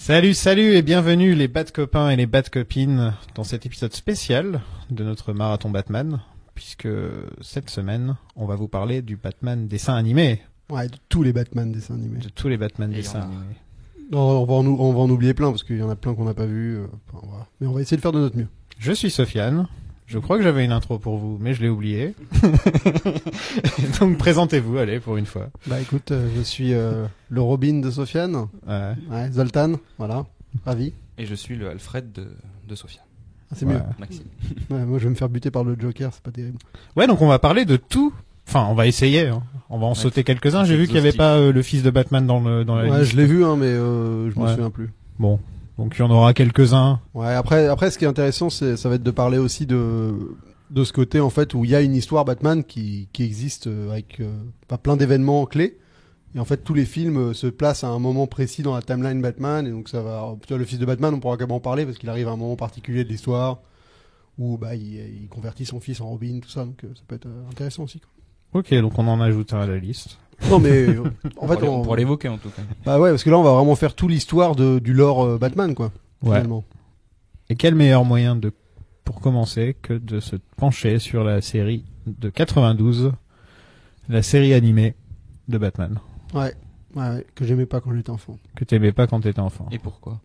Salut et bienvenue les bad copains et les bad copines dans cet épisode spécial de notre marathon Batman, puisque cette semaine, on va vous parler du Batman dessin animé. Ouais, de tous les Batman dessins animés. De tous les Batman dessins animés. Non, on va en oublier plein, parce qu'il y en a plein qu'on n'a pas vu. Mais on va essayer de faire de notre mieux. Je suis Sofiane. Je crois que j'avais une intro pour vous, mais je l'ai oublié. Donc présentez-vous, allez, pour une fois. Bah écoute, je suis le Robin de Sofiane. Ouais, Zoltan, voilà, ravi. Et je suis le Alfred de Sofiane. Ah, c'est mieux. Maxime. Ouais, moi je vais me faire buter par le Joker, c'est pas terrible. Ouais, donc on va parler de tout. Enfin, on va essayer. Hein. On va en sauter quelques-uns. J'ai vu qu'il n'y avait pas le fils de Batman dans la liste. Ouais, je l'ai vu, hein, mais je me souviens plus. Bon. Donc il y en aura quelques-uns. Ouais, après ce qui est intéressant, ça va être de parler aussi de ce côté en fait où il y a une histoire Batman qui existe avec plein d'événements clés. Et en fait, tous les films se placent à un moment précis dans la timeline Batman. Et donc ça va. Tu vois, le fils de Batman, on pourra quand même en parler parce qu'il arrive à un moment particulier de l'histoire où il convertit son fils en Robin, tout ça. Donc ça peut être intéressant aussi, quoi. Ok, donc on en ajoute un à la liste. Non mais en fait on pourra l'évoquer en tout cas. Bah ouais, parce que là on va vraiment faire toute l'histoire du lore Batman, quoi. Ouais. Finalement. Et quel meilleur moyen pour commencer que de se pencher sur la série de 92, la série animée de Batman. Ouais, que j'aimais pas quand j'étais enfant. Que t'aimais pas quand t'étais enfant. Et pourquoi?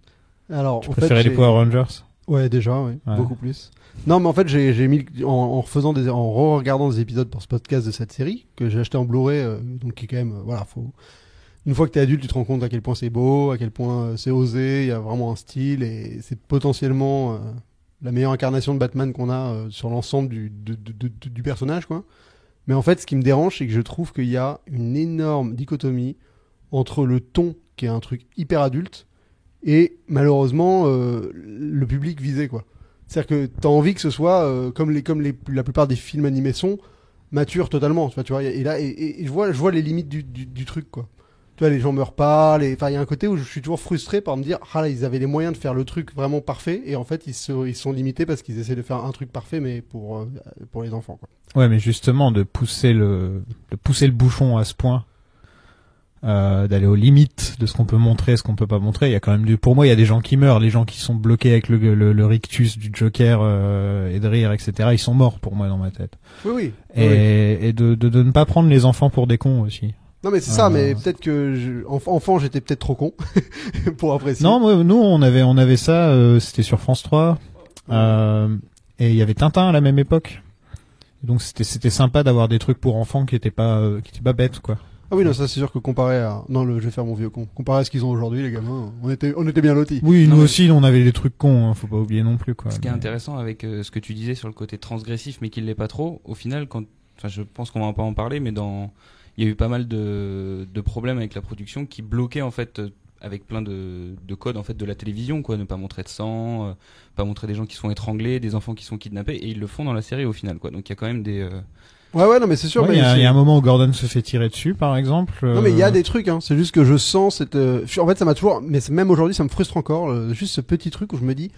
Alors, tu préférais les Power Rangers? Ouais, déjà, ouais, beaucoup plus. Non, mais en fait, j'ai mis en re-regardant des épisodes pour ce podcast de cette série que j'ai acheté en Blu-ray, donc qui est quand même, voilà, faut. Une fois que t'es adulte, tu te rends compte à quel point c'est beau, à quel point c'est osé, il y a vraiment un style et c'est potentiellement la meilleure incarnation de Batman qu'on a sur l'ensemble du personnage, quoi. Mais en fait, ce qui me dérange, c'est que je trouve qu'il y a une énorme dichotomie entre le ton, qui est un truc hyper adulte, et malheureusement le public visé, quoi. C'est-à-dire que t'as envie que ce soit comme la plupart des films animés sont, mature totalement, tu vois. Et là, et je vois les limites du truc, quoi. Tu vois, les gens meurent pas, enfin, il y a un côté où je suis toujours frustré par me dire, ah là, ils avaient les moyens de faire le truc vraiment parfait, et en fait, ils sont limités parce qu'ils essaient de faire un truc parfait, mais pour les enfants, quoi. Ouais, mais justement, de pousser le bouchon à ce point, d'aller aux limites de ce qu'on peut montrer, ce qu'on peut pas montrer, il y a quand même pour moi, il y a des gens qui meurent, les gens qui sont bloqués avec le rictus du Joker, et de rire, etc., ils sont morts pour moi dans ma tête. Oui. Et de ne pas prendre les enfants pour des cons aussi. Non mais c'est ça, mais peut-être que enfant j'étais peut-être trop con pour apprécier. Non, nous on avait ça, c'était sur France 3, et il y avait Tintin à la même époque. Donc c'était sympa d'avoir des trucs pour enfants qui étaient pas bêtes, quoi. Ah oui, non, ça c'est sûr que comparé à je vais faire mon vieux con. Comparé à ce qu'ils ont aujourd'hui, les gamins, on était bien lotis. Oui, nous aussi on avait des trucs cons, hein, faut pas oublier non plus, quoi. Ce qui est intéressant avec ce que tu disais sur le côté transgressif mais qui l'est pas trop, au final je pense qu'on va pas en parler, mais il y a eu pas mal de problèmes avec la production qui bloquaient en fait avec plein de codes en fait de la télévision, quoi, ne pas montrer de sang, pas montrer des gens qui sont étranglés, des enfants qui sont kidnappés, et ils le font dans la série au final, quoi. Donc il y a quand même des Ouais, non, mais c'est sûr. Ouais, il y a un moment où Gordon se fait tirer dessus, par exemple. Non, mais il y a des trucs, hein. C'est juste que je sens cette. En fait, ça m'a toujours. Mais même aujourd'hui, ça me frustre encore. Juste ce petit truc où je me dis,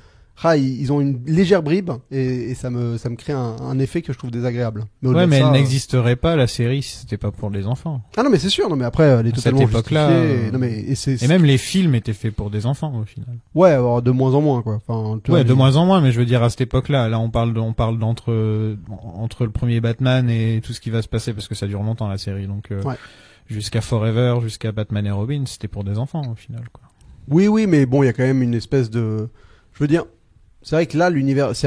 ils ont une légère bribe et ça me crée un effet que je trouve désagréable. Mais mais elle n'existerait pas, la série, si c'était pas pour les enfants. Ah non, mais c'est sûr. Non, mais après, elle est totalement époque-là, justifiée. Et même les films étaient faits pour des enfants au final. Ouais, alors, de moins en moins, quoi. Enfin, de moins en moins, mais je veux dire à cette époque-là, là on parle d'entre le premier Batman et tout ce qui va se passer, parce que ça dure longtemps la série, donc jusqu'à Forever, jusqu'à Batman et Robin, c'était pour des enfants au final, quoi. Oui, mais bon, il y a quand même une espèce de, je veux dire. C'est vrai que là, l'univers, c'est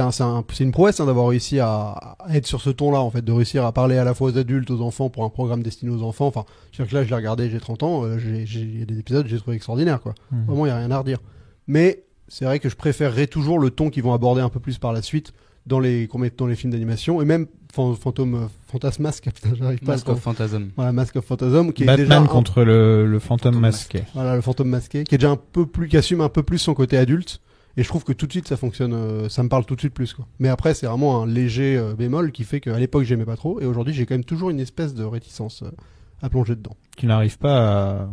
une prouesse, hein, d'avoir réussi à être sur ce ton-là, en fait, de réussir à parler à la fois aux adultes, aux enfants, pour un programme destiné aux enfants. Enfin, c'est-à-dire que là, je l'ai regardé, j'ai 30 ans, il y a des épisodes que j'ai trouvé extraordinaires, quoi. Vraiment, il y a rien à redire. Mais c'est vrai que je préférerais toujours le ton qu'ils vont aborder un peu plus par la suite dans les films d'animation, et même Fantasmasque, putain, j'arrive pas. Mask of Phantasm. Voilà, Mask of Phantasm, qui Batman est déjà contre le fantôme masqué. Voilà, le fantôme masqué, qui est déjà qui assume un peu plus son côté adulte. Et je trouve que tout de suite ça fonctionne, ça me parle tout de suite plus, quoi. Mais après c'est vraiment un léger bémol qui fait qu'à l'époque j'aimais pas trop, et aujourd'hui j'ai quand même toujours une espèce de réticence à plonger dedans. Tu n'arrives pas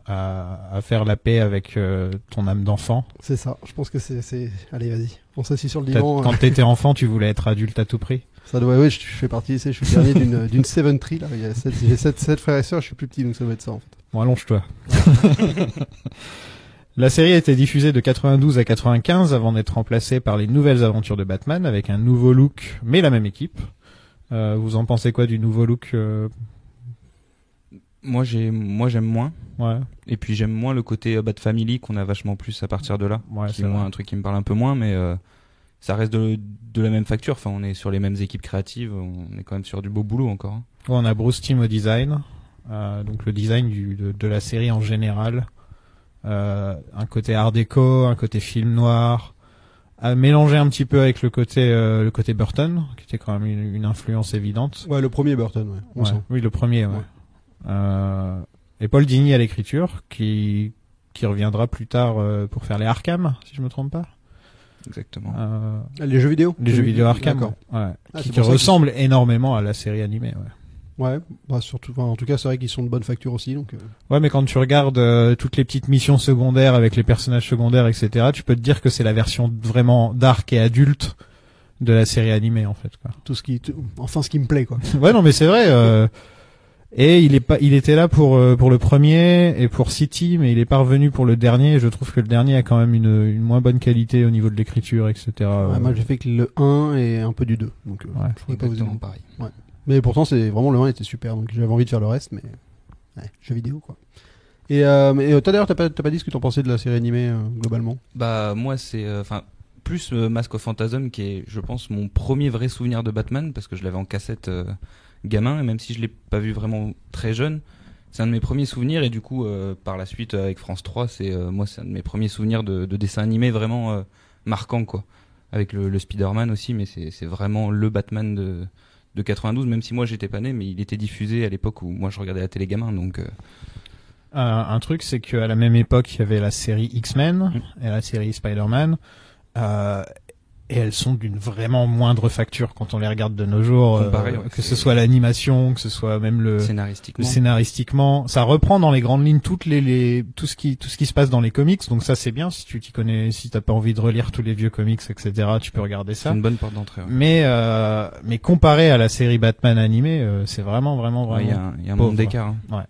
à faire la paix avec ton âme d'enfant. C'est ça, je pense que c'est... Allez, vas-y, on s'assit sur le divan. Quand t'étais enfant, tu voulais être adulte à tout prix. Ça doit, oui, je fais partie, je suis le dernier d'une Seven Tree, là. J'ai 7 frères et sœurs, je suis plus petit, donc ça doit être ça, en fait. Bon, allonge-toi. La série a été diffusée de 92 à 95 avant d'être remplacée par les nouvelles aventures de Batman avec un nouveau look, mais la même équipe. Vous en pensez quoi du nouveau look Moi j'aime moins. Ouais. Et puis j'aime moins le côté Bat Family qu'on a vachement plus à partir de là. Ouais, qui est un truc qui me parle un peu moins, mais ça reste de la même facture. Enfin, on est sur les mêmes équipes créatives. On est quand même sur du beau boulot encore. Hein. Ouais, on a Bruce Timm au design. Donc le design de la série en général. Un côté art déco, un côté film noir. Mélangé un petit peu avec le côté Burton, qui était quand même une influence évidente. Ouais, le premier Burton, ouais. On sent. Oui, le premier, ouais. Et Paul Dini à l'écriture, qui reviendra plus tard pour faire les Arkham, si je me trompe pas. Exactement. Les jeux vidéo. Les jeux vidéo Arkham, ouais. Qui ressemblent énormément à la série animée, ouais. Ouais, bah surtout, en tout cas, c'est vrai qu'ils sont de bonne facture aussi, donc. Ouais, mais quand tu regardes toutes les petites missions secondaires avec les personnages secondaires, etc., tu peux te dire que c'est la version vraiment dark et adulte de la série animée, en fait, quoi. Enfin, ce qui me plaît, quoi. Ouais, non, mais c'est vrai. Et il était là pour le premier et pour City, mais il est pas revenu pour le dernier. Et je trouve que le dernier a quand même une moins bonne qualité au niveau de l'écriture, etc. Ouais, moi, j'ai fait que le 1 et un peu du 2, donc. Ouais, je pourrais pas vous dire pareil. Ouais. Mais pourtant, c'est vraiment le 1 était super, donc j'avais envie de faire le reste, mais jeux vidéo, quoi. Et d'ailleurs, t'as pas dit ce que t'en pensais de la série animée globalement. Bah moi c'est plus Mask of Phantasm qui est, je pense, mon premier vrai souvenir de Batman parce que je l'avais en cassette gamin et même si je l'ai pas vu vraiment très jeune, c'est un de mes premiers souvenirs et du coup par la suite avec France 3, c'est un de mes premiers souvenirs de dessin animé vraiment marquant quoi. Avec le Spider-Man aussi, mais c'est vraiment le Batman de 92, même si moi j'étais pas né, mais il était diffusé à l'époque où moi je regardais la télé gamin, donc. Un truc, c'est qu'à la même époque, il y avait la série X-Men et la série Spider-Man, et elles sont d'une vraiment moindre facture quand on les regarde de nos jours. Comparé, que ce soit l'animation, que ce soit même scénaristiquement, ça reprend dans les grandes lignes tout ce qui se passe dans les comics. Donc ça c'est bien si tu t'y connais, si t'as pas envie de relire tous les vieux comics, etc. Tu peux regarder ça. C'est une bonne porte d'entrée. Ouais. Mais comparé à la série Batman animée, c'est vraiment. Il y a un monde d'écart. Hein. Ouais.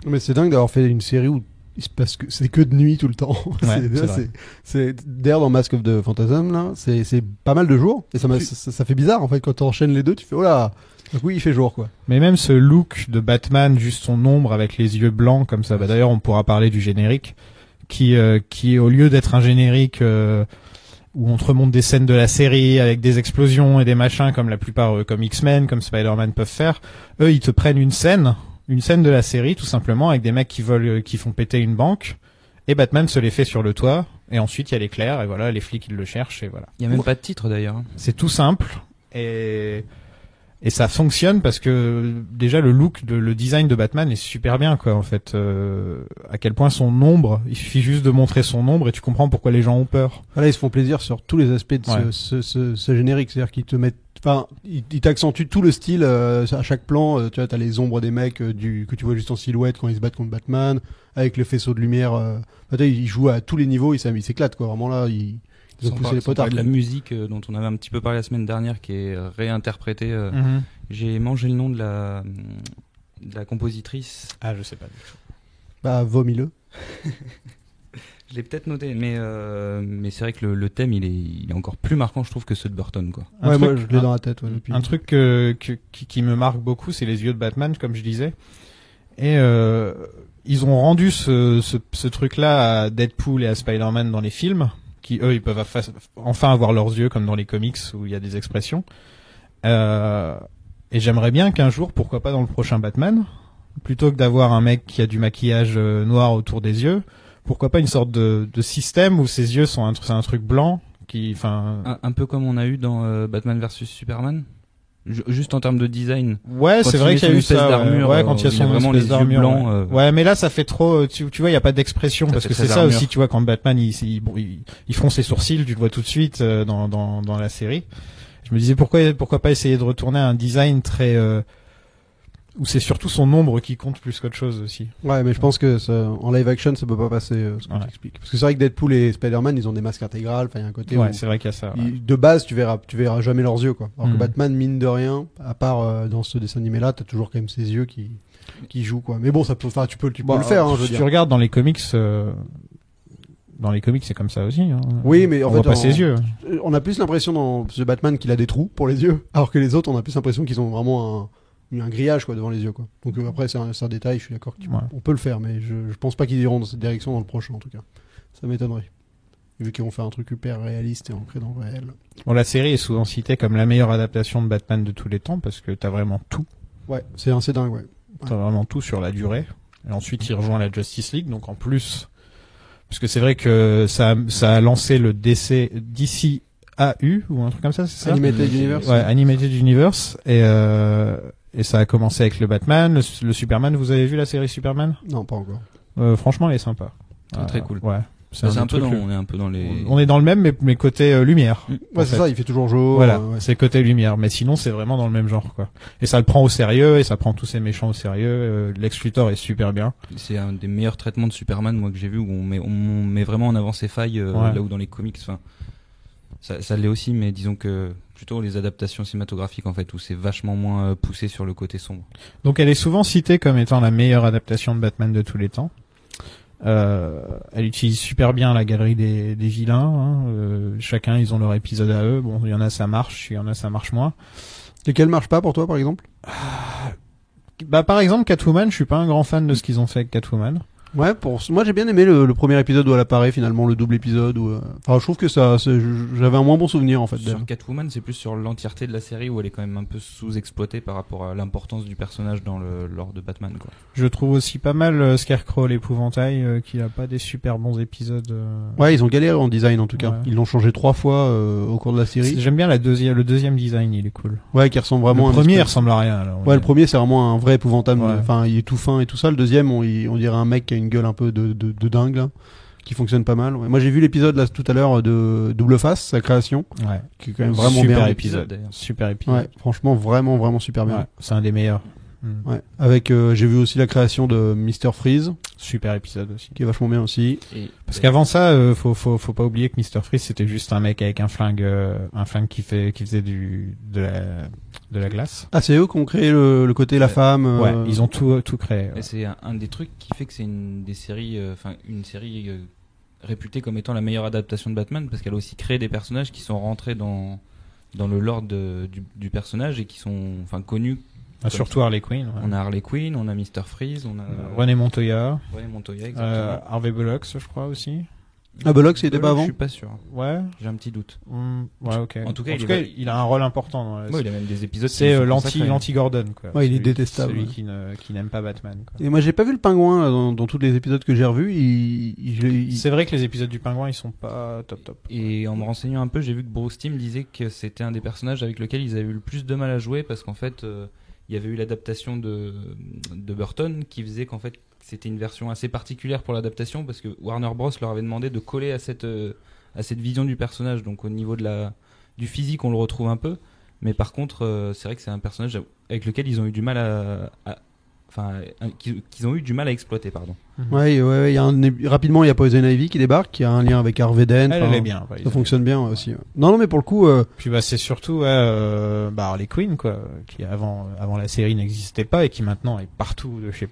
Mais c'est dingue d'avoir fait une série où il se passe que c'est que de nuit tout le temps. Ouais, c'est d'ailleurs dans Mask of the Phantasm là, c'est pas mal de jours et ça fait bizarre en fait quand tu enchaînes les deux, tu fais oh là. Donc oui, il fait jour quoi. Mais même ce look de Batman, juste son ombre avec les yeux blancs comme ça. Bah d'ailleurs, on pourra parler du générique qui au lieu d'être un générique où on te remonte des scènes de la série avec des explosions et des machins comme la plupart comme X-Men, comme Spider-Man peuvent faire, eux ils te prennent une scène de la série tout simplement avec des mecs qui font péter une banque et Batman se les fait sur le toit et ensuite il y a l'éclair et voilà les flics ils le cherchent et voilà. Il y a même pas de titre d'ailleurs. C'est tout simple et ça fonctionne parce que déjà le design de Batman est super bien quoi en fait. À quel point son ombre, il suffit juste de montrer son ombre et tu comprends pourquoi les gens ont peur. Voilà, ils se font plaisir sur tous les aspects de ce générique, c'est-à-dire qu'ils te mettent, enfin, ils t'accentuent tout le style à chaque plan. Tu vois, t'as les ombres des mecs que tu vois juste en silhouette quand ils se battent contre Batman, avec le faisceau de lumière. Ils jouent à tous les niveaux, ils s'éclatent quoi. Vraiment là, ils ont poussé les potards. De la musique dont on avait un petit peu parlé la semaine dernière, qui est réinterprétée. J'ai mangé le nom de la compositrice. Ah, je sais pas du tout. Bah, vomis-le. Je l'ai peut-être noté, mais c'est vrai que le thème il est encore plus marquant, je trouve, que ceux de Burton, quoi. Moi je l'ai dans la tête. Ouais, depuis. Un truc qui me marque beaucoup, c'est les yeux de Batman, comme je disais. Et ils ont rendu ce truc-là à Deadpool et à Spider-Man dans les films, qui eux ils peuvent enfin avoir leurs yeux comme dans les comics où il y a des expressions. Et j'aimerais bien qu'un jour, pourquoi pas dans le prochain Batman, plutôt que d'avoir un mec qui a du maquillage noir autour des yeux, pourquoi pas une sorte de système où ses yeux sont un truc blanc qui, enfin, un peu comme on a eu dans Batman versus Superman. Juste en termes de design. Ouais, c'est vrai qu'il y a eu ça. D'armure, ouais, quand il y a son vraiment les yeux blancs. Ouais, mais là, ça fait trop. Tu vois, il y a pas d'expression parce que c'est ça aussi. Tu vois, quand Batman il fronce ses sourcils, tu le vois tout de suite dans la série. Je me disais pourquoi pas essayer de retourner à un design très où c'est surtout son ombre qui compte plus qu'autre chose aussi. Ouais, mais je pense que en live action ça peut pas passer ce que tu expliques. Parce que c'est vrai que Deadpool et Spider-Man ils ont des masques intégrales, enfin il y a un côté ouais, c'est vrai qu'il y a ça. Ouais. De base tu verras jamais leurs yeux quoi. Alors que Batman mine de rien, à part dans ce dessin animé là, t'as toujours quand même ses yeux qui jouent quoi. Mais bon, ça peut tu peux le faire hein, je veux dire. Si tu regardes dans les comics dans les comics, c'est comme ça aussi. Hein. Oui, mais en on fait, voit pas ses yeux. On a plus l'impression dans ce Batman qu'il a des trous pour les yeux, alors que les autres, on a plus l'impression qu'ils ont vraiment un grillage quoi devant les yeux quoi. Donc après c'est un détail, je suis d'accord. On peut le faire, mais je pense pas qu'ils iront dans cette direction dans le prochain en tout cas. Ça m'étonnerait. Vu qu'ils vont faire un truc hyper réaliste et ancré dans le réel. Bon, la série est souvent citée comme la meilleure adaptation de Batman de tous les temps parce que t'as vraiment tout. Ouais, c'est dingue, ouais. T'as vraiment tout sur la durée. Et ensuite, il rejoint la Justice League, donc en plus, parce que c'est vrai que ça a lancé le DC AU ou un truc comme ça, c'est ça? Animated Universe. Ouais, Animated Universe et ça a commencé avec le Batman, le Superman. Vous avez vu la série Superman? Non, pas encore. Franchement, elle est sympa. Très cool. Ouais. On est un peu dans les. On est dans le même, mais côté lumière. Ouais, c'est ça. Il fait toujours jaune. Voilà, ouais. c'est côté lumière. Mais sinon, c'est vraiment dans le même genre, quoi. Et ça le prend au sérieux, et ça prend tous ces méchants au sérieux. Lex Luthor est super bien. C'est un des meilleurs traitements de Superman, moi, que j'ai vu, où on met vraiment en avant ses failles, là où dans les comics, enfin, ça l'est aussi, mais disons que plutôt les adaptations cinématographiques, en fait, où c'est vachement moins poussé sur le côté sombre. Donc, elle est souvent citée comme étant la meilleure adaptation de Batman de tous les temps. Elle utilise super bien la galerie des vilains. Hein. Chacun, ils ont leur épisode à eux. Bon, il y en a ça marche, il y en a ça marche moins. Lesquels marchent pas pour toi, par exemple? Bah, par exemple, Catwoman, je suis pas un grand fan de ce qu'ils ont fait avec Catwoman. Ouais, moi j'ai bien aimé le premier épisode où elle apparaît finalement, le double épisode où enfin je trouve que j'avais un moins bon souvenir en fait. Sur Catwoman, c'est plus sur l'entièreté de la série où elle est quand même un peu sous-exploitée par rapport à l'importance du personnage dans le lore de Batman quoi. Je trouve aussi pas mal Scarecrow l'épouvantail qui a pas des super bons épisodes. Ouais, ils ont galéré en design en tout cas. Ouais. Ils l'ont changé 3 fois au cours de la série. J'aime bien le deuxième design, il est cool. Ouais, qui ressemble vraiment le premier il ressemble à rien alors. Ouais, le premier c'est vraiment un vrai épouvantable. Ouais. Enfin, il est tout fin et tout ça. Le deuxième on dirait un mec qui a une gueule un peu de dingue là, qui fonctionne pas mal. Ouais. Moi j'ai vu l'épisode là tout à l'heure de Double Face, sa création, qui est quand même vraiment super bien. Super épisode. Ouais, franchement vraiment super bien. Ouais, c'est un des meilleurs. Ouais. Avec j'ai vu aussi la création de Mr Freeze. Super épisode aussi. Qui est vachement bien aussi. Parce qu'avant ça, faut pas oublier que Mr Freeze c'était juste un mec avec un flingue qui faisait de la glace. Ah, c'est eux qui ont créé le côté la femme. Ouais, ils ont tout créé. Ouais. Et c'est un des trucs qui fait que c'est une série réputée comme étant la meilleure adaptation de Batman parce qu'elle a aussi créé des personnages qui sont rentrés dans le lore du personnage et qui sont connus. Surtout Harley Quinn. Ouais. On a Harley Quinn, on a Mr Freeze, on a René Montoya. Exactement. Harvey Bullock, je crois aussi. Ah, Bullock, c'était pas avant? Je suis pas sûr. Ouais. J'ai un petit doute. Ouais, ok. En tout cas, il a un rôle important dans la il a même des épisodes. C'est l'anti-Gordon, quoi. Ouais, il est détestable. Celui qui n'aime pas Batman, quoi. Et moi, j'ai pas vu le pingouin, là, dans tous les épisodes que j'ai revus. C'est vrai que les épisodes du pingouin, ils sont pas top. Et en me renseignant un peu, j'ai vu que Bruce Timm disait que c'était un des personnages avec lequel ils avaient eu le plus de mal à jouer parce qu'en fait, il y avait eu l'adaptation de Burton qui faisait qu'en fait c'était une version assez particulière pour l'adaptation parce que Warner Bros leur avait demandé de coller à cette vision du personnage, donc au niveau du physique on le retrouve un peu, mais par contre c'est vrai que c'est un personnage avec lequel ils ont eu du mal qu'ils ont eu du mal à exploiter, pardon. Ouais, rapidement il y a Poison Ivy qui débarque, qui a un lien avec Harvey Dent. Elle est bien. Ça fonctionne bien aussi. Non, mais pour le coup. Puis c'est surtout Harley Quinn quoi, qui avant la série n'existait pas et qui maintenant est partout de chez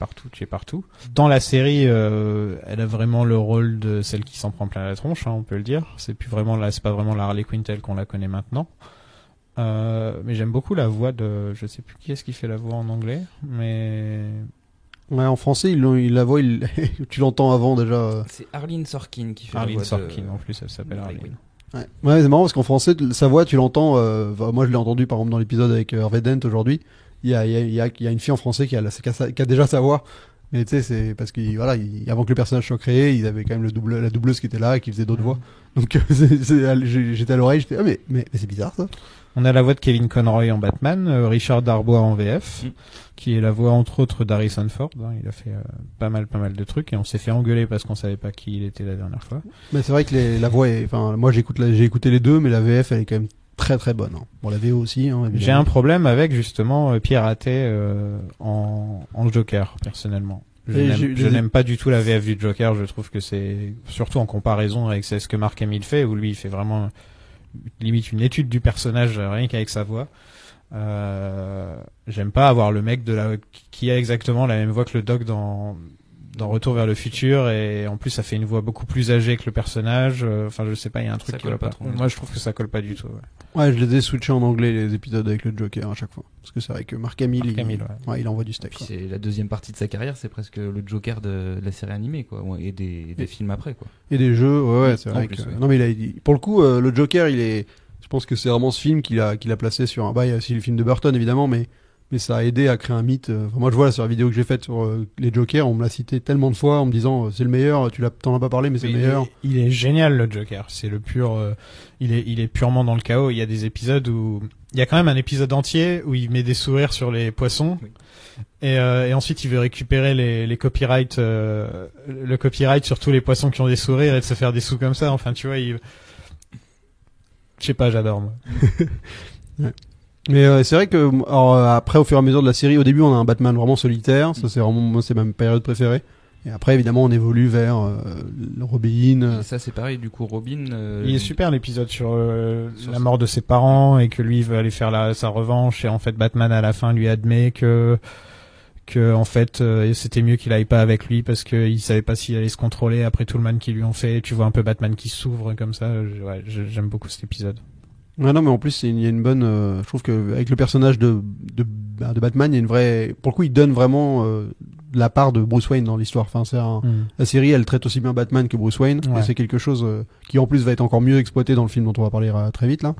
partout. Dans la série, elle a vraiment le rôle de celle qui s'en prend plein la tronche, on peut le dire. C'est pas vraiment la Harley Quinn telle qu'on la connaît maintenant. Mais j'aime beaucoup la voix je sais plus qui est-ce qui fait la voix en anglais, mais ouais, en français la voix tu l'entends avant déjà. C'est Arlene Sorkin qui fait Arlene la voix Sorkin en plus elle s'appelle Arlene. Ouais, c'est marrant parce qu'en français sa voix tu l'entends. Moi je l'ai entendu par exemple dans l'épisode avec Harvey Dent aujourd'hui. Il y a une fille en français qui a déjà sa voix. Mais tu sais, c'est parce que avant que le personnage soit créé, ils avaient quand même la doubleuse qui était là et qui faisait d'autres voix. Donc j'étais à l'oreille, j'étais mais c'est bizarre ça. On a la voix de Kevin Conroy en Batman, Richard Darbois en VF, qui est la voix entre autres d'Harrison Ford. Il a fait pas mal de trucs et on s'est fait engueuler parce qu'on savait pas qui il était la dernière fois. Mais c'est vrai que la voix moi j'ai écouté les deux, mais la VF elle est quand même très très bonne. Bon, la VO aussi. J'ai un problème avec justement Pierre Athé en Joker personnellement. Je n'aime pas du tout la VF du Joker. Je trouve que c'est surtout en comparaison avec ce que Mark Hamill fait, où lui il fait vraiment limite une étude du personnage rien qu'avec sa voix. J'aime pas avoir le mec qui a exactement la même voix que le Doc dans Retour vers le futur, et en plus ça fait une voix beaucoup plus âgée que le personnage. Enfin, je sais pas, il y a un truc Ça qui colle va pas pas. trop. Moi, je trouve que ça colle pas du tout. Ouais, je les ai switchés en anglais les épisodes avec le Joker à chaque fois, parce que c'est vrai que Mark Hamill, il envoie du steak. Puis c'est la deuxième partie de sa carrière, c'est presque le Joker de la série animée, quoi, et des films après, quoi. Et des jeux, ouais, c'est En vrai plus, que... ouais. Non, mais pour le coup, le Joker, je pense que c'est vraiment ce film qu'il a placé sur un... Bah, il y a aussi le film de Burton, évidemment, mais ça a aidé à créer un mythe. Enfin, moi, je vois là, sur la vidéo que j'ai faite sur les Jokers, on me l'a cité tellement de fois en me disant c'est le meilleur, t'en as pas parlé, mais c'est le meilleur. Il est génial, le Joker. C'est le pur, il est purement dans le chaos. Il y a des épisodes où, il y a quand même un épisode entier où il met des sourires sur les poissons. Oui. Et ensuite, il veut récupérer les copyrights, le copyright sur tous les poissons qui ont des sourires et de se faire des sous comme ça. Enfin, tu vois, je sais pas, j'adore, moi. Ouais. Mais c'est vrai que après, au fur et à mesure de la série, au début on a un Batman vraiment solitaire, ça c'est vraiment, moi c'est ma période préférée. Et après évidemment on évolue vers Robin. Et ça c'est pareil, du coup Robin. Il est super l'épisode sur la mort de ses parents et que lui veut aller faire sa revanche, et en fait Batman à la fin lui admet que en fait c'était mieux qu'il aille pas avec lui parce que il savait pas s'il allait se contrôler après tout le mal qu'ils lui ont fait. Tu vois un peu Batman qui s'ouvre comme ça. J'aime beaucoup cet épisode. Ouais, non, mais en plus, il y a une bonne, je trouve que avec le personnage de Batman, il y a une vraie, pour le coup, il donne vraiment la part de Bruce Wayne dans l'histoire. Enfin, la série, elle traite aussi bien Batman que Bruce Wayne, et c'est quelque chose qui en plus va être encore mieux exploité dans le film dont on va parler très vite là,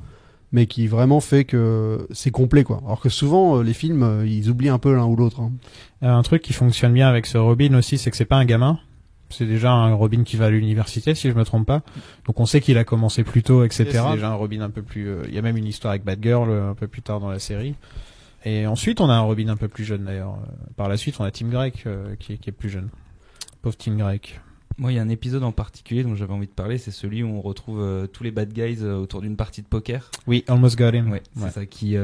mais qui vraiment fait que c'est complet, quoi. Alors que souvent, les films, ils oublient un peu l'un ou l'autre. Hein. Un truc qui fonctionne bien avec ce Robin aussi, c'est que c'est pas un gamin. C'est déjà un Robin qui va à l'université, si je me trompe pas. Donc on sait qu'il a commencé plus tôt, etc. C'est déjà un Robin un peu plus... Il y a même une histoire avec Batgirl un peu plus tard dans la série. Et ensuite, on a un Robin un peu plus jeune, d'ailleurs. Par la suite, on a Tim Drake qui est plus jeune. Pauvre Tim Drake. Moi, il y a un épisode en particulier dont j'avais envie de parler, c'est celui où on retrouve tous les bad guys autour d'une partie de poker. Oui, Almost Got Him. Ouais, c'est ça, qui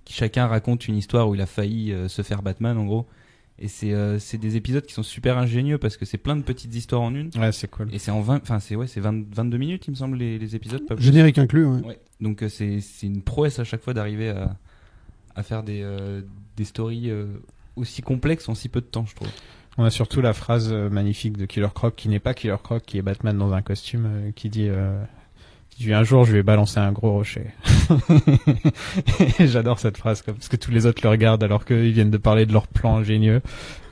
chacun raconte une histoire où il a failli se faire Batman, en gros. Et c'est des épisodes qui sont super ingénieux parce que c'est plein de petites histoires en une. Ouais, c'est cool. Et c'est 22 minutes, il me semble, les épisodes. Pas plus. Générique inclus, ouais. Ouais. Donc c'est une prouesse à chaque fois d'arriver à faire des stories aussi complexes en si peu de temps, je trouve. On a surtout la phrase magnifique de Killer Croc, qui n'est pas Killer Croc, qui est Batman dans un costume, qui dit un jour je vais balancer un gros rocher. J'adore cette phrase, parce que tous les autres le regardent alors qu'ils viennent de parler de leur plan ingénieux,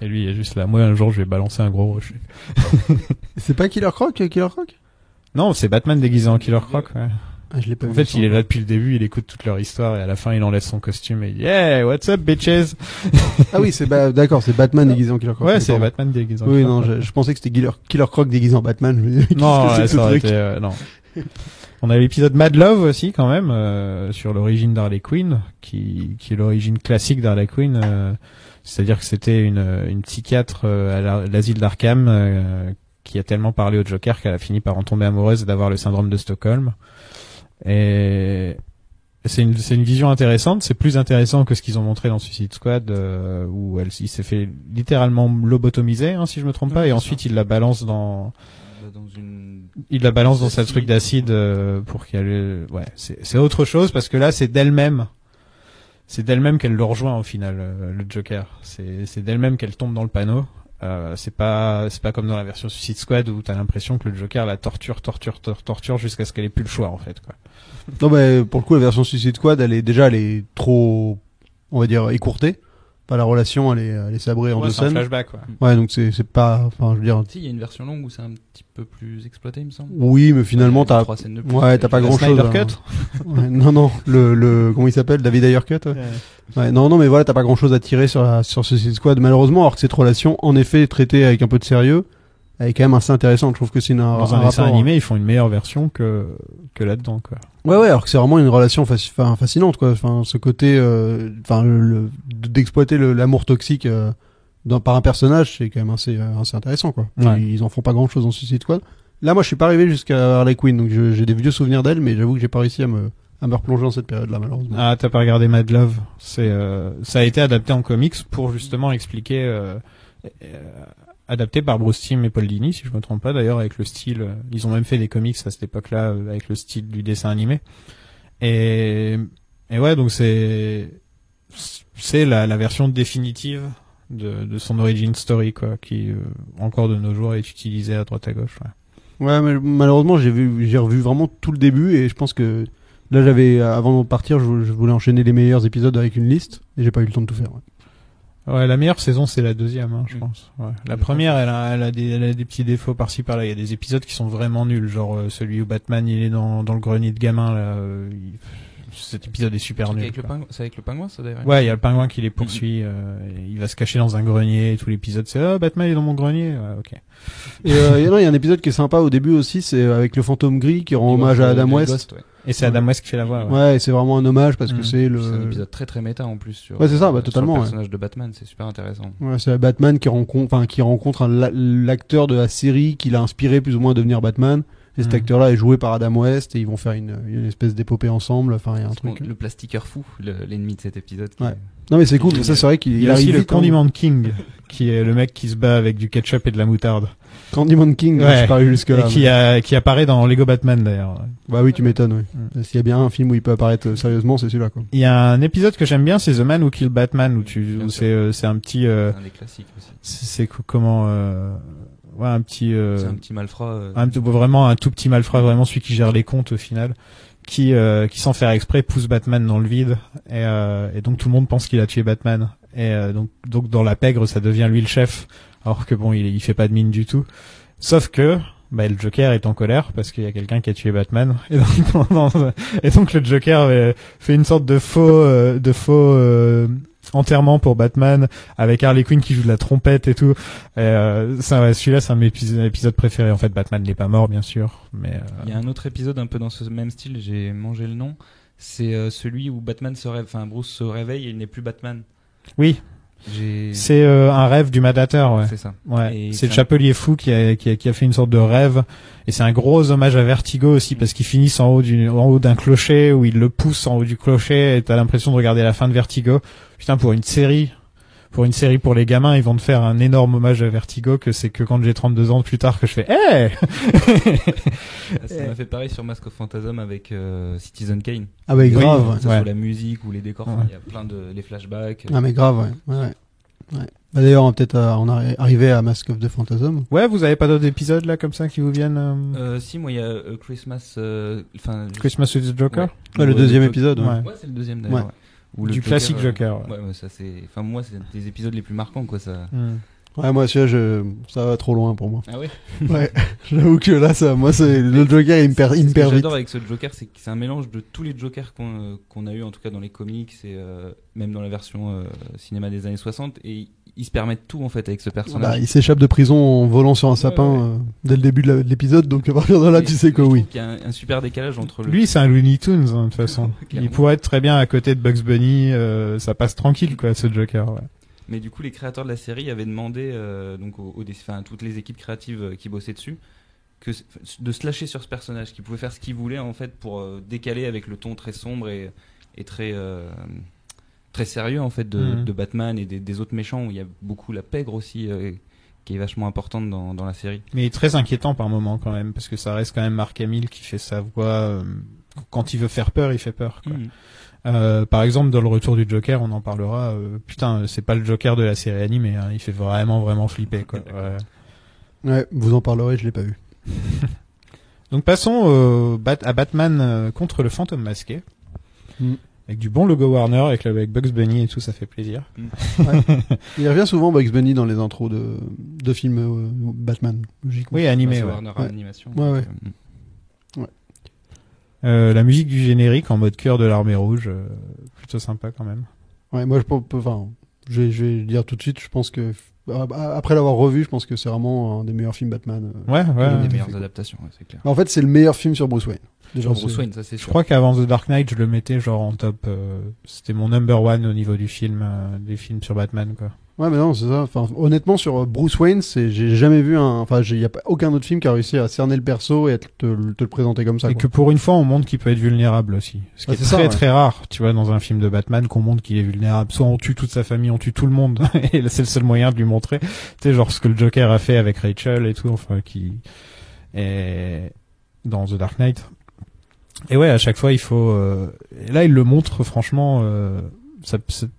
et lui il est juste là, moi un jour je vais balancer un gros rocher. C'est pas Killer Croc? Non, c'est Batman déguisé en Killer Croc, ouais. Ah, je l'ai pas en vu fait, il est là depuis le début, il écoute toute leur histoire, et à la fin, il enlève son costume et il dit hey, what's up, bitches? Ah oui, d'accord, c'est Batman déguisé en Killer Croc. Ouais, c'est Batman déguisé en Killer Croc. Oui, non, je pensais que c'était Killer Croc déguisé en Batman. Non, ça aurait été, non. On a l'épisode Mad Love aussi, quand même, sur l'origine d'Harley Quinn, qui est l'origine classique d'Harley Quinn, c'est-à-dire que c'était une psychiatre à l'asile d'Arkham, qui a tellement parlé au Joker qu'elle a fini par en tomber amoureuse et d'avoir le syndrome de Stockholm. Et c'est une vision intéressante, c'est plus intéressant que ce qu'ils ont montré dans Suicide Squad, où il s'est fait littéralement lobotomiser, si je me trompe pas, et ensuite il la balance dans ce truc d'acide pour qu'elle... Ouais, c'est autre chose, parce que là c'est d'elle-même qu'elle le rejoint au final, le Joker. C'est d'elle-même qu'elle tombe dans le panneau. C'est pas comme dans la version Suicide Squad où t'as l'impression que le Joker la torture jusqu'à ce qu'elle ait plus le choix, en fait, quoi. Non, mais pour le coup, la version Suicide Squad, elle est trop, on va dire, écourtée. Pas la relation, elle est sabrée en deux scènes. C'est un flashback, quoi. Ouais, donc c'est pas, enfin, je veux dire. Si, il y a une version longue où c'est un petit peu plus exploité, il me semble. Oui, mais finalement, t'as 3 scènes de plus. Ouais, t'as pas grand chose. Snyder Cut. Ouais, non, comment il s'appelle? David Ayer Cut. Ouais. Ouais, non, mais voilà, t'as pas grand chose à tirer sur Suicide Squad, malheureusement, alors que cette relation, en effet, traitée avec un peu de sérieux, elle est quand même assez intéressante. Je trouve que c'est dans un dessin animé, ils font une meilleure version que là-dedans, quoi. Ouais, alors que c'est vraiment une relation fascinante, quoi. Enfin, ce côté, d'exploiter l'amour toxique par un personnage, c'est quand même assez intéressant, quoi. Ouais. Ils en font pas grand chose dans Suicide Squad. Là, moi, je suis pas arrivé jusqu'à Harley Quinn, donc j'ai des vieux souvenirs d'elle, mais j'avoue que j'ai pas réussi à me replonger dans cette période-là, malheureusement. Ah, t'as pas regardé Mad Love? Ça a été adapté en comics pour justement expliquer, adapté par Bruce Timm et Paul Dini, si je me trompe pas, d'ailleurs, avec le style, ils ont même fait des comics à cette époque-là, avec le style du dessin animé. Et ouais, donc c'est la version définitive de son origin story, quoi, qui encore de nos jours est utilisé à droite à gauche. Ouais, mais malheureusement j'ai revu vraiment tout le début et je pense que là avant de partir, je voulais enchaîner les meilleurs épisodes avec une liste et j'ai pas eu le temps de tout faire. Ouais, la meilleure saison c'est la deuxième, je pense. Ouais. La première, elle a des petits défauts par-ci par-là. Il y a des épisodes qui sont vraiment nuls, genre celui où Batman il est dans le grenier de gamin là. Cet épisode est super nul. C'est avec le pingouin, ça d'ailleurs. Ouais, il y a le pingouin qui les poursuit. Et il va se cacher dans un grenier. Et tout l'épisode, c'est Batman est dans mon grenier. Ouais, ok. Et il y a un épisode qui est sympa au début aussi, c'est avec le fantôme gris qui rend hommage à Adam West. Ghost, ouais. Et c'est Adam West qui fait la voix. Ouais, et c'est vraiment un hommage parce que c'est un épisode très très méta en plus sur. Ouais, c'est ça, totalement. Sur le personnage de Batman, c'est super intéressant. Ouais, c'est Batman qui rencontre l'acteur de la série qui l'a inspiré plus ou moins à devenir Batman. Et cet acteur-là est joué par Adam West et ils vont faire une espèce d'épopée ensemble. Enfin, il y a un truc. Le plastiqueur fou, l'ennemi de cet épisode. Ouais. Non mais c'est cool. Ça c'est vrai qu'il y a aussi arrive le Condiment King, qui est le mec qui se bat avec du ketchup et de la moutarde. Condiment King, ouais. Je suis pas arrivé jusque là. Et qui apparaît dans Lego Batman d'ailleurs. Bah oui, tu m'étonnes. Oui. S'il y a bien un film où il peut apparaître sérieusement, c'est celui-là, quoi. Il y a un épisode que j'aime bien, c'est The Man Who Killed Batman, où c'est un petit. C'est un des classiques aussi. C'est comment. Ouais, un petit. C'est un petit malfrat. Vraiment un tout petit malfrat, vraiment celui qui gère les comptes au final, qui sans faire exprès pousse Batman dans le vide et donc tout le monde pense qu'il a tué Batman et donc dans la pègre ça devient lui le chef, alors que bon il fait pas de mine du tout. Sauf que le Joker est en colère parce qu'il y a quelqu'un qui a tué Batman et donc le Joker fait une sorte de faux enterrement pour Batman avec Harley Quinn qui joue de la trompette et tout. Celui-là c'est un de mes épisodes préférés. En fait, Batman n'est pas mort bien sûr, mais il y a un autre épisode un peu dans ce même style, j'ai mangé le nom. C'est celui où Bruce se réveille et il n'est plus Batman. Oui. C'est un rêve du Madateur, ouais. C'est ça. Ouais. Et c'est le Chapelier Fou qui a fait une sorte de rêve. Et c'est un gros hommage à Vertigo aussi parce qu'ils finissent en haut d'un clocher où il le pousse en haut du clocher et t'as l'impression de regarder la fin de Vertigo. Putain, pour une série pour les gamins, ils vont te faire un énorme hommage à Vertigo que c'est que quand j'ai 32 ans plus tard que je fais hey Ça m'a fait pareil sur Mask of Phantasm avec Citizen Kane. Ah ouais, grave. Que ce soit la musique ou les décors, il y a plein les flashbacks. Ah mais grave, ouais. Bah d'ailleurs, on va peut-être arriver à Mask of the Phantasm. Ouais, vous avez pas d'autres épisodes là comme ça qui vous viennent Si, moi il y a Christmas Christmas with the Joker. Ouais, le deuxième épisode. Ouais, c'est le deuxième d'ailleurs. Ouais. Ou du classique Joker. Ouais, ça c'est. Enfin, moi, c'est des épisodes les plus marquants, quoi, ça. Ouais, moi, celui-là, ça va trop loin pour moi. Ah ouais. Ouais. J'avoue que là, le Joker, il me perd vite. Ce que j'adore avec ce Joker, c'est que c'est un mélange de tous les Jokers qu'on a eu, en tout cas dans les comics et même dans la version cinéma des années 60, et ils se permettent tout en fait avec ce personnage. Bah, il s'échappe de prison en volant sur un sapin dès le début de l'épisode, donc à partir de là, tu sais que oui. Il y a un super décalage entre lui, c'est un Looney Tunes de toute façon. Il pourrait être très bien à côté de Bugs Bunny, ça passe tranquille quoi, ce Joker. Ouais. Mais du coup, les créateurs de la série avaient demandé donc à toutes les équipes créatives qui bossaient dessus de se lâcher sur ce personnage, qui pouvait faire ce qu'il voulait en fait pour décaler avec le ton très sombre et très très sérieux en fait de Batman et des autres méchants, où il y a beaucoup la pègre aussi qui est vachement importante dans la série. Mais très inquiétant par moment quand même, parce que ça reste quand même Mark Hamill qui fait sa voix quand il veut faire peur, il fait peur quoi. Par exemple dans le retour du Joker, on en parlera, putain, c'est pas le Joker de la série animée, il fait vraiment flipper quoi. Ouais, vous en parlerez, je l'ai pas vu. Donc passons à Batman contre le fantôme masqué. Avec du bon logo Warner, avec Bugs Bunny et tout, ça fait plaisir. Ouais. Il revient souvent Bugs Bunny dans les intros de films Batman, logiquement. Oui, animé. Warner animation. Ouais. La musique du générique en mode cœur de l'armée rouge, plutôt sympa quand même. Ouais, moi je vais le dire tout de suite, je pense que après l'avoir revu, je pense que c'est vraiment un des meilleurs films Batman. Une des meilleures adaptations, c'est clair. En fait, c'est le meilleur film sur Bruce Wayne. Bruce Wayne, ça c'est sûr. Je crois qu'avant The Dark Knight, je le mettais genre en top. C'était mon number one au niveau du film, des films sur Batman, quoi. Ouais, mais non, c'est ça. Enfin, honnêtement, sur Bruce Wayne, j'ai jamais vu il y a aucun autre film qui a réussi à cerner le perso et à te le présenter comme ça. Et que pour une fois, on montre qu'il peut être vulnérable aussi. Ce qui est très rare, tu vois, dans un film de Batman, qu'on montre qu'il est vulnérable. Soit on tue toute sa famille, on tue tout le monde. Et c'est le seul moyen de lui montrer. Tu sais, genre ce que le Joker a fait avec Rachel et tout, dans The Dark Knight. Et ouais, à chaque fois, il faut. Là, il le montre franchement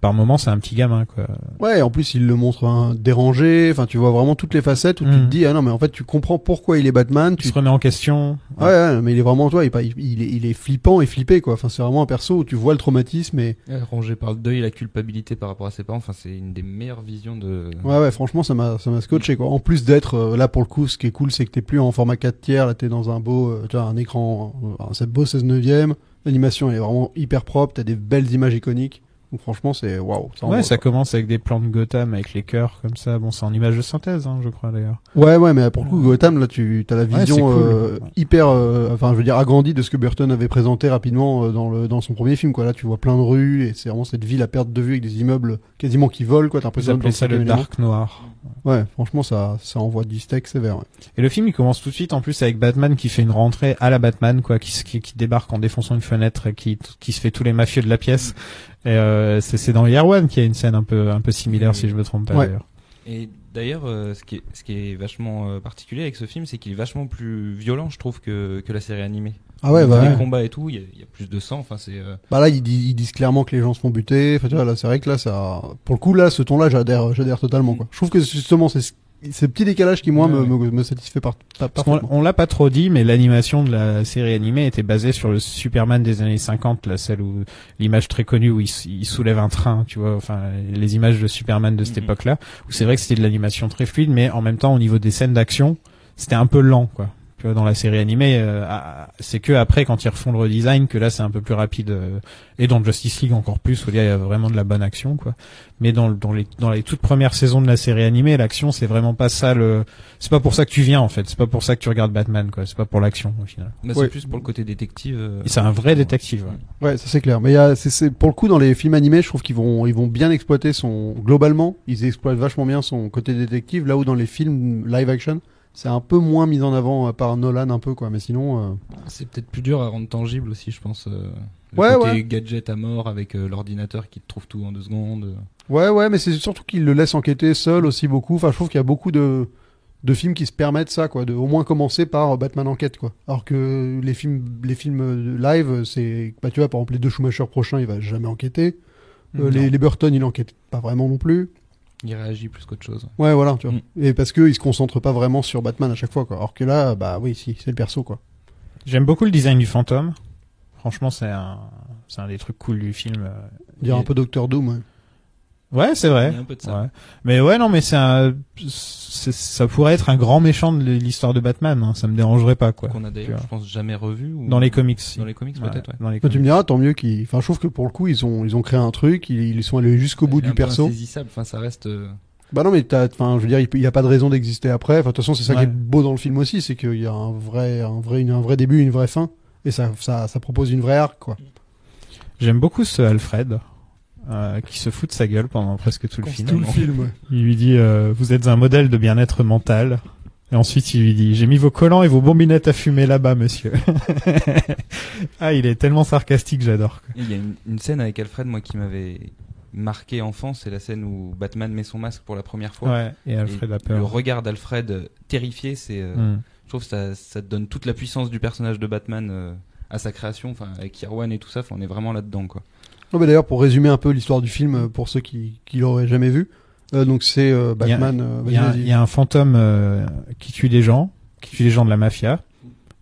par moment, c'est un petit gamin, quoi. Ouais, en plus, il le montre dérangé. Enfin, tu vois vraiment toutes les facettes où tu te dis, ah non, mais en fait, tu comprends pourquoi il est Batman. Tu se remets en question. Ouais, mais il est vraiment, toi, il est flippant et flippé, quoi. Enfin, c'est vraiment un perso où tu vois le traumatisme et... Rongé par le deuil et la culpabilité par rapport à ses parents. Enfin, c'est une des meilleures visions de... Ouais, franchement, ça m'a scotché, quoi. En plus d'être, là, pour le coup, ce qui est cool, c'est que t'es plus en format 4:3, là, t'es dans un beau, tu vois, un écran, c'est beau 16:9. L'animation elle est vraiment hyper propre, t'as des belles images iconiques. Donc franchement c'est waouh. Ouais, ça commence avec des plans de Gotham avec les cœurs comme ça. Bon, c'est en image de synthèse, je crois d'ailleurs. Ouais, mais pour le coup Gotham là, t'as la vision cool. hyper, enfin je veux dire agrandie de ce que Burton avait présenté rapidement dans son premier film, quoi. Là tu vois plein de rues et c'est vraiment cette ville à perte de vue avec des immeubles quasiment qui volent, quoi. T'as l'impression d'appeler ça le dark noir. Ouais, franchement ça envoie du steak sévère. Ouais. Et le film il commence tout de suite en plus avec Batman qui fait une rentrée à la Batman, quoi, qui débarque en défonçant une fenêtre et qui se fait tous les mafieux de la pièce. Et c'est dans Year One qu'il y a une scène un peu similaire, si je me trompe pas d'ailleurs. Et d'ailleurs, ce qui est vachement particulier avec ce film, c'est qu'il est vachement plus violent, je trouve, que la série animée. Ah ouais, dans les combats et tout, il y a plus de sang. Enfin, c'est. Bah là, ils disent clairement que les gens se font buter. Enfin, tu vois, là, c'est vrai que là, ça, pour le coup, là, ce ton-là, j'adhère totalement, quoi. Je trouve que justement, c'est ce petit décalage qui moi me satisfait parfaitement. On l'a pas trop dit, mais l'animation de la série animée était basée sur le Superman des années 50, là, celle où l'image très connue où il soulève un train, tu vois, enfin les images de Superman de cette époque-là, où c'est vrai que c'était de l'animation très fluide, mais en même temps au niveau des scènes d'action, c'était un peu lent, quoi. Tu vois, dans la série animée, c'est que après quand ils refont le redesign que là c'est un peu plus rapide, et dans Justice League encore plus où il y a vraiment de la bonne action, quoi. Mais dans les toutes premières saisons de la série animée, l'action c'est vraiment pas ça c'est pas pour ça que tu viens en fait, c'est pas pour ça que tu regardes Batman, quoi, c'est pas pour l'action au final. Bah, c'est plus pour le côté détective. Et c'est un vrai détective. Ouais, ça c'est clair. Mais c'est pour le coup dans les films animés, je trouve qu'ils vont bien exploiter globalement, ils exploitent vachement bien son côté détective, là où dans les films live action c'est un peu moins mis en avant par Nolan un peu, quoi, mais sinon c'est peut-être plus dur à rendre tangible aussi, je pense. Le côté gadget à mort avec l'ordinateur qui te trouve tout en 2 secondes. Ouais, mais c'est surtout qu'il le laisse enquêter seul aussi beaucoup. Enfin, je trouve qu'il y a beaucoup de films qui se permettent ça, quoi, de au moins commencer par Batman enquête, quoi. Alors que les films live, c'est, bah tu vois, par exemple les 2 Schumacher prochains, il va jamais enquêter. Les Burton, il enquête pas vraiment non plus. Il réagit plus qu'autre chose. Ouais, voilà, tu vois. Et parce que il se concentre pas vraiment sur Batman à chaque fois, quoi. Alors que là, bah oui, si, c'est le perso, quoi. J'aime beaucoup le design du fantôme. Franchement, c'est un des trucs cool du film. Dire un peu Doctor Doom, ouais. Ouais, c'est vrai. Il y a un peu de ça. Ouais. Mais ouais, non, mais ça pourrait être un grand méchant de l'histoire de Batman, hein. Ça me dérangerait pas, quoi. Qu'on a d'ailleurs, je pense, jamais revu. Dans les comics. Dans les comics, peut-être, ouais. Dans les comics. Tu me diras, tant mieux enfin, je trouve que pour le coup, ils ont créé un truc, ils sont allés jusqu'au bout du perso. Insaisissable, enfin, ça reste. Bah non, mais je veux dire, il y a pas de raison d'exister après. Enfin, de toute façon, c'est ça qui est beau dans le film aussi, c'est qu'il y a un vrai début, une vraie fin, et ça propose une vraie arc, quoi. J'aime beaucoup ce Alfred. Qui se fout de sa gueule pendant presque tout le film. Tout le film, ouais. Il lui dit vous êtes un modèle de bien-être mental. Et ensuite il lui dit j'ai mis vos collants et vos bombinettes à fumer là-bas, monsieur. Ah, il est tellement sarcastique, j'adore. Il y a une scène avec Alfred, moi, qui m'avait marqué enfant, c'est la scène où Batman met son masque pour la première fois. Ouais, et Alfred a peur. Le regard d'Alfred terrifié, c'est je trouve que ça te donne toute la puissance du personnage de Batman à sa création, enfin avec Year One et tout ça, on est vraiment là-dedans, quoi. Non, mais d'ailleurs, pour résumer un peu l'histoire du film, pour ceux qui l'auraient jamais vu, donc c'est Batman. Il y a un fantôme qui tue des gens de la mafia.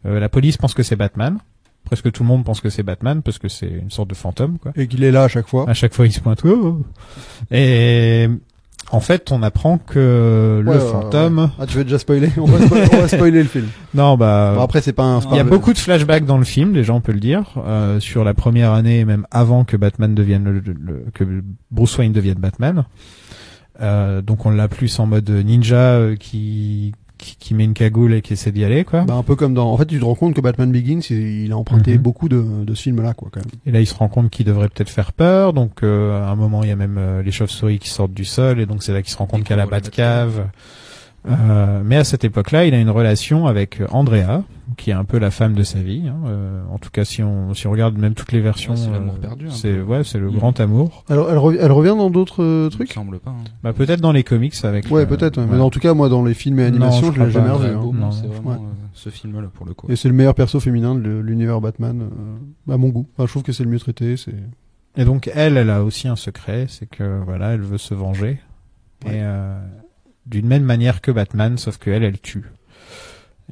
La police pense que c'est Batman. Presque tout le monde pense que c'est Batman parce que c'est une sorte de fantôme, quoi. Et qu'il est là à chaque fois. À chaque fois, il se pointe. Et en fait, on apprend que le fantôme... Ouais. Ah, tu veux déjà spoiler? On va spoiler le film. Non, bah... Bon, après, c'est pas un spoiler. Il y a beaucoup de flashbacks dans le film, déjà, on peut le dire, sur la première année, et même avant que Batman devienne que Bruce Wayne devienne Batman. Donc, on l'a plus en mode ninja qui met une cagoule et qui essaie d'y aller, quoi. Bah, un peu comme en fait, tu te rends compte que Batman Begins, il a emprunté beaucoup de ce film-là, quoi, quand même. Et là, il se rend compte qu'il devrait peut-être faire peur, donc, à un moment, il y a même les chauves-souris qui sortent du sol, et donc c'est là qu'il se rend compte qu'il y a la Batcave. Mais à cette époque-là, il a une relation avec Andrea, qui est un peu la femme de sa vie, hein. En tout cas, si on regarde même toutes les versions, c'est l'amour perdu. C'est le grand amour. Alors, elle revient dans d'autres trucs? Il me semble pas. Hein. Bah, peut-être dans les comics avec. Ouais, peut-être. Ouais. Mais en tout cas, moi, dans les films et animations, je l'ai jamais revu. Hein. C'est vraiment ce film-là pour le coup. Et c'est le meilleur perso féminin de l'univers Batman, à mon goût. Enfin, je trouve que c'est le mieux traité. Et donc elle a aussi un secret, c'est que voilà, elle veut se venger. Ouais. Et d'une même manière que Batman, sauf que elle tue.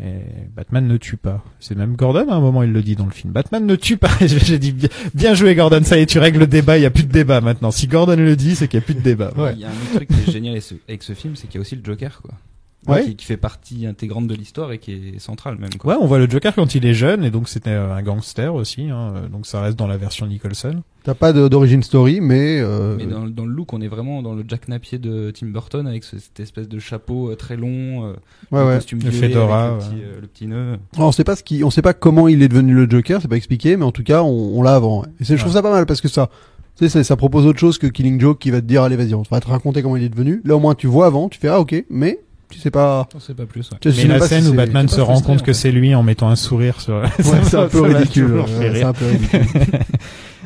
Et Batman ne tue pas. C'est même Gordon, à un moment, il le dit dans le film. Batman ne tue pas. J'ai dit, bien joué, Gordon. Ça y est, tu règles le débat. Il y a plus de débat maintenant. Si Gordon le dit, c'est qu'il y a plus de débat. Ouais. Il y a un autre truc qui est génial avec ce film, c'est qu'il y a aussi le Joker, quoi. Ouais. Qui fait partie intégrante de l'histoire et qui est centrale même, quoi. Ouais, on voit le Joker quand il est jeune, et donc c'était un gangster aussi, hein. Donc ça reste dans la version Nicholson. T'as pas d'origin story, mais dans le look, on est vraiment dans le Jack Napier de Tim Burton avec cette espèce de chapeau très long, costume le fedora, le petit nœud. Alors, on sait pas comment il est devenu le Joker, c'est pas expliqué, mais en tout cas, on l'a avant. Et je trouve ça pas mal parce que ça propose autre chose que Killing Joke qui va te dire, allez, vas-y, on va te raconter comment il est devenu. Là, au moins, tu vois avant, tu fais, ah, ok, mais tu sais pas. On sait pas plus. Ouais. Mais la scène où Batman se rend compte que c'est lui en mettant un sourire sur. C'est un peu ridicule. C'est un peu ridicule.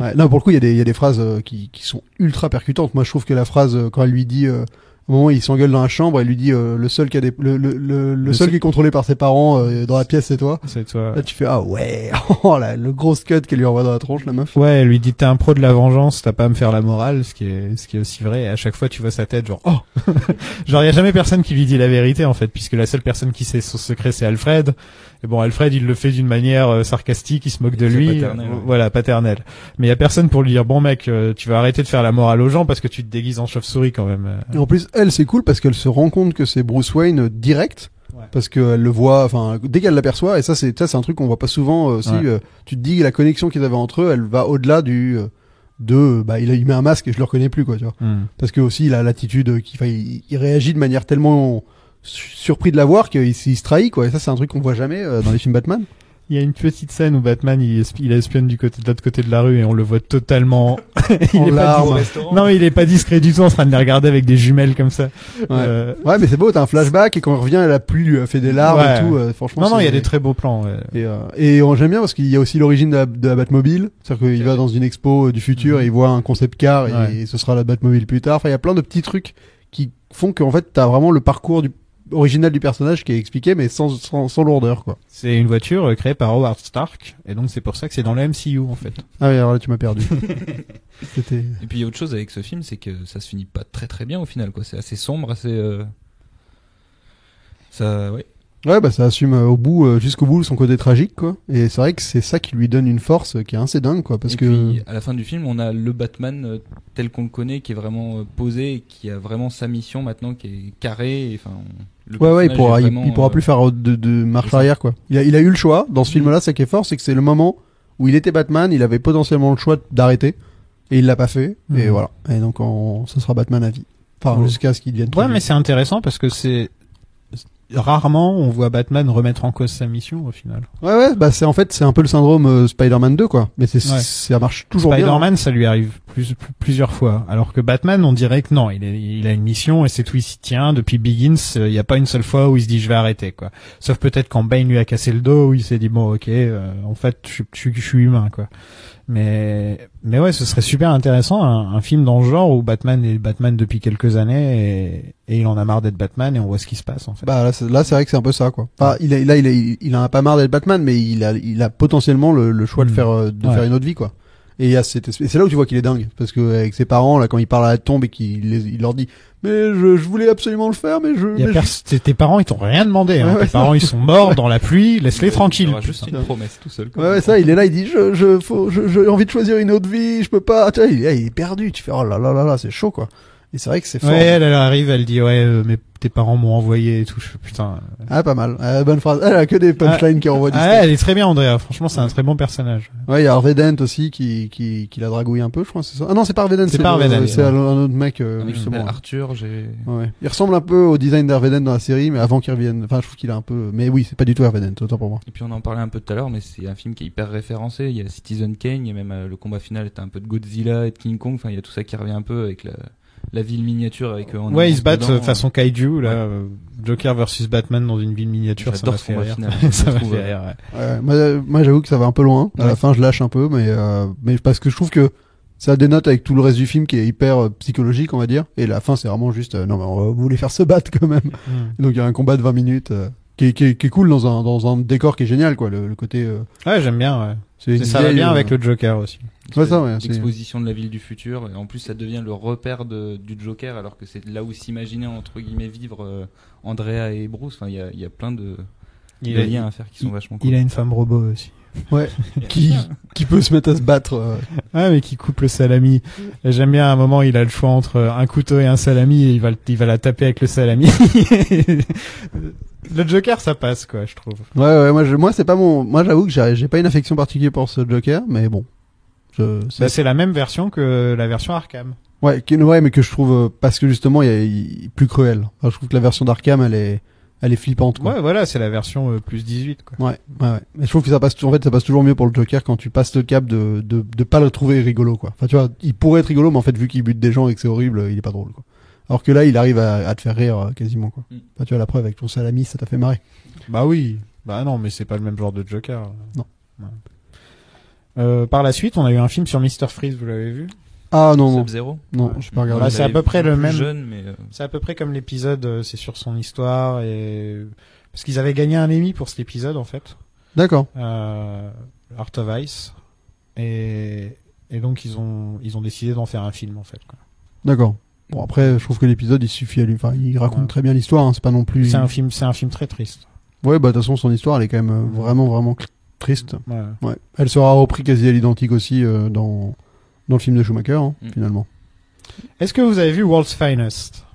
Ouais, non, pour le coup, il y a des phrases qui sont ultra percutantes. Moi, je trouve que la phrase quand elle lui dit, au moment où il s'engueule dans la chambre, elle lui dit le seul qui a le seul qui est contrôlé par ses parents dans la pièce, c'est toi. C'est toi. Là, tu fais ah ouais, oh là, le gros cut qu'elle lui envoie dans la tronche, la meuf. Ouais, elle lui dit t'es un pro de la vengeance, t'as pas à me faire la morale, ce qui est aussi vrai. Et à chaque fois, tu vois sa tête, genre oh, genre y a jamais personne qui lui dit la vérité en fait, puisque la seule personne qui sait son secret c'est Alfred. Et bon, Alfred, il le fait d'une manière sarcastique, il se moque de lui, voilà, paternel. Mais il y a personne pour lui dire bon mec, tu vas arrêter de faire la morale aux gens parce que tu te déguises en chauve-souris quand même. Et en plus, elle c'est cool parce qu'elle se rend compte que c'est Bruce Wayne direct. Ouais. Parce qu'elle le voit, enfin, dès qu'elle l'aperçoit, et ça c'est un truc qu'on voit pas souvent aussi. Ouais. Tu te dis la connexion qu'ils avaient entre eux, elle va au-delà il met un masque et je le reconnais plus, quoi, tu vois. Parce que aussi il a l'attitude il réagit de manière tellement surpris de la voir qu'il se trahit, quoi. Et ça c'est un truc qu'on voit jamais dans les films Batman. Il y a une petite scène où Batman il espionne de l'autre côté de la rue et on le voit totalement il est pas discret du tout en train de les regarder avec des jumelles comme ça. Ouais, mais c'est beau, t'as un flashback et quand on revient la pluie lui a fait des larmes et tout, franchement. Non, il y a des très beaux plans. Ouais. Et j'aime bien parce qu'il y a aussi l'origine de la Batmobile, c'est-à-dire qu'il va dans une expo du futur et il voit un concept car et ce sera la Batmobile plus tard. Enfin, il y a plein de petits trucs qui font qu'en fait t'as vraiment le parcours original du personnage qui est expliqué mais sans lourdeur, quoi. C'est une voiture créée par Howard Stark et donc c'est pour ça que c'est dans le MCU en fait. Ah oui, alors là tu m'as perdu. Et puis il y a autre chose avec ce film, c'est que ça se finit pas très très bien au final, quoi. C'est assez sombre, assez Ouais, bah ça assume jusqu'au bout son côté tragique, quoi. Et c'est vrai que c'est ça qui lui donne une force qui est assez dingue, quoi, parce puis à la fin du film, on a le Batman tel qu'on le connaît, qui est vraiment posé, et qui a vraiment sa mission maintenant, qui est carré. Enfin, il pourra plus faire de marche arrière, quoi. Il a eu le choix dans ce film-là. Ça qui est fort, c'est que c'est le moment où il était Batman, il avait potentiellement le choix d'arrêter et il l'a pas fait. Et voilà. Et donc ce sera Batman à vie. Enfin, jusqu'à ce qu'il devienne. Ouais, mais c'est intéressant parce que rarement on voit Batman remettre en cause sa mission au final. Ouais, bah c'est un peu le syndrome Spider-Man 2, quoi. Mais ça marche toujours bien. Spider-Man, ça lui arrive plusieurs fois. Alors que Batman, on dirait que non, il a une mission et c'est tout, il s'y tient. Depuis Begins, il y a pas une seule fois où il se dit je vais arrêter, quoi. Sauf peut-être quand Bane lui a cassé le dos où il s'est dit bon ok, en fait je suis humain, quoi. Mais ouais, ce serait super intéressant un film dans ce genre où Batman est Batman depuis quelques années et il en a marre d'être Batman et on voit ce qui se passe en fait. Bah là c'est vrai que c'est un peu ça, quoi. Enfin, il en a pas marre d'être Batman, mais il a potentiellement le choix de faire une autre vie, quoi. Et c'est là où tu vois qu'il est dingue, parce que avec ses parents là, quand il parle à la tombe et il leur dit mais je voulais absolument le faire, mais tes parents ils t'ont rien demandé, hein. Tes parents ils sont morts dans la pluie, laisse-les tranquilles. Il juste une promesse tout seul. Ouais, ça, il est là, il dit j'ai envie de choisir une autre vie, je peux pas. Tu vois, il est perdu. Tu fais oh là là là là, c'est chaud, quoi. Et c'est vrai que c'est fort. Ouais, elle arrive, elle dit mais tes parents m'ont envoyé et tout. Putain. Ah, pas mal. Bonne phrase. Elle a que des punchlines qui renvoient du stuff. Elle est très bien, Andrea. Franchement, c'est un très bon personnage. Ouais, il y a Harvey Dent aussi qui la dragouille un peu, je crois, c'est ça. Ah non, c'est pas Harvey Dent, c'est un autre mec, justement. Arthur, Ouais. Il ressemble un peu au design d'Harvey Dent dans la série, mais avant qu'il revienne. Enfin, je trouve qu'il a un peu, mais oui, c'est pas du tout Harvey Dent, autant pour moi. Et puis on en parlait un peu tout à l'heure, mais c'est un film qui est hyper référencé. Il y a Citizen Kane, il y a même le combat final était un peu de Godzilla et de King Kong. Enfin, il y a tout ça qui revient un peu avec la ville miniature avec ils se battent façon kaiju là, Joker versus Batman dans une ville miniature. Ça m'a fait rire. Ça m'a fait rire. Moi j'avoue que ça va un peu loin. À la fin je lâche un peu, mais parce que je trouve que ça dénote avec tout le reste du film qui est hyper psychologique, on va dire. Et la fin c'est vraiment juste non mais on voulait faire se battre quand même. Donc il y a un combat de 20 minutes qui est cool dans un décor qui est génial, quoi. Le côté ouais, j'aime bien. Ouais. Ça va bien avec le Joker aussi. Ouais, ça, ouais, l'exposition de la ville du futur, et en plus ça devient le repère du Joker, alors que c'est là où s'imaginer entre guillemets vivre Andrea et Bruce. Enfin, il y a plein de liens à faire qui sont vachement cool. Il a une femme robot aussi. Ouais, qui peut se mettre à se battre. Ouais, mais qui coupe le salami. Et j'aime bien, à un moment, il a le choix entre un couteau et un salami, et il va la taper avec le salami. Le Joker, ça passe, quoi, je trouve. Ouais, moi c'est pas moi j'avoue que j'ai pas une affection particulière pour ce Joker, mais bon. C'est la même version que la version Arkham. Ouais, mais que je trouve, parce que justement, il est plus cruel. Enfin, je trouve que la version d'Arkham, elle est flippante, quoi. Ouais, voilà, c'est la version plus 18, quoi. Ouais. Mais je trouve que ça passe toujours mieux pour le Joker quand tu passes le cap de pas le trouver rigolo, quoi. Enfin, tu vois, il pourrait être rigolo, mais en fait, vu qu'il bute des gens et que c'est horrible, il est pas drôle, quoi. Alors que là, il arrive à te faire rire, quasiment, quoi. Enfin, tu vois, la preuve, avec ton salami, ça t'a fait marrer. Bah oui. Bah non, mais c'est pas le même genre de Joker. Non. Ouais. Par la suite, on a eu un film sur Mr. Freeze, vous l'avez vu? Ah non. Sub-Zero. Non, je peux pas regarder. Bah, c'est à peu près le même. Jeune, mais c'est à peu près comme l'épisode, c'est sur son histoire et parce qu'ils avaient gagné un Emmy pour cet épisode en fait. D'accord. Art of Ice et donc ils ont décidé d'en faire un film en fait, quoi. D'accord. Bon, après, je trouve que l'épisode, il suffit à lui, enfin, il raconte très bien l'histoire, hein, c'est pas non plus... C'est un film très triste. Ouais, bah, de toute façon, son histoire, elle est quand même vraiment triste. Ouais. Elle sera reprise quasi à l'identique aussi, dans le film de Schumacher, hein, finalement. Est-ce que vous avez vu World's Finest?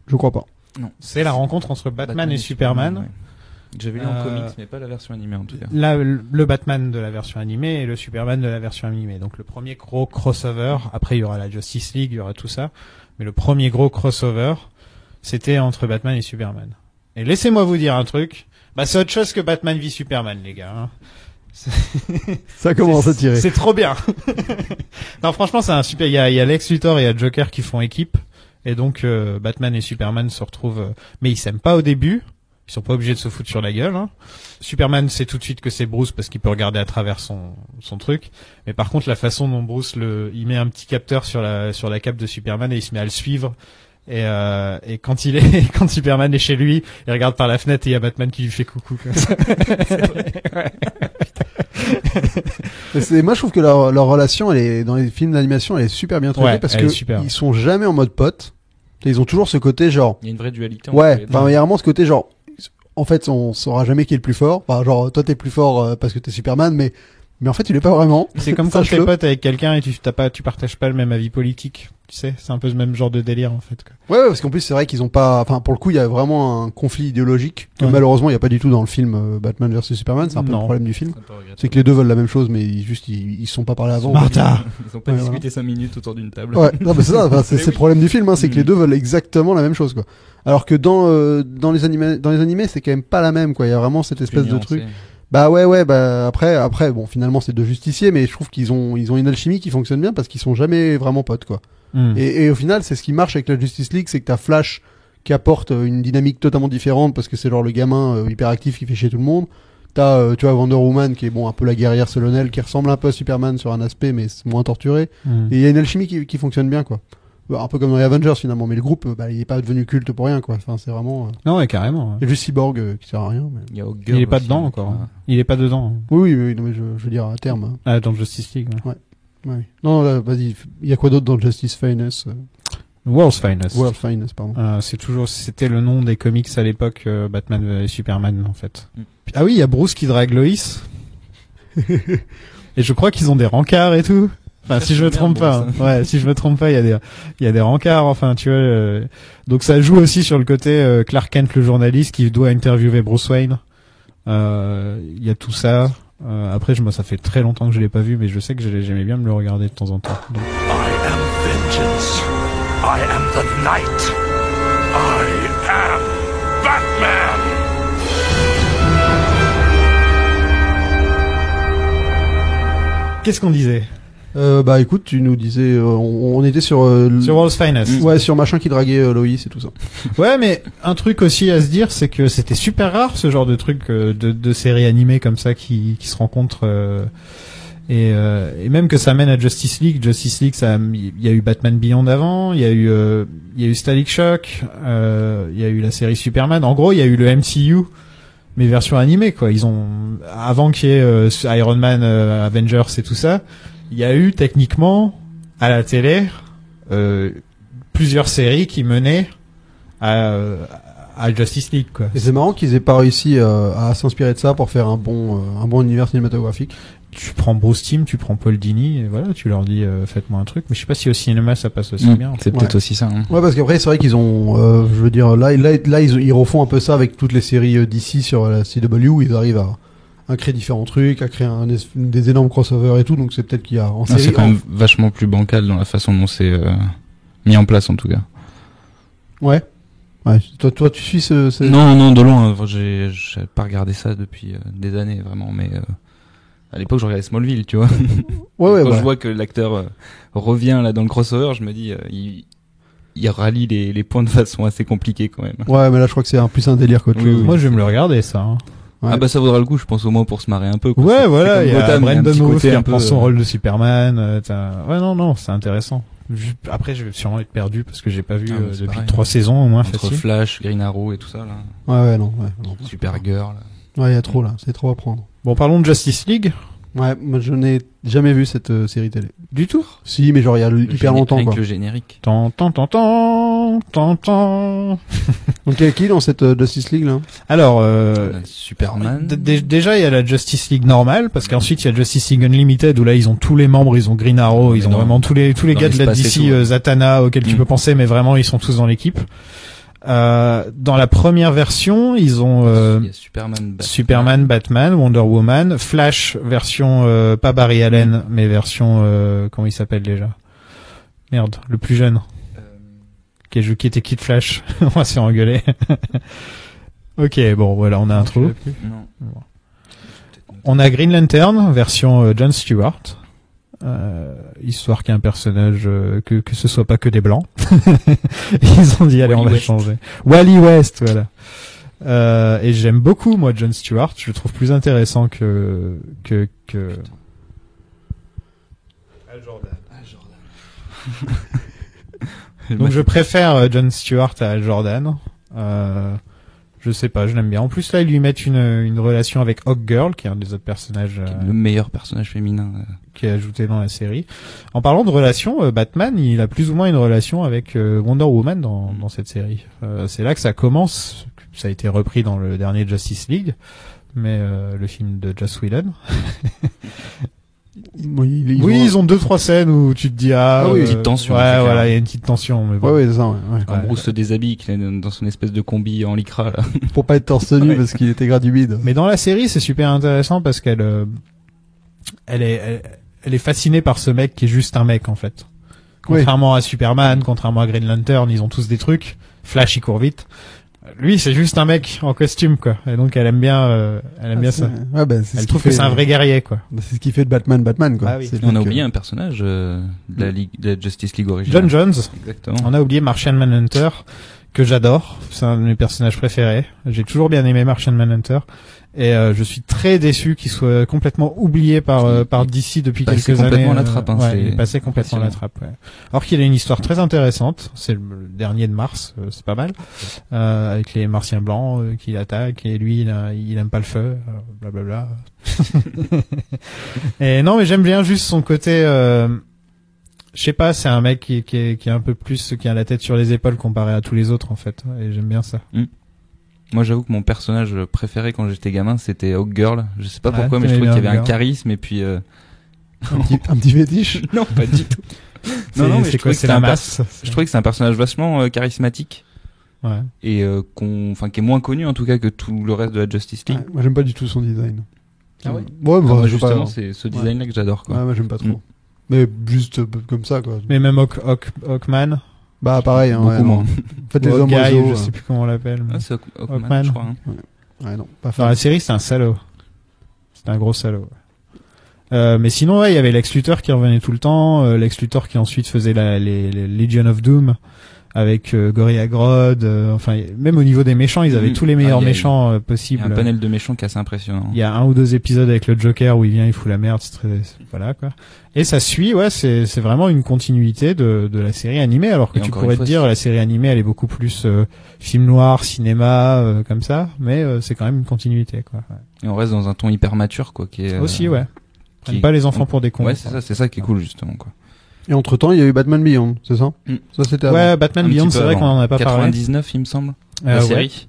Je crois pas. Non. C'est la rencontre entre Batman et Superman. Ouais. J'avais lu en comics, mais pas la version animée, en tout cas. Là, le Batman de la version animée et le Superman de la version animée. Donc, le premier gros crossover. Après, il y aura la Justice League, il y aura tout ça. Mais le premier gros crossover, c'était entre Batman et Superman. Et laissez-moi vous dire un truc. Bah, c'est autre chose que Batman v Superman, les gars, hein. Ça commence à tirer. C'est trop bien. Non, franchement, c'est un super. Il y a Lex Luthor et il y a Joker qui font équipe. Et donc, Batman et Superman se retrouvent. Mais ils s'aiment pas au début. Ils sont pas obligés de se foutre sur la gueule, hein. Superman sait tout de suite que c'est Bruce parce qu'il peut regarder à travers son truc. Mais par contre, la façon dont Bruce il met un petit capteur sur la cape de Superman et il se met à le suivre. Et quand Superman est chez lui, il regarde par la fenêtre et il y a Batman qui lui fait coucou, comme ça. Moi, je trouve que leur relation, dans les films d'animation, elle est super bien traitée parce que ils sont jamais en mode pote. Ils ont toujours ce côté genre. Il y a une vraie dualité. Ouais. Enfin, il y a vraiment ce côté genre. En fait, on saura jamais qui est le plus fort. Enfin, genre, toi, t'es plus fort parce que t'es Superman, mais en fait, tu l'es pas vraiment. C'est comme quand t'es pote avec quelqu'un et tu partages pas le même avis politique. Tu sais, c'est un peu ce même genre de délire, en fait, quoi. Ouais, parce qu'en plus, c'est vrai qu'ils ont pas, enfin, pour le coup, il y a vraiment un conflit idéologique que malheureusement, il y a pas du tout dans le film Batman vs Superman. C'est un peu le problème du film. C'est que les deux veulent la même chose, mais ils se sont pas parlé avant. Martha! Ils ont pas discuté 5 minutes autour d'une table. Ouais, non, mais c'est ça, enfin, c'est le problème du film, hein, c'est que les deux veulent exactement la même chose, quoi. Alors que dans les animés, c'est quand même pas la même, quoi. Il y a vraiment cette espèce de truc. Bah ouais, bah après, bon, finalement, c'est deux justiciers, mais je trouve qu'ils ont une alchimie qui fonctionne bien parce qu'ils sont jamais vraiment potes, quoi. Et au final, c'est ce qui marche avec la Justice League, c'est que t'as Flash qui apporte une dynamique totalement différente parce que c'est genre le gamin hyperactif qui fait chier tout le monde. T'as, tu vois, Wonder Woman qui est un peu la guerrière solennelle qui ressemble un peu à Superman sur un aspect, mais c'est moins torturé. Et il y a une alchimie qui fonctionne bien, quoi. Un peu comme dans les Avengers finalement, mais le groupe, il est pas devenu culte pour rien, quoi. Enfin, c'est vraiment. Non, ouais, carrément. Il y a juste Cyborg qui sert à rien. Mais... Il est pas dedans encore. Il est pas dedans. Oui, non, mais je veux dire à terme. Ah, dans Justice League. Ouais. Non, là, vas-y. Il y a quoi d'autre dans Justice Finest? World's Finest. World's Finest, pardon. C'était le nom des comics à l'époque, Batman et Superman, en fait. Ah oui, il y a Bruce qui drague Lois. Et je crois qu'ils ont des rencarts et tout. Enfin, si je me trompe pas. Ouais, si je me trompe pas, il y a des rencarts, enfin, tu vois. Donc ça joue aussi sur le côté Clark Kent, le journaliste, qui doit interviewer Bruce Wayne. Il y a tout ça. Après, moi, ça fait très longtemps que je l'ai pas vu, mais je sais que j'aimais bien me le regarder de temps en temps. Donc... I am vengeance. I am the night. I am Batman. Qu'est-ce qu'on disait? Bah écoute, tu nous disais, on était sur World's Finest. Ouais, sur machin qui draguait Lois et tout ça. Ouais, mais un truc aussi à se dire, c'est que c'était super rare ce genre de truc de séries animées comme ça qui se rencontrent et même que ça mène à Justice League. Justice League, il y a eu Batman Beyond avant, il y a eu Static Shock, il y a eu la série Superman. En gros, il y a eu le MCU mais version animée, quoi. Ils ont, avant qu'il y ait Iron Man, Avengers et tout ça, il y a eu techniquement à la télé plusieurs séries qui menaient à Justice League, quoi. Et c'est marrant qu'ils aient pas réussi à s'inspirer de ça pour faire un bon univers cinématographique. Tu prends Bruce Timm, tu prends Paul Dini, et voilà, tu leur dis faites-moi un truc. Mais je sais pas si au cinéma ça passe aussi bien. C'est peut-être aussi ça. Hein. Ouais, parce qu'après c'est vrai qu'ils ont, je veux dire, là ils refont un peu ça avec toutes les séries d'ici sur la CW où ils arrivent à créer différents trucs, à créer des énormes crossovers et tout. Donc c'est peut-être qu'il y a en série. C'est quand même vachement plus bancal dans la façon dont c'est mis en place en tout cas. Ouais. Ouais. Toi tu suis ce... Non, de loin. J'ai pas regardé ça depuis des années vraiment, mais. À l'époque, je regardais Smallville, tu vois. Quand je vois que l'acteur revient là dans le crossover, je me dis, il rallie les points de façon assez compliquée quand même. Ouais, mais là, je crois que c'est plus un délire qu'autre chose. Moi, je vais me le regarder, ça. Hein. Ouais. Ah bah ça vaudra le coup, je pense au moins pour se marrer un peu. Quoi. Ouais, voilà. Il y a Brandon Routh qui reprend son peu... rôle de Superman. Ouais, non, c'est intéressant. Après, je vais sûrement être perdu parce que j'ai pas vu depuis pareil, 3 saisons au moins. Entre facile. Flash, Green Arrow et tout ça là. Ouais, non. Supergirl. Ouais, il y a trop là, c'est trop à prendre. Bon, parlons de Justice League. Ouais, moi je n'ai jamais vu cette série télé. Du tout? Si, mais genre il y a hyper longtemps quoi. Avec le générique. Tant. Donc il y a qui dans cette Justice League là? Alors, Superman. Déjà il y a la Justice League normale, parce qu'ensuite il y a Justice League Unlimited où là ils ont tous les membres, ils ont Green Arrow, ils ont vraiment tous les gars de la DC, Zatanna auxquels tu peux penser, mais vraiment ils sont tous dans l'équipe. Dans la première version, ils ont Superman, Batman, Wonder Woman, Flash version pas Barry Allen, mais version comment il s'appelle déjà? Merde, le plus jeune. Qui était Kid Flash. On va se faire engueuler. Ok, bon voilà, on a un trou. Non. On a Green Lantern version Jon Stewart. Histoire qu'il y ait un personnage que ce soit pas que des blancs. Ils ont dit allez, on va changer. Wally West, voilà. Et j'aime beaucoup moi Jon Stewart, je le trouve plus intéressant que Al Jordan. Donc je préfère Jon Stewart à Al Jordan. Je sais pas, je l'aime bien. En plus là, ils lui mettent une relation avec Hawkgirl, qui est un des autres personnages, le meilleur personnage féminin qui est ajouté dans la série. En parlant de relation, Batman, il a plus ou moins une relation avec Wonder Woman dans cette série. C'est là que ça commence. Ça a été repris dans le dernier Justice League, mais le film de Joss Whedon. Oui, ils ont 2-3 scènes où tu te dis une petite tension. Ouais, voilà, il y a une petite tension. Mais bon. Ouais, c'est ça. Ouais. Quand Bruce se déshabille, qu'il est dans son espèce de combi en lycra là. Pour pas être torse nu parce qu'il était gras du bide. Mais dans la série, c'est super intéressant parce qu'elle est fascinée par ce mec qui est juste un mec en fait. Contrairement à Superman, contrairement à Green Lantern, ils ont tous des trucs. Flash, il court vite. Lui, c'est juste un mec en costume, quoi. Et donc, elle aime bien ça. Ouais, elle trouve que c'est un vrai guerrier, quoi. C'est ce qui fait de Batman, quoi. Ah, oui. On a oublié un personnage de la Justice League originale. John Jones. Exactement. On a oublié Martian Manhunter, que j'adore. C'est un de mes personnages préférés. J'ai toujours bien aimé Martian Manhunter. Et je suis très déçu qu'il soit complètement oublié par DC depuis quelques années. Complètement à la trappe, il est passé complètement à la trappe. Ouais. Alors qu'il a une histoire très intéressante. C'est le dernier de Mars, c'est pas mal, avec les Martiens blancs qui l'attaquent et lui il aime pas le feu, blablabla. Et non, mais j'aime bien juste son côté. Je sais pas, c'est un mec qui est un peu plus, qui a la tête sur les épaules comparé à tous les autres en fait. Et j'aime bien ça. Moi, j'avoue que mon personnage préféré quand j'étais gamin, c'était Hawkgirl. Je sais pas pourquoi, mais je trouvais qu'il y avait un charisme et puis un petit fétiche. Non, pas du tout. Non, mais je trouvais que c'est la masse. Je trouvais que c'est un personnage vachement charismatique. Ouais. Et qui est moins connu en tout cas que tout le reste de la Justice League. Ouais, moi, j'aime pas du tout son design. Ah ouais. Ouais, justement, c'est ce design-là que j'adore, quoi. Ouais, moi, j'aime pas trop. Mais juste comme ça, quoi. Mais même Hawkman. Bah pareil, hein, beaucoup moins. En fait, les hommes oiseaux, je sais plus comment on l'appelle. Ah, c'est Hawkman, je crois. Hein. Ouais, non, pas dans la série, c'est un salaud. C'est un gros salaud. Mais sinon, il y avait Lex Luthor qui revenait tout le temps. Lex Luthor qui ensuite faisait les Legion of Doom avec Gorilla Grodd, enfin même au niveau des méchants, ils avaient tous les meilleurs méchants possibles. Il y a un panel de méchants qui est assez impressionnant. Il y a 1 ou 2 épisodes avec le Joker où il vient, il fout la merde, voilà quoi. Et ça suit, c'est vraiment une continuité de la série animée, alors que tu pourrais te dire la série animée elle est beaucoup plus film noir, cinéma, comme ça, mais c'est quand même une continuité quoi. Ouais. Et on reste dans un ton hyper mature quoi, qui est aussi ouais. Prennent pas les enfants pour des cons. Ouais, c'est ça qui est cool justement quoi. Et entre temps, il y a eu Batman Beyond, c'est ça? Ça c'était avant. Ouais, Batman Beyond, c'est vrai qu'on en a pas 99, il me semble. La série.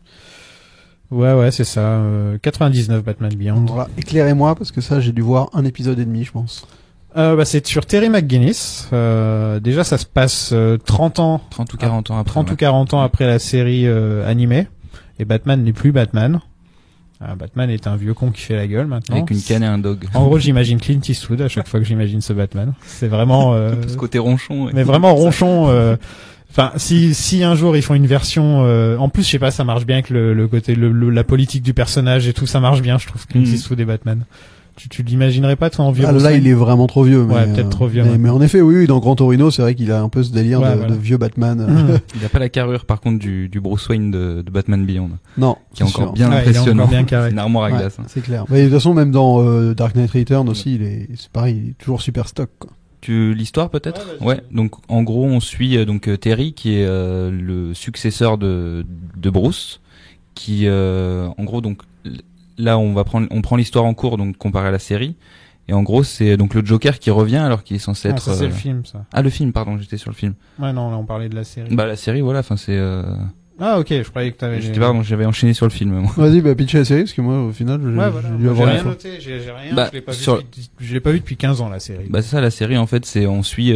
Ouais, c'est ça. 99 Batman Beyond. Voilà. Éclairez-moi parce que ça, j'ai dû voir un épisode et demi, je pense. C'est sur Terry McGinnis. Déjà, ça se passe 30 ou 40 ans après la série animée. Et Batman n'est plus Batman. Batman est un vieux con qui fait la gueule maintenant. Avec une canne et un dog. En gros, j'imagine Clint Eastwood à chaque fois que j'imagine ce Batman. C'est vraiment... ce côté ronchon. Ouais. Mais vraiment ronchon. Enfin, si un jour ils font une version... en plus, je sais pas, ça marche bien avec le côté... la politique du personnage et tout, ça marche bien, je trouve, Clint Eastwood et Batman. Tu l'imaginerais pas toi en vieux? Là il est vraiment trop vieux. Ouais, peut-être trop vieux. Mais en effet, oui, dans Gran Torino, c'est vrai qu'il a un peu ce délire de vieux Batman. Il a pas la carrure par contre du Bruce Wayne de Batman Beyond. Non. Qui est encore bien impressionnant. C'est une armoire à glace. C'est clair. Mais de toute façon, même dans Dark Knight Returns aussi, c'est pareil, il est toujours super stock, quoi. L'histoire peut-être? Ouais. Donc en gros, on suit donc Terry qui est le successeur de Bruce, qui en gros donc là on prend l'histoire en cours donc comparé à la série, et en gros c'est donc le Joker qui revient alors qu'il est censé être. C'est le film ça. Ah le film, pardon, j'étais sur le film. Ouais non, là on parlait de la série. Bah la série voilà, enfin c'est. Ah ok, je croyais que t'avais. J'avais enchaîné sur le film. Moi. Vas-y, pitcher la série parce que moi au final j'ai dû avoir rien noté, j'ai rien. Je l'ai pas vu depuis 15 ans la série. Bah c'est ça la série en fait, c'est on suit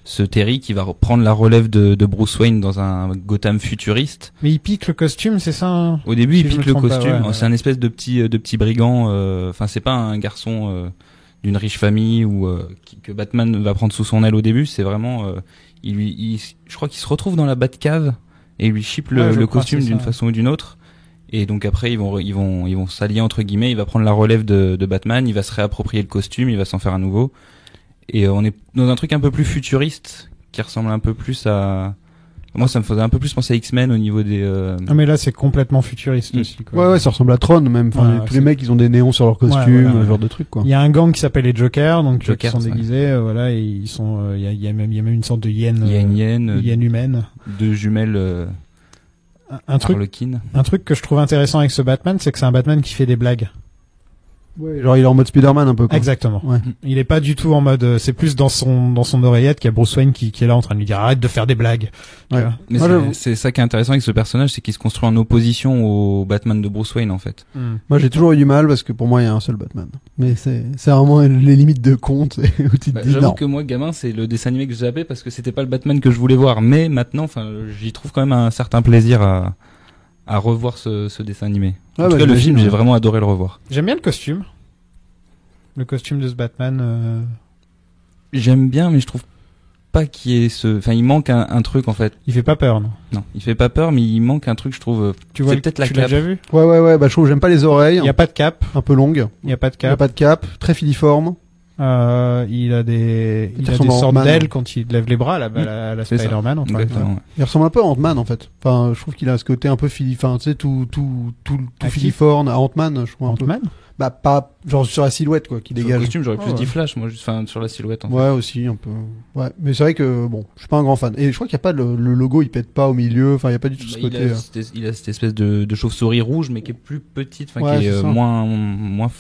ce Terry qui va reprendre la relève de Bruce Wayne dans un Gotham futuriste. Mais il pique le costume, c'est ça hein? Au début, il pique le costume. C'est un espèce de petit brigand. Enfin, c'est pas un garçon d'une riche famille ou que Batman va prendre sous son aile au début. C'est vraiment, je crois qu'il se retrouve dans la Batcave et il lui chipe le costume d'une façon ou d'une autre. Et donc après, ils vont s'allier entre guillemets. Il va prendre la relève de Batman. Il va se réapproprier le costume. Il va s'en faire un nouveau. Et on est dans un truc un peu plus futuriste qui ressemble un peu plus à. Moi, ça me faisait un peu plus penser à X-Men au niveau des. Ah mais là, c'est complètement futuriste aussi. Quoi. Ouais, ça ressemble à Tron même. Enfin, tous les mecs, ils ont des néons sur leur costume, ce genre de truc quoi. Il y a un gang qui s'appelle les Jokers, donc qui sont déguisés, voilà, et ils sont. Il y a même une sorte de hyène. Il y a une hyène humaine. Deux jumelles. Un truc que je trouve intéressant avec ce Batman, c'est que c'est un Batman qui fait des blagues. Ouais, genre il est en mode Spider-Man un peu quoi. Exactement. Ouais. Il est pas du tout en mode c'est plus dans son oreillette qu'il y a Bruce Wayne qui est là en train de lui dire arrête de faire des blagues. Ouais. Mais c'est ça qui est intéressant avec ce personnage, c'est qu'il se construit en opposition au Batman de Bruce Wayne en fait. Moi j'ai toujours eu du mal parce que pour moi il y a un seul Batman. Mais c'est vraiment les limites de compte où tu te dis j'avoue que moi gamin, c'est le dessin animé que j'ai zappé parce que c'était pas le Batman que je voulais voir, mais maintenant enfin j'y trouve quand même un certain plaisir à revoir ce dessin animé. En tout cas, le film, j'ai vraiment adoré le revoir. J'aime bien le costume. Le costume de ce Batman. J'aime bien, mais je trouve pas qu'il y ait enfin, il manque un truc en fait. Il fait pas peur, non? Non, il fait pas peur, mais il manque un truc, je trouve. Tu vois, peut-être la cape. Tu l'as déjà vu? Ouais. Bah, je trouve que j'aime pas les oreilles. Il y a pas de cape. Un peu longue. Il y a pas de cape. Très filiforme. Il a des sortes d'ailes quand il lève les bras à la Spider-Man. Il ressemble un peu à Ant-Man en fait. Enfin, je trouve qu'il a ce côté un peu filiforme, tu sais, tout filiforme à Ant-Man, je crois. Ant-Man? Bah, pas, genre sur la silhouette, quoi, qui dégage. Sur le costume, j'aurais plus dit Flash, moi, juste, sur la silhouette, en fait. Ouais, aussi, un peu. Ouais. Mais c'est vrai que, bon, je suis pas un grand fan. Et je crois qu'il y a pas le logo, il pète pas au milieu, enfin, il y a pas du tout ce côté. Il a cette espèce de chauve-souris rouge, mais qui est plus petite, enfin, qui est moins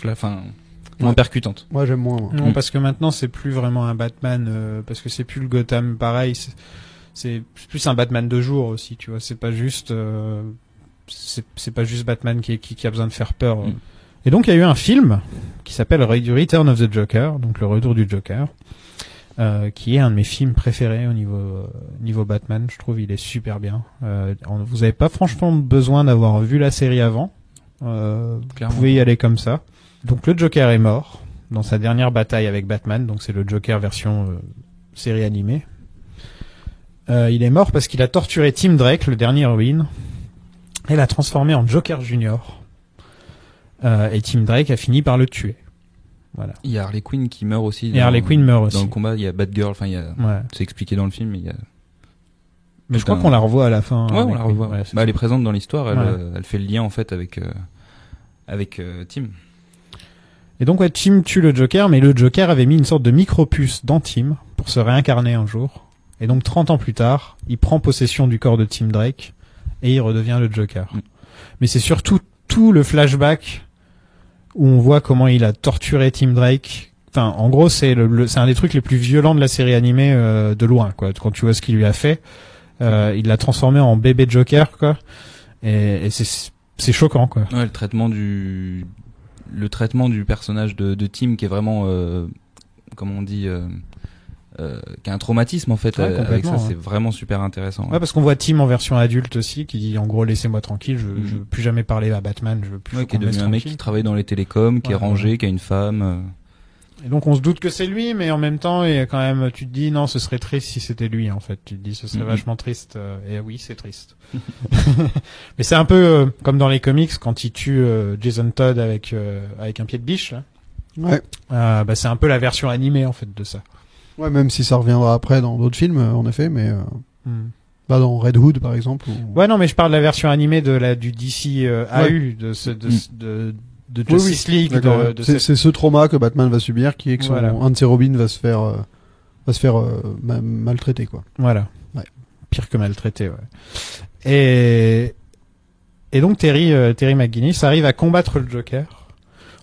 percutante. Ouais, j'aime moins. Non, parce que maintenant, c'est plus vraiment un Batman, parce que c'est plus le Gotham pareil, c'est plus un Batman de jour aussi, tu vois, c'est pas juste, c'est pas juste Batman qui a besoin de faire peur. Et donc il y a eu un film qui s'appelle Return of the Joker, donc le retour du Joker, qui est un de mes films préférés au niveau Batman. Je trouve il est super bien. Vous avez pas franchement besoin d'avoir vu la série avant. Vous pouvez y aller comme ça. Donc le Joker est mort dans sa dernière bataille avec Batman. Donc c'est le Joker version série animée. Il est mort parce qu'il a torturé Tim Drake, le dernier Robin, et l'a transformé en Joker Junior. Et Tim Drake a fini par le tuer. Voilà. Il y a Harley Quinn qui meurt aussi. Et Harley Quinn meurt aussi. Dans le combat, il y a Batgirl, enfin, c'est expliqué dans le film, mais il y a Mais je crois qu'on la revoit à la fin. Ouais, on la revoit. Ouais, elle est présente dans l'histoire, elle fait le lien en fait avec Tim. Et donc ouais, Tim tue le Joker, mais le Joker avait mis une sorte de micro-puce dans Tim pour se réincarner un jour. Et donc 30 ans plus tard, il prend possession du corps de Tim Drake et il redevient le Joker. Mais c'est surtout tout le flashback où on voit comment il a torturé Tim Drake. Enfin, en gros, c'est un des trucs les plus violents de la série animée de loin, quoi. Quand tu vois ce qu'il lui a fait, il l'a transformé en bébé Joker, quoi. Et c'est choquant, quoi. Ouais, le traitement du personnage de Tim qui est vraiment, comme on dit, qui a un traumatisme en fait avec ça, c'est vraiment super intéressant. Ouais, parce qu'on voit Tim en version adulte aussi, qui dit en gros laissez-moi tranquille, je veux plus jamais parler à Batman, je veux plus. Qui est devenu un mec qui travaille dans les télécoms, qui est rangé, qui a une femme. Et donc on se doute que c'est lui, mais en même temps, il y a quand même, tu te dis non, ce serait triste si c'était lui en fait. Tu te dis ce serait vachement triste. Et oui, c'est triste. Mais c'est un peu comme dans les comics quand il tue Jason Todd avec un pied de biche. Là. Ouais. Bah c'est un peu la version animée en fait de ça. Ouais, même si ça reviendra après dans d'autres films, en effet, mais bah dans Red Hood par exemple. Ouais, non, mais je parle de la version animée du DC AU de Justice League. C'est ce trauma que Batman va subir, qui est que un de ses Robins va se faire maltraiter, quoi. Voilà. Ouais. Pire que maltraiter, ouais. Et donc Terry McGinnis arrive à combattre le Joker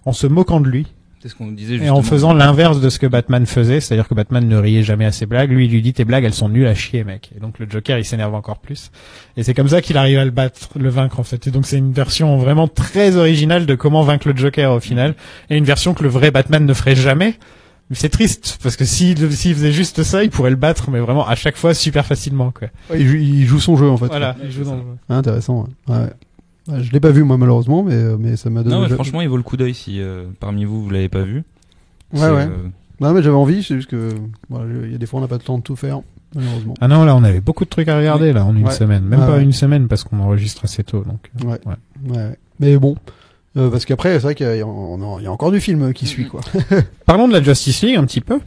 en se moquant de lui. C'est ce qu'on disait justement. Et en faisant l'inverse de ce que Batman faisait, c'est-à-dire que Batman ne riait jamais à ses blagues. Lui, il lui dit tes blagues, elles sont nulles à chier, mec. Et donc le Joker, il s'énerve encore plus. Et c'est comme ça qu'il arrive à le vaincre, en fait. Et donc c'est une version vraiment très originale de comment vaincre le Joker au final. Et une version que le vrai Batman ne ferait jamais. Mais c'est triste, parce que s'il faisait juste ça, il pourrait le battre, mais vraiment à chaque fois super facilement, quoi. Ouais, il joue son jeu, en fait. Voilà, il joue dans le jeu. Intéressant, ouais. Je l'ai pas vu moi malheureusement, mais ça m'a donné. Non, mais franchement, il vaut le coup d'œil si parmi vous l'avez pas vu. Ouais. Non, mais j'avais envie, c'est juste que il y a des fois on n'a pas le temps de tout faire malheureusement. Ah non, là on avait beaucoup de trucs à regarder là en une semaine, même pas une semaine parce qu'on enregistre assez tôt donc. Ouais. Mais bon. Parce qu'après, c'est vrai qu'il y a encore du film qui suit, quoi. Parlons de la Justice League un petit peu.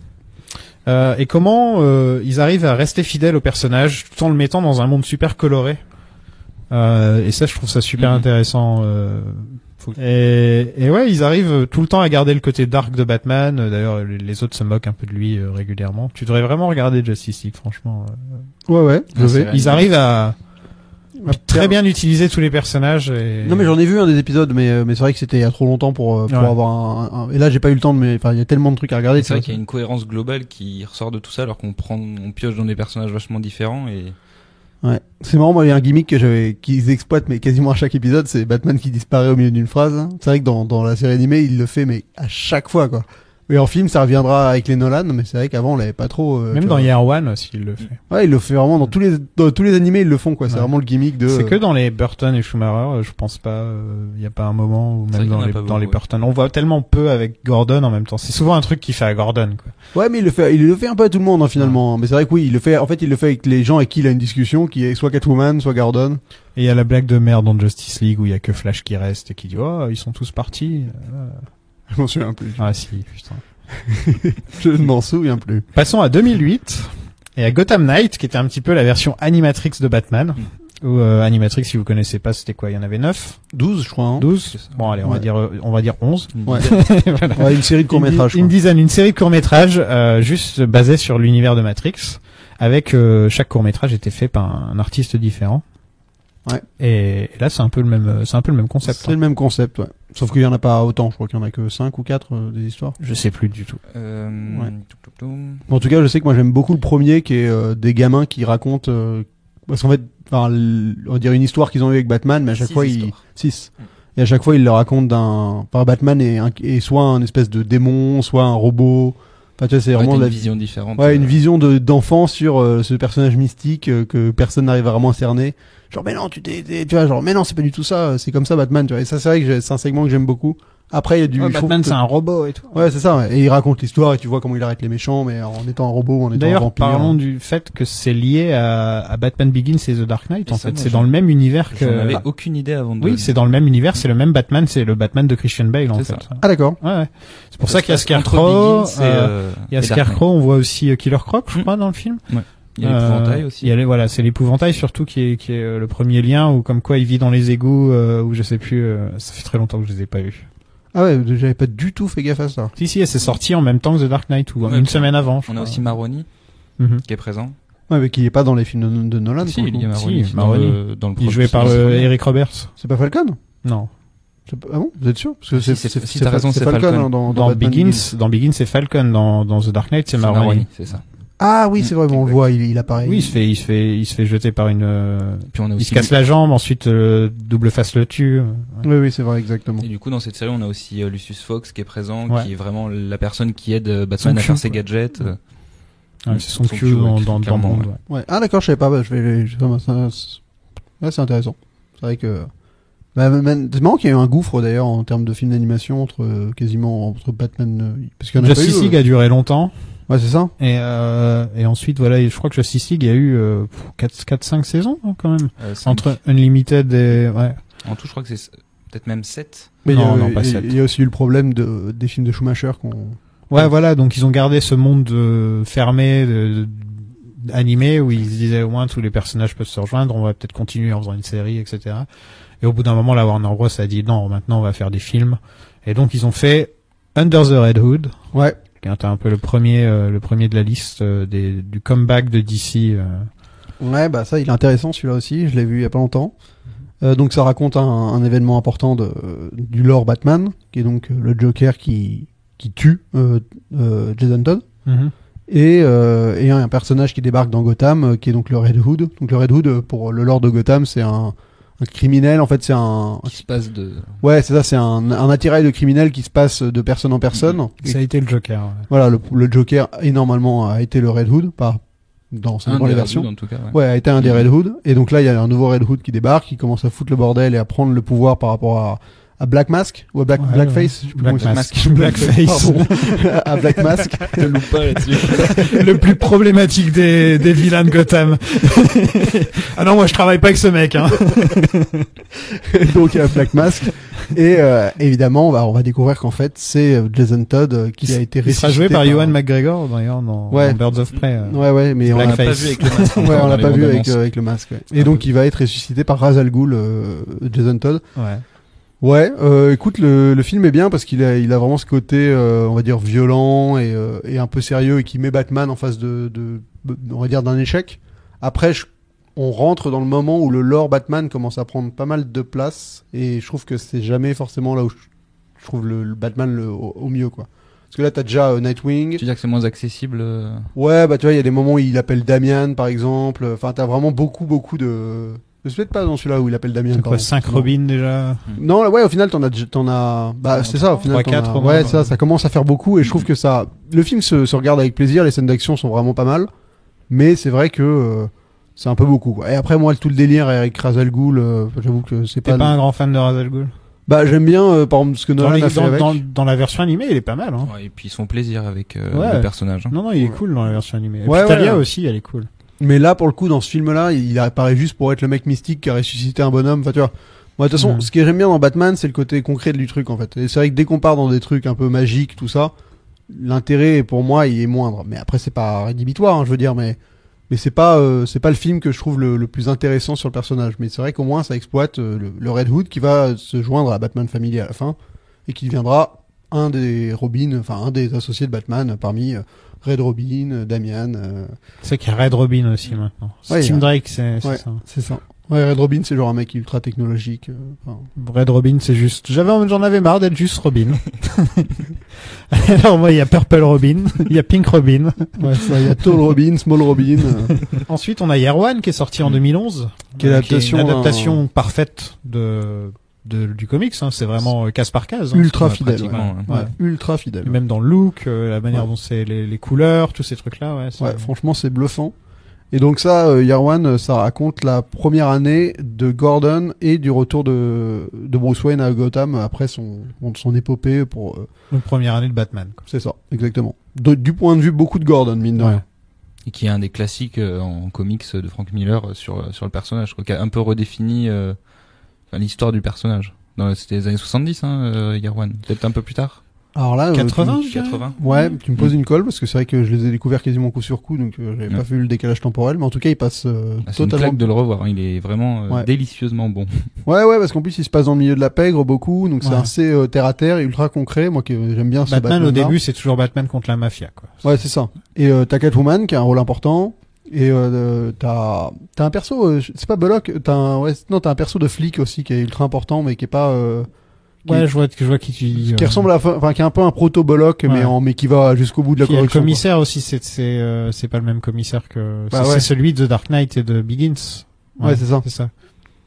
Et comment ils arrivent à rester fidèles au personnage tout en le mettant dans un monde super coloré. Et ça, je trouve ça super intéressant. Et ouais, ils arrivent tout le temps à garder le côté dark de Batman. D'ailleurs, les autres se moquent un peu de lui régulièrement. Tu devrais vraiment regarder Justice League, franchement. Ouais, je vais. Ils arrivent à très bien utiliser tous les personnages. Non, mais j'en ai vu un des épisodes, mais c'est vrai que c'était il y a trop longtemps pour avoir et là j'ai pas eu le temps enfin il y a tellement de trucs à regarder. C'est vrai qu'il y a une cohérence globale qui ressort de tout ça, alors qu'on pioche dans des personnages vachement différents et. Ouais, c'est marrant, moi il y a un gimmick qu'ils exploitent mais quasiment à chaque épisode, c'est Batman qui disparaît au milieu d'une phrase. C'est vrai que dans la série animée, il le fait mais à chaque fois, quoi. Et en film, ça reviendra avec les Nolan, mais c'est vrai qu'avant on l'avait pas trop. Même dans Year One aussi, il le fait. Ouais, il le fait vraiment dans tous les animés, ils le font, quoi. C'est vraiment le gimmick de. C'est que dans les Burton et Schumacher, je pense pas. Il y a pas un moment où même dans les Burton, on voit tellement peu avec Gordon en même temps. C'est souvent un truc qu'il fait à Gordon, quoi. Ouais, mais il le fait un peu à tout le monde, hein, finalement. Ouais. Mais c'est vrai que oui, il le fait avec les gens avec qui il a une discussion, qui est soit Catwoman, soit Gordon. Et il y a la blague de merde dans Justice League où il y a que Flash qui reste et qui dit oh ils sont tous partis. Je m'en souviens plus. Ah si, putain. Je ne m'en souviens plus. Passons à 2008 et à Gotham Knight qui était un petit peu la version Animatrix de Batman. Ou Animatrix, si vous connaissez pas, c'était quoi? Il y en avait 9, 12 je crois, hein. 12. Bon allez, on va dire 11. Ouais. Voilà. Ouais, une série de courts-métrages. Une dizaine, une série de courts-métrages juste basée sur l'univers de Matrix avec chaque court-métrage était fait par un artiste différent. Ouais. Et là c'est un peu le même concept. C'est le même concept, ouais. Sauf qu'il y en a pas autant, je crois qu'il y en a que 5 ou 4 des histoires. Je sais plus du tout. Ouais. En tout cas, je sais que moi j'aime beaucoup le premier qui est des gamins qui racontent parce qu'en fait on va dire une histoire qu'ils ont eu avec Batman, mais à chaque fois 6. Et à chaque fois ils le racontent Batman est soit un espèce de démon, soit un robot. Enfin, tu vois, c'est vraiment une vision différente. Ouais, une vision d'enfant sur ce personnage mystique que personne n'arrive à vraiment cerner. Genre mais non, tu vois, genre mais non, c'est pas du tout ça, c'est comme ça Batman, tu vois. Et ça c'est vrai que c'est un segment que j'aime beaucoup. Après il y a du Batman c'est un robot et tout. Ouais, c'est ça, ouais. Et il raconte l'histoire et tu vois comment il arrête les méchants mais en étant un robot, en étant un vampire. D'ailleurs, parlons du fait que c'est lié à Batman Begins et The Dark Knight, en fait, c'est dans le même univers que j'en avais aucune idée avant de. Oui, c'est dans le même univers, c'est le même Batman, c'est le Batman de Christian Bale en fait. Ah d'accord. Ouais. C'est pour ça qu'il y a Scarecrow, il y a Scarecrow, on voit aussi Killer Croc, je crois dans le film. Ouais. Il y a l'épouvantail aussi. Voilà, c'est l'épouvantail surtout qui est le premier lien où comme quoi il vit dans les égouts où je sais plus. Ça fait très longtemps que je les ai pas vus. Ah ouais, j'avais pas du tout fait gaffe à ça. Si, elle s'est sortie en même temps que The Dark Knight ou une semaine avant. On a aussi Maroni qui est présent. Ouais, mais qui est pas dans les films de Nolan. Si, il y a Maroni. Si, Maroni. Dans le il jouait par Eric Roberts. C'est pas Falcon? Non. Ah bon, vous êtes sûr? Parce que si t'as raison, c'est Falcon. Dans Begins, c'est Falcon. Dans The Dark Knight, c'est Maroni. C'est ça. Ah oui, c'est vrai, on le voit, il apparaît. Oui, il se fait jeter par une. Puis on a aussi il se casse la jambe, ensuite double face le tue. Ouais. Oui, c'est vrai, exactement. Et du coup, dans cette série, on a aussi Lucius Fox qui est présent, qui est vraiment la personne qui aide Batman à faire ses gadgets. Ouais, c'est son cul dans le monde. Ouais. Ah d'accord, je savais pas. C'est intéressant. C'est vrai que. C'est marrant qu'il y ait eu un gouffre d'ailleurs en termes de film d'animation entre Batman. Parce qu'il y en a Justice League a duré longtemps. Ouais, c'est ça. Et ensuite, voilà, je crois que Justice League a eu 4-5 saisons, hein, quand même. 5. Entre Unlimited et... Ouais. En tout, je crois que c'est peut-être même 7. Mais non, pas 7. Il y a aussi eu le problème des films de Schumacher qu'on... Ouais, voilà, donc ils ont gardé ce monde fermé, animé, où ils se disaient au moins tous les personnages peuvent se rejoindre, on va peut-être continuer en faisant une série, etc. Et au bout d'un moment, la Warner Bros. A dit non, maintenant on va faire des films. Et donc ils ont fait Under the Red Hood. Ouais. Qui est un peu le premier de la liste du comeback de DC. Ouais, bah ça, il est intéressant celui-là aussi. Je l'ai vu il y a pas longtemps. Donc ça raconte un événement important du lore Batman, qui est donc le Joker qui tue Jason Todd. Mm-hmm. Et un personnage qui débarque dans Gotham, qui est donc le Red Hood. Donc le Red Hood, pour le lore de Gotham, c'est un criminel, en fait, c'est qui se passe de... Ouais, c'est ça, c'est un attirail de criminel qui se passe de personne en personne. Ça a été le Joker. Ouais. Voilà, le Joker, normalement, a été le Red Hood, dans les versions. Hood, en tout cas, ouais. A été un des Red Hood. Et donc là, il y a un nouveau Red Hood qui débarque, qui commence à foutre le bordel et à prendre le pouvoir par rapport à Black Mask ou à Blackface, Blackface. À Black Mask. Ne loupe pas là-dessus. Le plus problématique des vilains de Gotham. Ah non, moi je travaille pas avec ce mec, hein. Donc Black Mask. Et évidemment, on va découvrir qu'en fait c'est Jason Todd qui a été ressuscité. Il sera joué par Ewan McGregor d'ailleurs dans Birds of Prey. Ouais, mais on l'a pas vu avec le masque. Ouais, on l'a pas vu avec le masque. Ouais. Et donc il va être ressuscité par Ra's al Ghul, Jason Todd. Ouais. Ouais, écoute, le film est bien parce qu'il a vraiment ce côté, on va dire, violent et un peu sérieux et qui met Batman en face on va dire, d'un échec. Après, on rentre dans le moment où le lore Batman commence à prendre pas mal de place et je trouve que c'est jamais forcément là où je trouve le Batman au mieux, quoi. Parce que là, t'as déjà Nightwing. Tu veux dire que c'est moins accessible Ouais, bah tu vois, il y a des moments où il appelle Damian, par exemple. Enfin, t'as vraiment beaucoup de... C'est peut-être pas dans celui-là où il appelle Damien. C'est quoi, 5 Robin déjà? Non, ouais, au final, t'en as, bah, c'est ça, au final. 3-4, ouais, ça commence à faire beaucoup et je trouve que le film se regarde avec plaisir, les scènes d'action sont vraiment pas mal, mais c'est vrai que, c'est un peu beaucoup, quoi. Et après, moi, tout le délire avec Ra's al Ghul, j'avoue que c'est pas... T'es pas un grand fan de Ra's al Ghul? Bah, j'aime bien, par exemple, ce que Nolan a fait avec. Dans la version animée, il est pas mal, hein. Ouais, et puis ils se font plaisir avec, le personnage. Hein. Non, il est cool dans la version animée. Et ouais, puis Talia aussi, elle est cool. Mais là, pour le coup, dans ce film-là, il apparaît juste pour être le mec mystique qui a ressuscité un bonhomme. Enfin, tu vois. Moi, de toute façon, ce que j'aime bien dans Batman, c'est le côté concret du truc, en fait. Et c'est vrai que dès qu'on part dans des trucs un peu magiques, tout ça, l'intérêt, pour moi, il est moindre. Mais après, c'est pas rédhibitoire, hein, je veux dire, mais c'est pas le film que je trouve le plus intéressant sur le personnage. Mais c'est vrai qu'au moins, ça exploite le Red Hood qui va se joindre à Batman Family à la fin et qui deviendra un des associés de Batman parmi Red Robin, Damian. C'est qu'il y a Red Robin aussi maintenant. Ouais, Tim Drake, c'est ça. C'est ça. Ouais, Red Robin, c'est genre un mec ultra technologique. Red Robin, c'est juste... J'en avais marre d'être juste Robin. Alors moi, il y a Purple Robin, il y a Pink Robin. Ouais, ça, il y a Tall Robin, Small Robin. Ensuite, on a Year One qui est sorti en 2011. Qui est une adaptation parfaite du comics, hein. C'est vraiment case par case. Hein. Ultra fidèle. Ouais. Ultra fidèle. Et même dans le look, la manière dont c'est les couleurs, tous ces trucs-là. Ouais, franchement, c'est bluffant. Et donc ça, Year One, ça raconte la première année de Gordon et du retour de Bruce Wayne à Gotham après son épopée pour... Donc première année de Batman. Quoi. C'est ça, exactement. Du point de vue beaucoup de Gordon, mine de rien. Et qui est un des classiques en comics de Frank Miller sur le personnage, quoi, qui a un peu redéfini l'histoire du personnage. C'était les années 70, Year One. Peut-être un peu plus tard. Alors là, 80, 80. Ouais, tu me poses une colle parce que c'est vrai que je les ai découverts quasiment coup sur coup, donc j'avais pas vu le décalage temporel, mais en tout cas, il passe c'est une claque de le revoir. Hein. Il est vraiment délicieusement bon. Ouais, parce qu'en plus, il se passe dans le milieu de la pègre beaucoup, donc c'est assez terre à terre et ultra concret. Moi, j'aime bien ce Batman au début, c'est toujours Batman contre la mafia, quoi. Ouais, c'est ça. Et t'as Catwoman qui a un rôle important. Et t'as un perso, c'est pas Bullock, t'as un perso de flic aussi qui est ultra important, mais qui est pas. Je vois qui tu dis. Qui ressemble qui est un peu un proto Bullock, mais qui va jusqu'au bout de la corruption. Le commissaire aussi, c'est pas le même commissaire que. C'est celui de Dark Knight et de Begins. Ouais, c'est ça.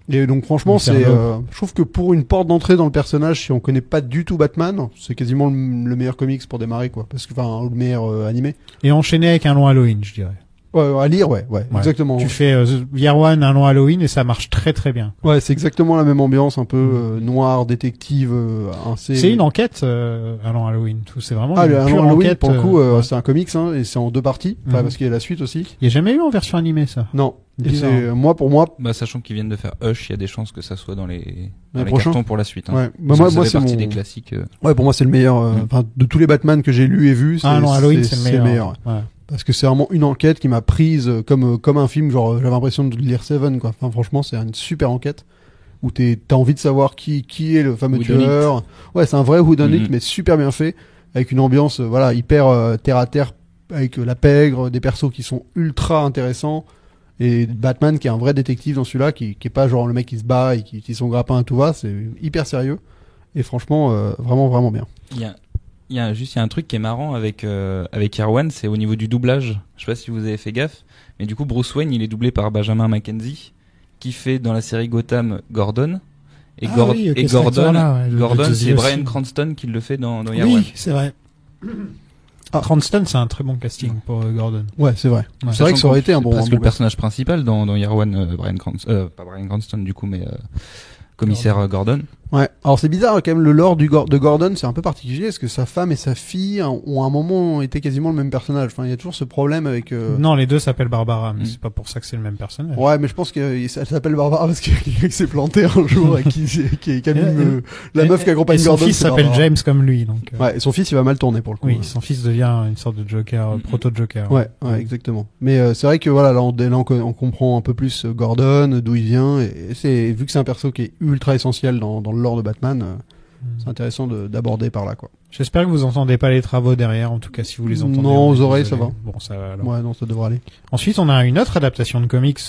Et donc franchement, je trouve que pour une porte d'entrée dans le personnage, si on connaît pas du tout Batman, c'est quasiment le meilleur comics pour démarrer, quoi. Parce que le meilleur animé. Et enchaîner avec un long Halloween, je dirais. Ouais, à lire, ouais, exactement. Tu fais Year One, un long Halloween et ça marche très très bien. Ouais, c'est exactement la même ambiance, un peu noir, détective. C'est une enquête, un long Halloween. C'est vraiment une pure Halloween, enquête. Pour le coup, c'est un comics, hein, et c'est en 2 parties, parce qu'il y a la suite aussi. Il y a jamais eu en version animée, ça. Non. Et c'est pour moi. Bah, sachant qu'ils viennent de faire Hush, il y a des chances que ça soit dans les prochains cartons pour la suite. Hein. Ouais. Bah, moi c'est partie des classiques. Ouais, pour moi c'est le meilleur. De tous les Batman que j'ai lus et vus, Halloween, c'est le meilleur. Ouais. Parce que c'est vraiment une enquête qui m'a prise comme un film, genre j'avais l'impression de lire Seven, quoi. Enfin, franchement, c'est une super enquête où t'as envie de savoir qui est le fameux tueur. Ouais, c'est un vrai whodunit, mais super bien fait, avec une ambiance hyper terre à terre, avec la pègre, des persos qui sont ultra intéressants, et Batman qui est un vrai détective dans celui-là, qui est pas genre le mec qui se bat et qui son grappin à tout va, c'est hyper sérieux, et franchement vraiment vraiment bien. Il y a un truc qui est marrant avec Year One, c'est au niveau du doublage. Je sais pas si vous avez fait gaffe, mais du coup Bruce Wayne, il est doublé par Benjamin McKenzie, qui fait dans la série Gotham Gordon. Et Gordon, c'est Bryan Cranston qui le fait dans Year One. Oui, c'est vrai. Cranston, c'est un très bon casting pour Gordon. Ouais, c'est vrai. Ouais. C'est vrai que ça aurait été un bon. Parce que le personnage principal dans Year One, pas Bryan Cranston du coup, mais commissaire Gordon. Ouais. Alors c'est bizarre quand même, le lore de Gordon, c'est un peu particulier parce que sa femme et sa fille ont à un moment été quasiment le même personnage. Enfin, il y a toujours ce problème avec. Non, les deux s'appellent Barbara, mais c'est pas pour ça que c'est le même personnage. Ouais, mais je pense qu'elle s'appelle Barbara parce qu'il y a quelqu'un qui s'est planté un jour et qui a mis la meuf qui accompagne Gordon. Son fils s'appelle James comme lui, donc. Ouais, et son fils il va mal tourner pour le coup. Oui, son fils devient une sorte de Joker, proto-Joker. Ouais, exactement. Mais c'est vrai que voilà, là on comprend un peu plus Gordon, d'où il vient, et vu que c'est un perso qui est ultra essentiel dans le lore de Batman. C'est intéressant d'aborder par là, quoi. J'espère que vous entendez pas les travaux derrière, en tout cas si vous les entendez. Non, aux oreilles ça va. Bon, ça va alors. Ouais, non, ça devrait aller. Ensuite, on a une autre adaptation de comics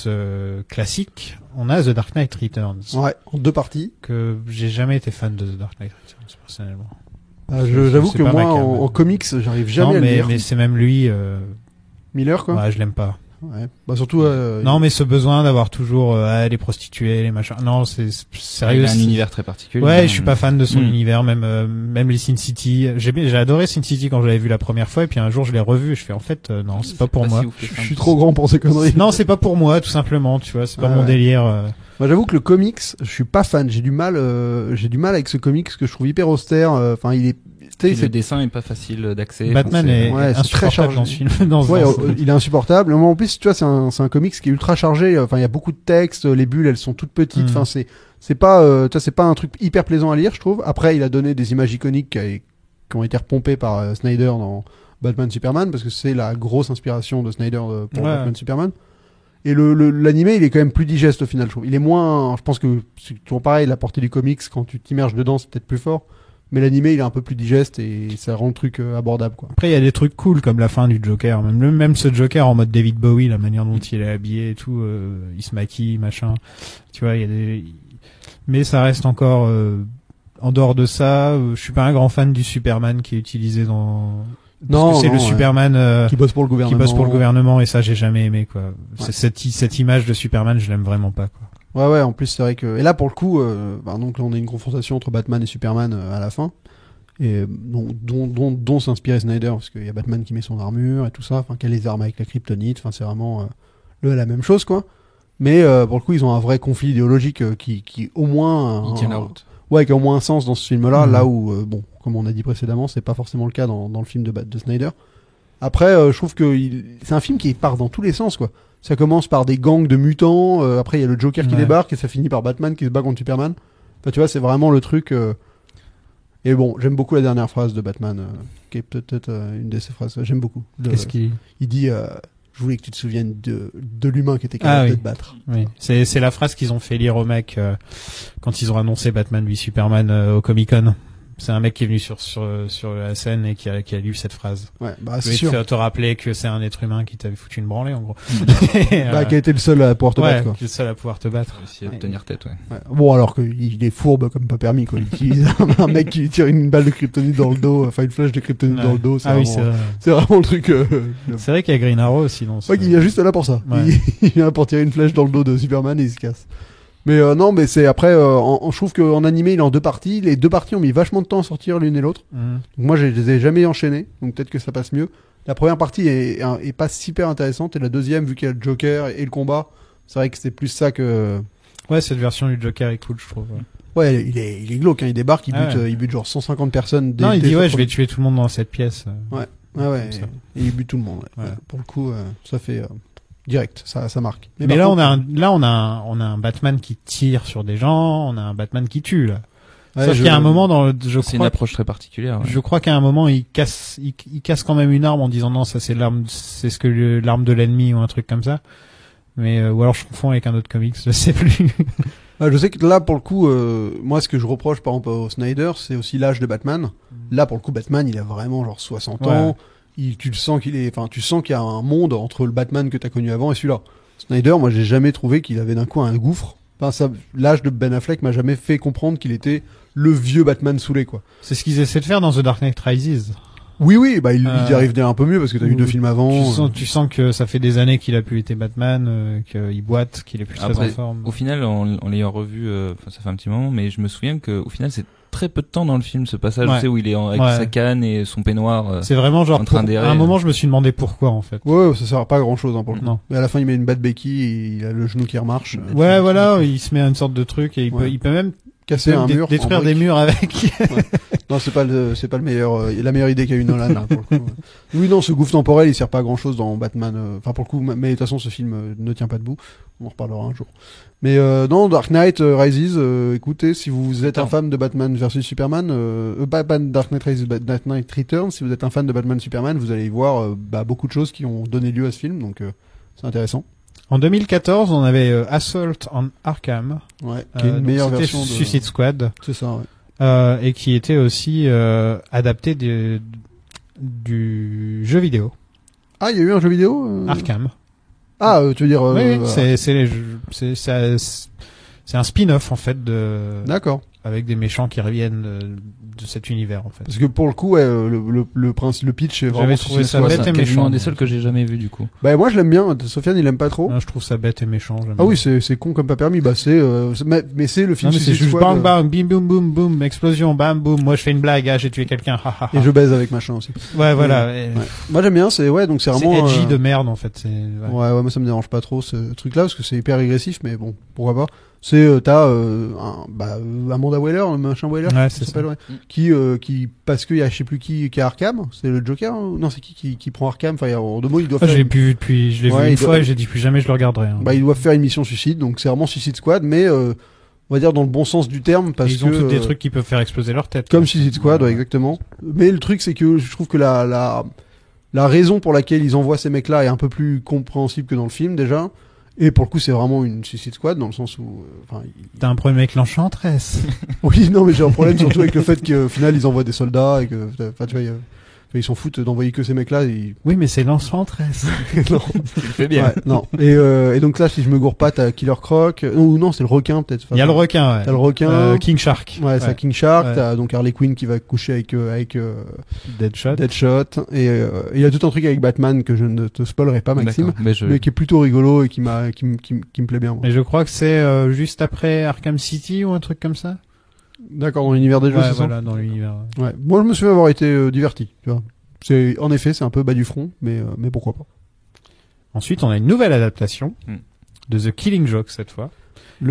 classique. On a The Dark Knight Returns. Ouais, en 2 parties. Que j'ai jamais été fan de The Dark Knight Returns personnellement. J'avoue que moi, en comics, j'arrive jamais à le lire. Mais c'est même lui. Miller, quoi. Ouais, je l'aime pas. Ouais. Bah surtout. Non, mais ce besoin d'avoir toujours les prostituées, les machins. Non, c'est sérieux. Il a un univers très particulier. Ouais, je suis pas fan de son univers, même les Sin City. J'ai adoré Sin City quand je l'avais vu la première fois, et puis un jour je l'ai revu. Et je fais en fait non, c'est pas pour moi. Je suis trop grand pour ces conneries. Non, c'est pas pour moi, tout simplement. Tu vois, c'est pas mon délire. Moi, j'avoue que le comics, je suis pas fan. J'ai du mal avec ce comics que je trouve hyper austère. Enfin, il est. Le dessin est pas facile d'accès. Batman est très chargé dans ce film. Il est insupportable. Mais en plus, tu vois, c'est un comics qui est ultra chargé. Enfin, il y a beaucoup de textes. Les bulles, elles sont toutes petites. Enfin, c'est pas, tu vois, c'est pas un truc hyper plaisant à lire, je trouve. Après, il a donné des images iconiques qui ont été repompées par Snyder dans Batman Superman, parce que c'est la grosse inspiration de Snyder pour Batman Superman. Et l'animé, il est quand même plus digeste au final, je trouve. Il est moins, je pense que c'est toujours pareil, la portée du comics, quand tu t'immerges dedans, c'est peut-être plus fort. Mais l'animé, il est un peu plus digeste et ça rend le truc abordable, quoi. Après, il y a des trucs cool comme la fin du Joker. Même ce Joker en mode David Bowie, la manière dont il est habillé et tout, il se maquille, machin. Tu vois, il y a mais ça reste encore, en dehors de ça, je suis pas un grand fan du Superman qui est utilisé dans... Parce que c'est le Superman qui bosse pour le gouvernement et ça j'ai jamais aimé, quoi. Ouais. Cette image de Superman, je l'aime vraiment pas, quoi. Ouais, en plus c'est vrai que, et là pour le coup donc là on a une confrontation entre Batman et Superman à la fin, et dont s'inspirait Snyder, parce qu'il y a Batman qui met son armure et tout ça, enfin qui a les armes avec la kryptonite, enfin c'est vraiment la même chose, quoi. Mais pour le coup ils ont un vrai conflit idéologique qui au moins qui a au moins un sens dans ce film-là, là où comme on a dit précédemment, c'est pas forcément le cas dans le film de Snyder. Après, je trouve que c'est un film qui part dans tous les sens, quoi. Ça commence par des gangs de mutants, après il y a le Joker qui débarque, et ça finit par Batman qui se bat contre Superman. Enfin, tu vois, c'est vraiment le truc... Et bon, j'aime beaucoup la dernière phrase de Batman, qui est peut-être une de ses phrases. J'aime beaucoup. Qu'est-ce qu'il dit je voulais que tu te souviennes de l'humain qui était capable de te battre. Oui, c'est la phrase qu'ils ont fait lire au mec quand ils ont annoncé Batman v Superman au Comic-Con. C'est un mec qui est venu sur la scène et qui a lu cette phrase. Ouais, bah c'est sûr. Te rappeler que c'est un être humain qui t'avait foutu une branlée en gros. Qui a été le seul à pouvoir te battre quoi. Qui est le seul à pouvoir te battre. Aussi à tenir tête, ouais. Bon alors qu'il est fourbe comme pas permis quoi. Il utilise un mec qui tire une balle de kryptonite dans le dos, enfin une flèche de kryptonite dans le dos. C'est vraiment le truc. C'est vrai qu'il y a Green Arrow aussi dans ce... Ouais, il vient juste là pour ça. Ouais. Il vient pour tirer une flèche dans le dos de Superman et il se casse. Mais non, mais c'est après, je trouve qu'en animé, il est en 2 parties. Les 2 parties ont mis vachement de temps à sortir l'une et l'autre. Donc moi, je les ai jamais enchaînées, donc peut-être que ça passe mieux. La première partie est pas super intéressante, et la deuxième, vu qu'il y a le Joker et le combat, c'est vrai que c'est plus ça que... Ouais, cette version du Joker est cool, je trouve. Ouais, il est glauque, hein, il débarque, il bute genre 150 personnes. Non, il dit je vais tuer tout le monde dans cette pièce. Ouais, et il bute tout le monde. Ouais. Pour le coup, ça fait... direct, ça marque. Mais là, on a un Batman qui tire sur des gens, on a un Batman qui tue, là. Ouais, sauf qu'il y a un moment c'est une approche très particulière. Ouais. Je crois qu'à un moment, il casse quand même une arme en disant non, ça c'est l'arme de l'ennemi ou un truc comme ça. Mais, ou alors je confonds avec un autre comics, je sais plus. Je sais que là, pour le coup, moi, ce que je reproche, par exemple, au Snyder, c'est aussi l'âge de Batman. Là, pour le coup, Batman, il a vraiment genre 60 ans. Tu sens qu'il y a un monde entre le Batman que t'as connu avant et celui-là. Snyder, moi, j'ai jamais trouvé qu'il avait d'un coup un gouffre. Enfin, l'âge de Ben Affleck m'a jamais fait comprendre qu'il était le vieux Batman saoulé, quoi. C'est ce qu'ils essaient de faire dans The Dark Knight Rises. Oui, bah, il y arrive un peu mieux parce que t'as eu 2 films avant. Tu sens que ça fait des années qu'il a plus été Batman, qu'il boite, qu'il est plus très en forme. Au final, en l'ayant revu, ça fait un petit moment, mais je me souviens que, au final, c'est très peu de temps dans le film, ce passage, tu sais, où il est avec sa canne et son peignoir. C'est vraiment genre, à un moment, je me suis demandé pourquoi, en fait. Ouais, ça sert à pas grand chose, hein, pour le coup. Mais à la fin, il met une batte béquille et il a le genou qui remarche. Ouais, voilà, il se met à une sorte de truc et il peut même casser un mur, détruire des murs avec. Non, c'est pas le meilleur, la meilleure idée qu'a eu Nolan, hein, pour le coup. Oui, non, ce gouffre temporel, il sert pas à grand chose dans Batman, enfin, pour le coup, mais de toute façon, ce film ne tient pas debout. On en reparlera un jour. Mais, non, Dark Knight Rises, écoutez, si vous êtes un fan de Batman versus Superman, Dark Knight Rises, Dark Knight Returns, si vous êtes un fan de Batman Superman, vous allez y voir, beaucoup de choses qui ont donné lieu à ce film, donc, c'est intéressant. En 2014, on avait Assault on Arkham, qui est une meilleure version de Suicide Squad. C'est ça, ouais. Et qui était aussi adapté du jeu vidéo. Ah, il y a eu un jeu vidéo Arkham. Ah, tu veux dire oui, c'est un spin-off en fait D'accord. Avec des méchants qui reviennent de cet univers en fait. Parce que pour le coup, le pitch est vraiment. J'avais trouvé ça bête et méchant. C'est un des seuls que j'ai jamais vu du coup. Bah moi je l'aime bien. Sofiane il aime pas trop. Non, je trouve ça bête et méchant. Oui, c'est con comme pas permis. Bah mais c'est le film. Non, mais c'est juste bang bang, bim boum boum boum, explosion, bam boum. Moi je fais une blague, j'ai tué quelqu'un. Et je baise avec machin aussi. Ouais, voilà. Moi j'aime bien. Donc c'est vraiment. C'est edgy de merde en fait. Ouais, moi ça me dérange pas trop ce truc-là parce que c'est hyper régressif, mais bon, pourquoi pas. C'est Amanda Waller, le machin Waller, c'est ça. Qui parce que y a je sais plus qui a Arkham, c'est le Joker, hein, non c'est qui prend Arkham, enfin en 2 mots il doit faire. Je l'ai vu une fois et j'ai dit plus jamais je le regarderai. Hein. Ils doivent faire une mission suicide, donc c'est vraiment Suicide Squad, mais on va dire dans le bon sens du terme parce ils ont tous des trucs qui peuvent faire exploser leur tête. Comme Suicide Squad, exactement. Mais le truc c'est que je trouve que la raison pour laquelle ils envoient ces mecs-là est un peu plus compréhensible que dans le film déjà. Et pour le coup, c'est vraiment une Suicide Squad dans le sens où, t'as un problème avec l'Enchantress. Oui, non, mais j'ai un problème surtout avec le fait qu'au final ils envoient des soldats et que, tu vois, ils s'en foutent d'envoyer que ces mecs-là. Oui, mais c'est l'Enchantress. Non, tu le fais bien. Ouais, non. Et donc là, si je me gourre pas, t'as Killer Croc. Ou non, c'est le requin peut-être. Il y a le requin. Ouais. T'as le requin. King Shark. Ouais, c'est King Shark. Ouais. T'as donc Harley Quinn qui va coucher avec Deadshot. Et il y a tout un truc avec Batman que je ne te spoilerai pas, Maxime, mais qui est plutôt rigolo et qui me plaît bien. Moi. Et je crois que c'est juste après Arkham City ou un truc comme ça. D'accord, dans l'univers des jeux, c'est voilà, dans l'univers. Ouais. Moi, je me souviens avoir été diverti, tu vois. En effet, c'est un peu bas du front, mais pourquoi pas. Ensuite, on a une nouvelle adaptation de The Killing Joke cette fois.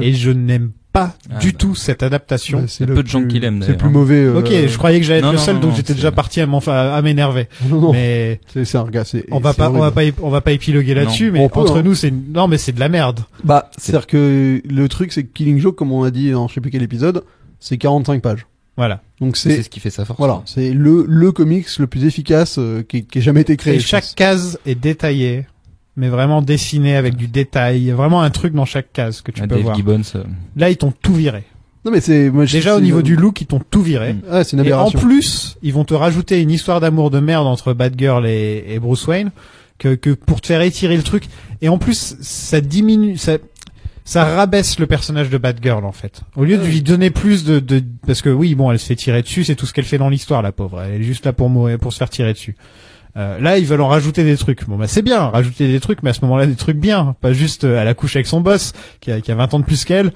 Et je n'aime pas du tout cette adaptation. C'est peu de gens qui l'aiment. C'est le plus mauvais. Ok, je croyais que j'allais être le seul, donc j'étais déjà parti à m'énerver. Non. Mais c'est un gars. On va pas épiloguer là-dessus, mais entre nous, c'est de la merde. C'est-à-dire que le truc, c'est que Killing Joke, comme on a dit dans je sais plus quel épisode, c'est 45 pages. Voilà. Donc c'est ce qui fait sa force. Voilà, c'est le comics le plus efficace qui ait jamais été créé. Et chaque case est détaillée, mais vraiment dessinée avec du détail. Il y a vraiment un truc dans chaque case que tu peux Dave voir. Gibbons. Là, ils t'ont tout viré. Non mais c'est déjà au niveau du look, ils t'ont tout viré. Ouais, c'est une aberration. Et en plus, ils vont te rajouter une histoire d'amour de merde entre Batgirl et Bruce Wayne que pour te faire étirer le truc. Et en plus, ça diminue, ça rabaisse le personnage de Batgirl en fait. Au lieu de lui donner plus de parce que oui, bon, elle se fait tirer dessus, c'est tout ce qu'elle fait dans l'histoire, la pauvre. Elle est juste là pour mourir, pour se faire tirer dessus. Là, ils veulent en rajouter des trucs. Bon, bah c'est bien, rajouter des trucs, mais à ce moment-là, des trucs bien, pas juste elle a couché avec son boss qui a 20 ans de plus qu'elle,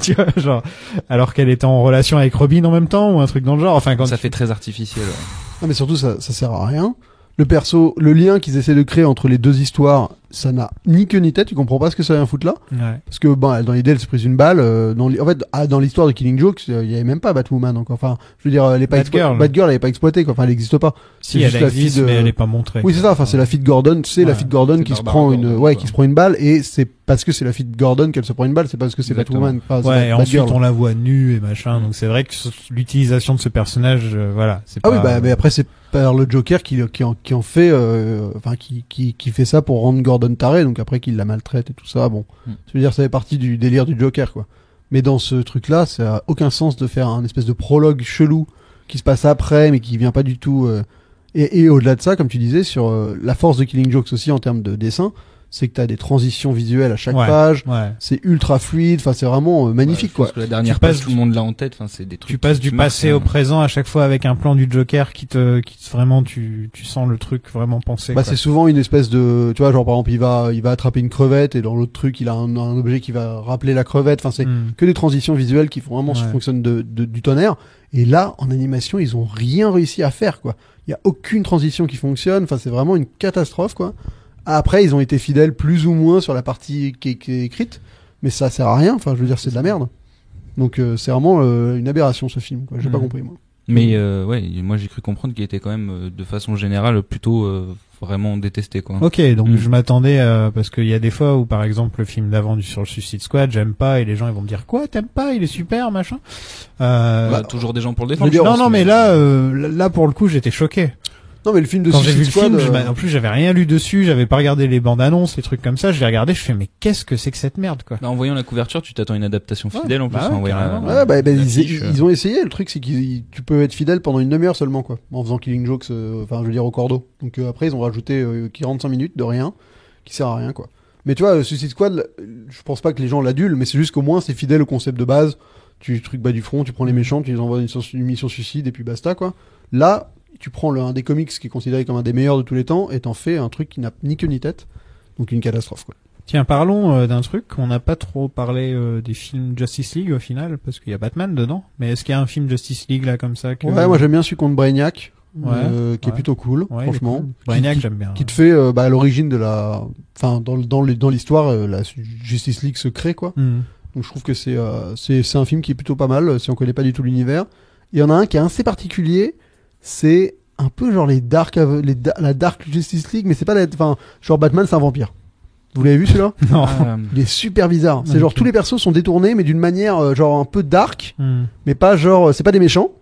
tu vois, genre alors qu'elle était en relation avec Robin en même temps ou un truc dans le genre. Enfin, quand ça fait très artificiel. Ouais. Non, mais surtout ça sert à rien. Le perso, le lien qu'ils essaient de créer entre les deux histoires, ça n'a ni queue ni tête. Tu comprends pas ce que ça vient foutre là. Ouais. Parce que dans l'idée, elle s'est prise une balle. Dans l'histoire de Killing Joke, il y avait même pas Batwoman. Donc enfin, je veux dire, elle est pas Batgirl, elle est pas exploitée. Quoi. Enfin, elle n'existe pas. Si elle existe, mais elle est pas montrée. Oui, c'est ça. Enfin, c'est la fille de Gordon. C'est la fille de Gordon qui se prend qui se prend une balle, et c'est parce que c'est la fille de Gordon qu'elle se prend une balle. C'est parce que c'est Batwoman. Et ensuite on la voit nue et machin. Donc c'est vrai que l'utilisation de ce personnage, voilà. Ah oui, mais après c'est par le Joker qui en fait, qui fait ça pour rendre Gordon taré, donc après qu'il la maltraite et tout ça, bon. Je veux dire, ça fait partie du délire du Joker, quoi. Mais dans ce truc-là, ça a aucun sens de faire un espèce de prologue chelou qui se passe après, mais qui vient pas du tout, et au-delà de ça, comme tu disais, sur la force de Killing Jokes aussi en termes de dessin, c'est que t'as des transitions visuelles à chaque page, c'est ultra fluide, enfin c'est vraiment magnifique, quoi. Parce que la dernière page, tout le monde l'a en tête, enfin c'est des trucs. Tu passes du passé au présent à chaque fois avec un plan du Joker qui te vraiment tu sens le truc vraiment pensé. Bah c'est souvent une espèce de, tu vois, genre par exemple il va attraper une crevette et dans l'autre truc il a un objet qui va rappeler la crevette, enfin c'est que des transitions visuelles qui vraiment fonctionnent du tonnerre. Et là en animation ils ont rien réussi à faire, quoi. Il y a aucune transition qui fonctionne, enfin c'est vraiment une catastrophe, quoi. Après, ils ont été fidèles plus ou moins sur la partie qui est écrite, mais ça sert à rien. Enfin, je veux dire, c'est de la merde. Donc, c'est vraiment une aberration, ce film, quoi. J'ai pas compris, moi. Mais moi j'ai cru comprendre qu'il était quand même, de façon générale, plutôt vraiment détesté, quoi. Ok, donc je m'attendais parce qu'il y a des fois où, par exemple, le film d'avant sur le Suicide Squad, j'aime pas, et les gens ils vont me dire quoi, t'aimes pas, il est super, machin. Toujours des gens pour le défendre. Non, mais là pour le coup, j'étais choqué. Non, mais le film de Quand j'ai Suicide vu le Squad, film, en plus j'avais rien lu dessus, j'avais pas regardé les bandes annonces, les trucs comme ça, je l'ai regardé, je fais mais qu'est-ce que c'est que cette merde, quoi. En voyant la couverture, tu t'attends à une adaptation fidèle en plus. Ils ont essayé. Le truc c'est que tu peux être fidèle pendant une demi-heure seulement, quoi, en faisant Killing Jokes, je veux dire au cordeau. Donc après ils ont rajouté 45 minutes de rien, qui sert à rien, quoi. Mais tu vois, Suicide Squad, je pense pas que les gens l'adulent, mais c'est juste qu'au moins c'est fidèle au concept de base. Tu trucs bas du front, tu prends les méchants, tu les envoies une mission suicide et puis basta, quoi. Là, tu prends un des comics qui est considéré comme un des meilleurs de tous les temps et t'en fais un truc qui n'a ni queue ni tête. Donc une catastrophe, quoi. Tiens, parlons d'un truc. On n'a pas trop parlé des films Justice League au final, parce qu'il y a Batman dedans. Mais est-ce qu'il y a un film Justice League là comme ça que... Ouais, moi j'aime bien celui contre Brainiac, qui est plutôt cool, franchement. Cool. Brainiac, j'aime bien. Qui te fait à l'origine de la... Enfin, dans l'histoire, la Justice League se crée, quoi. Donc je trouve que c'est un film qui est plutôt pas mal, si on connaît pas du tout l'univers. Il y en a un qui est assez particulier, c'est un peu genre la Dark Justice League, mais c'est pas genre Batman c'est un vampire. Vous l'avez vu celui-là? Non. Il est super bizarre. C'est genre tous les persos sont détournés, mais d'une manière genre un peu dark, mais pas genre, c'est pas des méchants,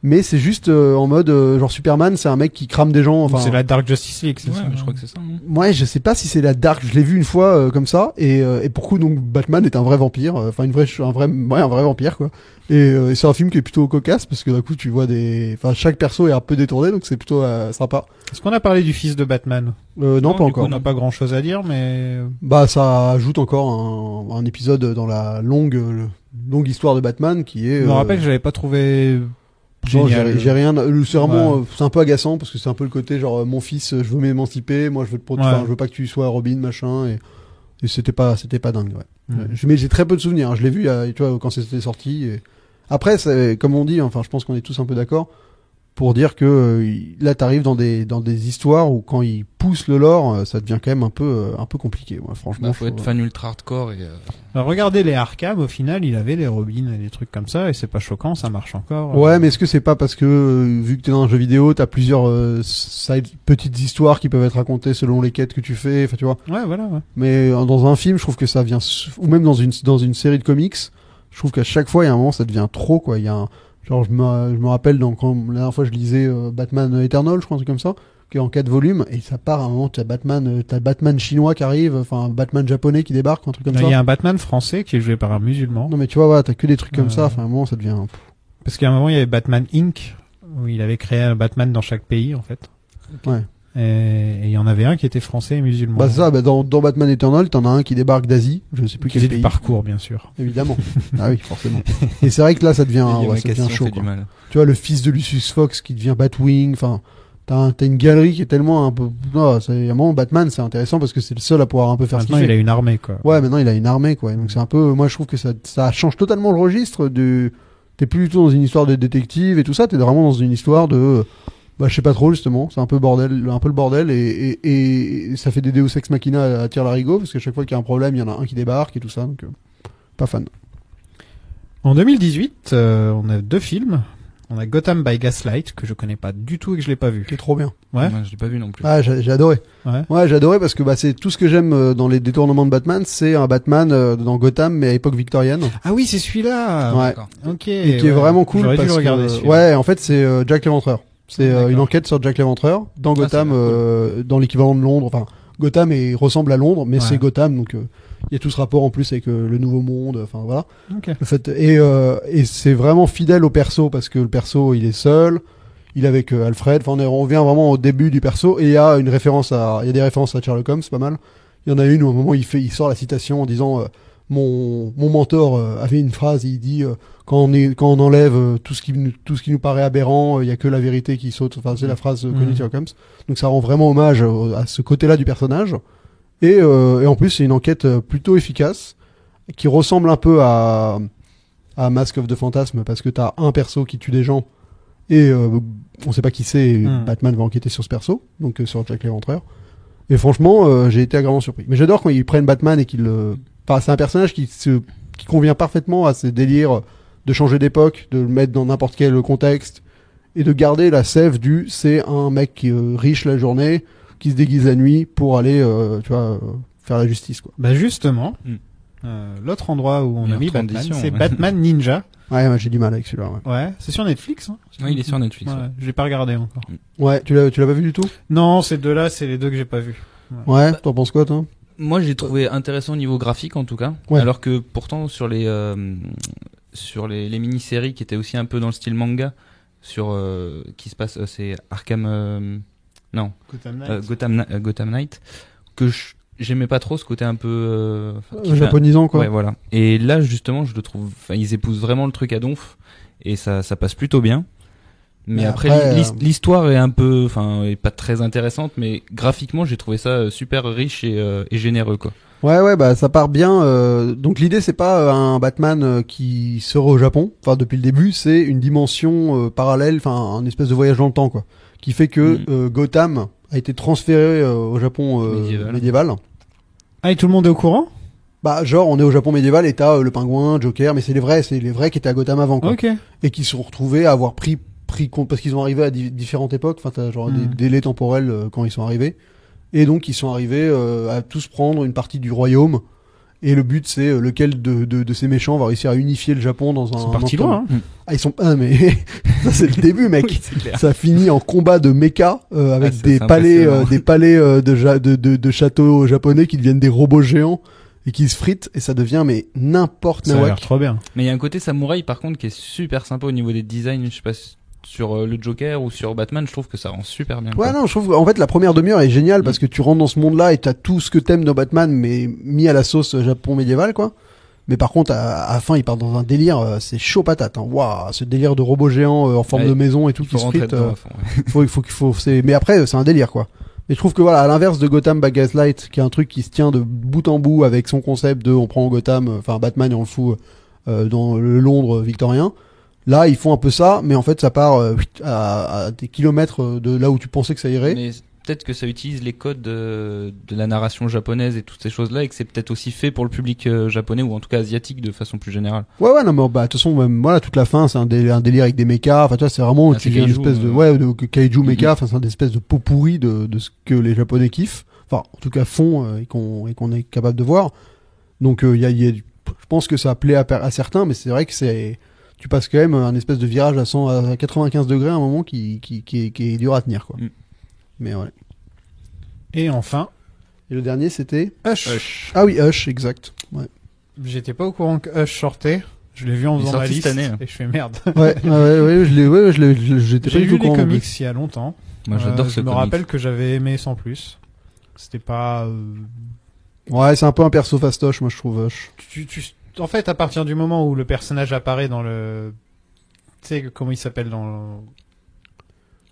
mais c'est juste en mode genre Superman, c'est un mec qui crame des gens. Enfin, c'est la Dark Justice League, c'est ça. Je crois que c'est ça. Ouais, je sais pas si c'est la Dark. Je l'ai vu une fois comme ça, et pour coup donc Batman est un vrai vampire, un vrai vampire, quoi. Et c'est un film qui est plutôt cocasse parce que d'un coup tu vois chaque perso est un peu détourné, donc c'est plutôt sympa. Est-ce qu'on a parlé du fils de Batman? Non, pas encore. On n'a pas grand chose à dire, mais ça ajoute encore un épisode dans la longue histoire de Batman qui est. Je me rappelle que j'avais pas trouvé. Non, j'ai rien. C'est vraiment, c'est un peu agaçant parce que c'est un peu le côté genre mon fils, je veux m'émanciper, moi je veux je veux pas que tu sois Robin, machin, et c'était pas dingue, ouais. Mais j'ai très peu de souvenirs, hein. Je l'ai vu, tu vois, quand c'était sorti. Et... Après, comme on dit, enfin, je pense qu'on est tous un peu d'accord pour dire que là, t'arrives dans des histoires où quand ils poussent le lore, ça devient quand même un peu compliqué. Ouais, franchement, faut être fan ultra hardcore et. Alors, regardez les Arkham, au final, il avait des Robins et des trucs comme ça, et c'est pas choquant, ça marche encore. Ouais, mais est-ce que c'est pas parce que vu que t'es dans un jeu vidéo, t'as plusieurs petites histoires qui peuvent être racontées selon les quêtes que tu fais, enfin tu vois. Ouais, voilà. Ouais. Mais dans un film, je trouve que ça vient, ou même dans une série de comics, je trouve qu'à chaque fois, il y a un moment, ça devient trop, quoi. Il y a Genre, je me rappelle quand la dernière fois je lisais Batman Eternal, je crois, un truc comme ça, qui est en 4 volumes, et ça part à un moment, t'as Batman chinois qui arrive, enfin, Batman japonais qui débarque, un truc comme ça. Il y a un Batman français qui est joué par un musulman. Non, mais tu vois, voilà, t'as que des trucs comme ça, enfin, à un moment, ça devient... Parce qu'à un moment, il y avait Batman Inc., où il avait créé un Batman dans chaque pays, en fait. Ouais. Et il y en avait un qui était français et musulman. Bah, c'est ça, dans Batman Eternal, t'en as un qui débarque d'Asie, je sais plus quel pays. Du parcours, bien sûr. Évidemment. Ah oui, forcément. Et c'est vrai que là, ça devient chaud, quoi. Tu vois, le fils de Lucius Fox qui devient Batwing, enfin, t'as une galerie qui est tellement un peu, à un moment, Batman, c'est intéressant parce que c'est le seul à pouvoir un peu faire ce qu'il fait. Maintenant, il a une armée, quoi. Ouais, maintenant, il a une armée, quoi. Et donc, c'est un peu, moi, je trouve que ça change totalement le registre t'es plus du tout dans une histoire de détective et tout ça, t'es vraiment dans une histoire de, je sais pas trop, justement, c'est un peu le bordel et ça fait des Deus Ex Machina à tire-larigot parce qu'à chaque fois qu'il y a un problème, il y en a un qui débarque et tout ça, donc pas fan. En 2018, on a 2 films. On a Gotham by Gaslight, que je connais pas du tout et que je l'ai pas vu. C'est trop bien. Ouais. Je l'ai pas vu non plus. Ah, j'ai adoré. Ouais, j'ai adoré parce que c'est tout ce que j'aime dans les détournements de Batman, c'est un Batman dans Gotham mais à époque victorienne. Ah oui, c'est celui-là. Ouais. Ok. Et qui est vraiment cool J'aurais parce dû le regarder, que ouais, en fait, c'est Jack l'Éventreur. C'est une enquête sur Jack l'Éventreur dans Gotham, dans l'équivalent de Londres. Enfin, Gotham ressemble à Londres, mais c'est Gotham, donc il y a tout ce rapport en plus avec le Nouveau Monde. Enfin voilà. Okay. En fait, et c'est vraiment fidèle au perso parce que le perso il est seul, il est avec Alfred. Enfin, on revient vraiment au début du perso et il y a des références à Sherlock Holmes, pas mal. Il y en a une où à un moment il sort la citation en disant mon mentor avait une phrase, il dit quand on enlève tout ce qui nous paraît aberrant, il y a que la vérité qui saute. Enfin, c'est la phrase connue de Sherlock Holmes. Donc ça rend vraiment hommage à ce côté-là du personnage. Et en plus, c'est une enquête plutôt efficace qui ressemble un peu à Mask of the Phantasm parce que t'as un perso qui tue des gens et on sait pas qui c'est. Et Batman va enquêter sur ce perso, donc sur Jack l'Éventreur. Et franchement, j'ai été agréablement surpris. Mais j'adore quand ils prennent Batman et enfin, c'est un personnage qui convient parfaitement à ces délires de changer d'époque, de le mettre dans n'importe quel contexte et de garder la sève c'est un mec riche la journée qui se déguise la nuit pour aller faire la justice, quoi. Bah justement, l'autre endroit où on a mis Batman, c'est Batman Ninja. Ouais, j'ai du mal avec celui-là. Ouais, c'est sur Netflix. Hein. Oui, il est sur Netflix. Ouais. Je l'ai pas regardé encore. Ouais, tu l'as pas vu du tout? Non, ces deux-là, c'est les 2 que j'ai pas vus. Ouais, t'en penses quoi, toi? Moi, j'ai trouvé intéressant au niveau graphique, en tout cas. Ouais. Alors que pourtant, sur les mini-séries qui étaient aussi un peu dans le style manga, qui se passe, c'est Arkham, non, Gotham Knight, que j'aimais pas trop ce côté un peu japonisant, quoi. Ouais, voilà. Et là, justement, je le trouve, ils épousent vraiment le truc à donf et ça passe plutôt bien. Mais après l'histoire est un peu, est pas très intéressante, mais graphiquement, j'ai trouvé ça super riche et généreux, quoi. Ouais, bah ça part bien. Donc l'idée c'est pas un Batman qui sera au Japon. Enfin depuis le début, c'est une dimension parallèle, enfin un espèce de voyage dans le temps, quoi, qui fait que Gotham a été transféré au Japon médiéval. Ah, et tout le monde est au courant? Bah genre on est au Japon médiéval et t'as le Pingouin, Joker, mais c'est les vrais qui étaient à Gotham avant, quoi. Okay. Et qui se sont retrouvés à avoir pris compte parce qu'ils ont arrivé à différentes époques. Enfin t'as genre des délais temporels quand ils sont arrivés. Et donc ils sont arrivés à tous prendre une partie du royaume. Et le but c'est lequel de ces méchants va réussir à unifier le Japon dans un. Ils sont partis loin. Hein. Ah ils sont mais ça c'est le début, mec. Oui, ça finit en combat de mecha avec des palais de châteaux japonais qui deviennent des robots géants et qui se fritent et ça devient n'importe quoi. Ça a l'air trop bien. Mais il y a un côté samouraï par contre qui est super sympa au niveau des designs. Je sais pas si sur le Joker ou sur Batman, je trouve que ça rend super bien. Ouais, non, je trouve en fait la première demi-heure est géniale parce que tu rentres dans ce monde-là et t'as tout ce que t'aimes dans Batman mais mis à la sauce Japon médiéval, quoi. Mais par contre à la fin il part dans un délire, c'est chaud patate, hein. Waouh, ce délire de robots géants en forme de maison et tout qui se fritent. Mais après c'est un délire, quoi. Mais je trouve que voilà, à l'inverse de Gotham by Gaslight, qui est un truc qui se tient de bout en bout avec son concept de on prend Gotham, Batman et on le fout dans le Londres victorien. Là, ils font un peu ça, mais en fait, ça part à des kilomètres de là où tu pensais que ça irait. Mais peut-être que ça utilise les codes de la narration japonaise et toutes ces choses-là, et que c'est peut-être aussi fait pour le public japonais ou en tout cas asiatique de façon plus générale. Ouais, non, mais de toute façon, même voilà, toute la fin, c'est un délire avec des mechas. Enfin, tu vois, c'est vraiment une espèce de kaiju mecha. Enfin, c'est une espèce de pot pourri de ce que les Japonais kiffent. Enfin, en tout cas, font et qu'on est capable de voir. Donc, je pense que ça plaît à certains, mais c'est vrai que tu passes quand même un espèce de virage à 95 degrés à un moment qui est dur à tenir, quoi. Mais ouais. Et enfin. Et le dernier, c'était Hush. Ah oui, Hush, exact. Ouais. J'étais pas au courant que Hush sortait. Je l'ai vu en faisant ma liste cette année, hein. et je fais merde. J'étais pas J'ai du lu tout les courant. comics il y a longtemps. Moi, j'adore ce Je me comics. rappelle que j'avais aimé sans plus. C'était pas. Ouais, c'est un peu un perso fastoche, moi je trouve Hush. En fait, à partir du moment où le personnage apparaît dans le, tu sais comment il s'appelle dans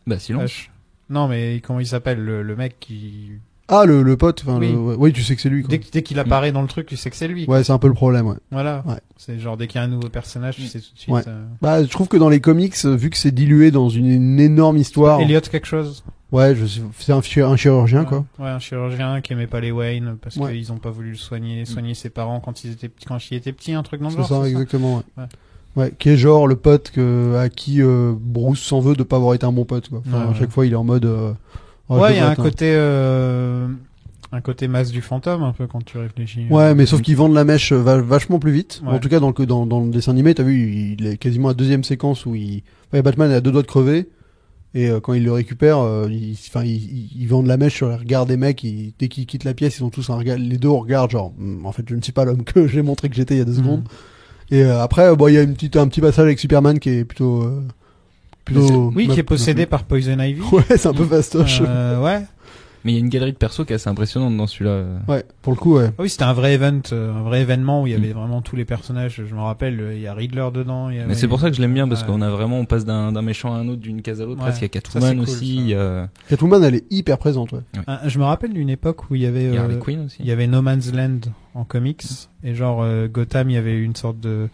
Bah silence. Hush. Non, mais comment il s'appelle le mec qui. Ah, le pote, enfin, Oui. Oui, tu sais que c'est lui, quoi. Dès qu'il apparaît dans le truc, tu sais que c'est lui. Ouais, c'est un peu le problème, ouais. Voilà. Ouais. C'est genre dès qu'il y a un nouveau personnage, tu sais tout de suite. Ouais. Bah, je trouve que dans les comics, vu que c'est dilué dans une énorme histoire. Elliot quelque chose. Ouais, c'est un chirurgien, Ouais. quoi. Ouais, un chirurgien qui aimait pas les Wayne parce Ouais. qu'ils ont pas voulu le soigner ses parents quand il était petit, un truc dans le C'est genre. ça, c'est exactement, ouais. Ouais. Ouais, qui est genre le pote à qui Bruce s'en veut de pas avoir été un bon pote, quoi. Enfin, Ouais, à chaque fois, il est en mode. Ouais, il y a un côté masse du fantôme un peu quand tu réfléchis. Ouais, mais sauf qu'ils vendent la mèche vachement plus vite. Ouais. En tout cas, dans le dessin animé, t'as vu, il est quasiment à la deuxième séquence où Batman est à 2 doigts de crever. Et quand il le récupère, ils vendent la mèche sur les regards des mecs. Dès qu'ils quittent la pièce, ils ont tous les deux regardent genre, en fait, je ne suis pas l'homme que j'ai montré que j'étais il y a 2 secondes. Et après, il y a un petit passage avec Superman qui est plutôt. Oui, qui est possédé par Poison Ivy. Ouais, c'est un peu fastoche. Ouais. Mais il y a une galerie de persos qui est assez impressionnante dans celui-là. Ouais, pour le coup, ouais. Ah oui, c'était un vrai événement où il y avait vraiment tous les personnages. Je me rappelle, il y a Riddler dedans. Mais c'est pour ça que je l'aime bien parce on passe d'un méchant à un autre, d'une case à l'autre. Ouais. Parce qu'il y a Catwoman cool, aussi. ça. Il y a Catwoman, elle est hyper présente, ouais. Je me rappelle d'une époque où il y avait Harley Quinn aussi. il y avait No Man's Land en comics et genre Gotham, il y avait une sorte de,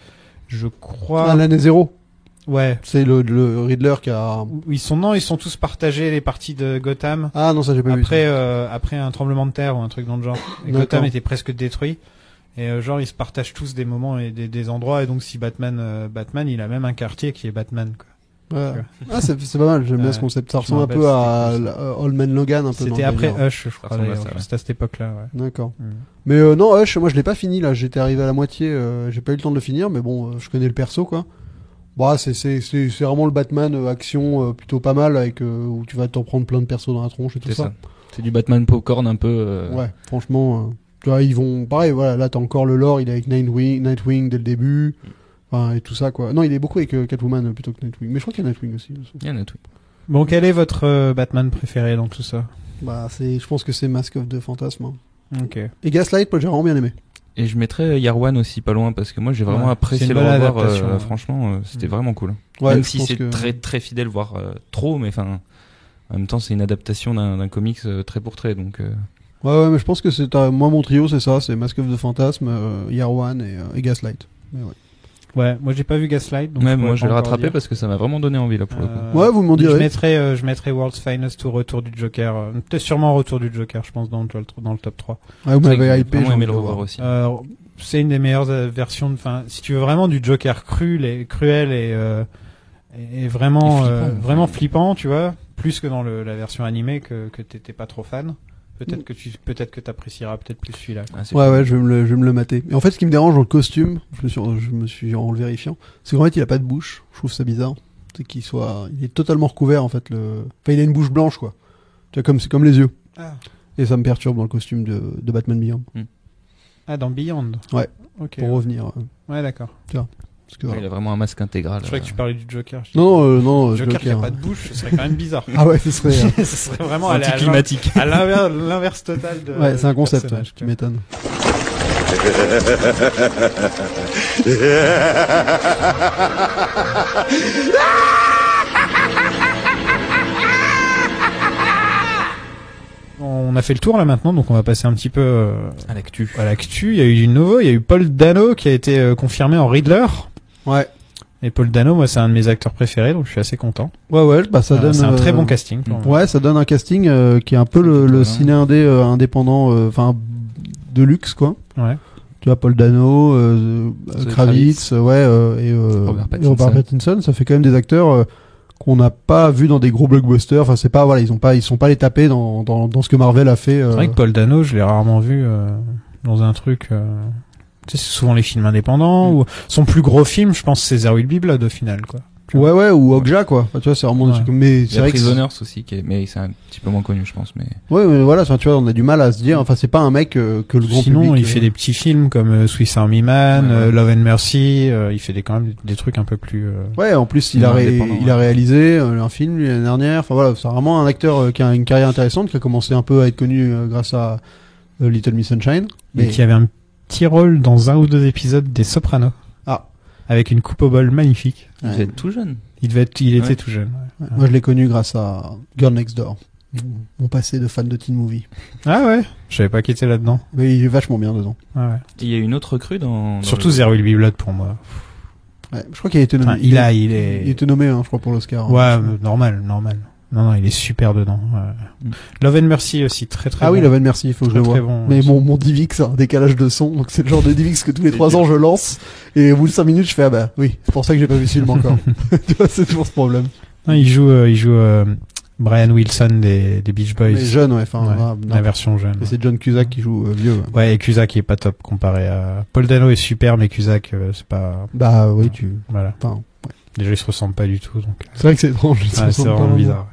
je crois. Ah, l'année 0. Ouais. C'est le Riddler qui a. Ils sont tous partagés les parties de Gotham. Ah non, ça j'ai pas vu. Après un tremblement de terre ou un truc dans le genre. Et Gotham était presque détruit. Et genre ils se partagent tous des moments et des endroits. Et donc si Batman, il a même un quartier qui est Batman, quoi. Ouais. Ah, c'est pas mal. J'aime bien ce concept. Ça ressemble un peu à Old Man Logan, un peu. C'était après Hush, je crois. ressemble à ça, ouais. C'était à cette époque-là. Ouais. D'accord. Mais non, Hush, moi je l'ai pas fini là. J'étais arrivé à la moitié. J'ai pas eu le temps de le finir, mais bon, je connais le perso, quoi. Bah, c'est vraiment le Batman action plutôt pas mal avec où tu vas t'en prendre plein de persos dans la tronche et tout ça. C'est du Batman popcorn un peu. Ouais, franchement, tu vois, ils vont pareil. Voilà, là t'as encore le lore. Il est avec Nightwing dès le début, enfin, et tout ça, quoi. Non, il est beaucoup avec Catwoman plutôt que Nightwing. Mais je crois qu'il y a Nightwing aussi. Il y a Nightwing. Bon, quel est votre Batman préféré dans tout ça? Bah, je pense que c'est Mask of the Phantasm. Hein. Ok. Et Gaslight, moi j'ai vraiment bien aimé. Et je mettrais Yarwan aussi pas loin parce que moi j'ai vraiment apprécié le revoir. Franchement, c'était vraiment cool. Ouais, même si c'est très très fidèle, voire trop, mais enfin, en même temps c'est une adaptation d'un comics trait pour trait, donc. Ouais, mais je pense que moi mon trio c'est ça, c'est Mask of the Phantasm, Yarwan et Gaslight. Mais ouais. Ouais, moi j'ai pas vu Gaslight. Donc moi je vais le rattraper parce que ça m'a vraiment donné envie là pour le coup. Ouais, vous m'en direz. Je mettrais World's Finest ou Retour du Joker. Peut-être sûrement Retour du Joker, je pense, dans le top 3. Ouais, vous m'avez hypé, j'ai aimé le revoir aussi. C'est une des meilleures versions. Enfin, si tu veux vraiment du Joker cruel et vraiment flippant, vraiment flippant, tu vois, plus que dans la version animée que t'étais pas trop fan. Peut-être que t'apprécieras peut-être plus celui-là. Ouais, je vais me le mater. Et en fait, ce qui me dérange dans le costume, je me suis en le vérifiant, c'est qu'en fait, il a pas de bouche. Je trouve ça bizarre. C'est il est totalement recouvert, en fait, enfin, il a une bouche blanche, quoi. Tu vois, c'est comme les yeux. Ah. Et ça me perturbe dans le costume de Batman Beyond. Ah, dans Beyond. Ouais. Ok. Pour revenir. Ouais, d'accord. Tu vois. Parce que, il a vraiment un masque intégral. Je croyais que tu parlais du Joker. Non, Joker qui a pas de bouche, ce serait quand même bizarre. Ah ouais, ce serait vraiment anticlimatique. À l'inverse total de. Ouais, c'est un concept, tu m'étonnes. On a fait le tour là maintenant, donc on va passer un petit peu à l'actu. Il y a eu du nouveau, il y a eu Paul Dano qui a été confirmé en Riddler. Ouais. Et Paul Dano, moi, c'est un de mes acteurs préférés, donc je suis assez content. Ouais, bah ça donne. C'est un très bon casting. Ouais, ça donne un casting qui est un peu le ciné indépendant, enfin de luxe, quoi. Ouais. Tu vois, Paul Dano, Kravitz, et Robert Pattinson, ça fait quand même des acteurs qu'on n'a pas vu dans des gros blockbusters. Enfin, c'est pas, voilà, ils sont pas les tapés dans ce que Marvel a fait. C'est vrai que Paul Dano, je l'ai rarement vu dans un truc Tu sais, c'est souvent les films indépendants ou son plus gros film, je pense, c'est There Will Be Blood au final, quoi. Ouais, ou Okja, quoi. Enfin, tu vois, c'est vraiment des trucs. Mais c'est vrai que Prisoners aussi, mais c'est un petit peu moins connu, je pense. Mais mais voilà, enfin, tu vois, on a du mal à se dire. Enfin, c'est pas un mec que le grand public. Sinon, il fait des petits films comme Swiss Army Man, Love and Mercy. Il fait quand même des trucs un peu plus. Ouais, en plus, il a réalisé un film l'année dernière. Enfin voilà, c'est vraiment un acteur qui a une carrière intéressante, qui a commencé un peu à être connu grâce à Little Miss Sunshine, mais qui avait un petit rôle dans un ou deux épisodes des Sopranos. Avec une coupe au bol magnifique. Il devait être tout jeune. Il était tout jeune. Ouais. Moi, je l'ai connu grâce à Girl Next Door. Mon passé de fan de teen movie. Ah ouais. Je savais pas qu'il était là-dedans. Mais il est vachement bien dedans. Ah ouais. Il y a une autre recrue dans surtout There Will Be Blood pour moi. Ouais, je crois qu'il a été nommé. Enfin, il a été nommé, je crois, pour l'Oscar. Ouais, normal. Non, il est super dedans. Love and Mercy aussi, très très bon. Ah oui, Love and Mercy, il faut que je le voie. Bon, mais mon DivX a un décalage de son, donc c'est le genre de DivX que tous les 3 ans je lance, et au bout de 5 minutes je fais, ah bah oui, c'est pour ça que j'ai pas vu ce film encore. Tu vois, c'est toujours ce problème. Non, il joue Brian Wilson des Beach Boys. Mais jeune, ouais, enfin, la version jeune. Et c'est John Cusack qui joue vieux. Ouais, et Cusack il est pas top comparé à Paul Dano est super, mais Cusack c'est pas. Bah oui, voilà. Enfin, ouais. Déjà ils se ressemblent pas du tout, donc. C'est vrai que c'est étrange. C'est vraiment bizarre.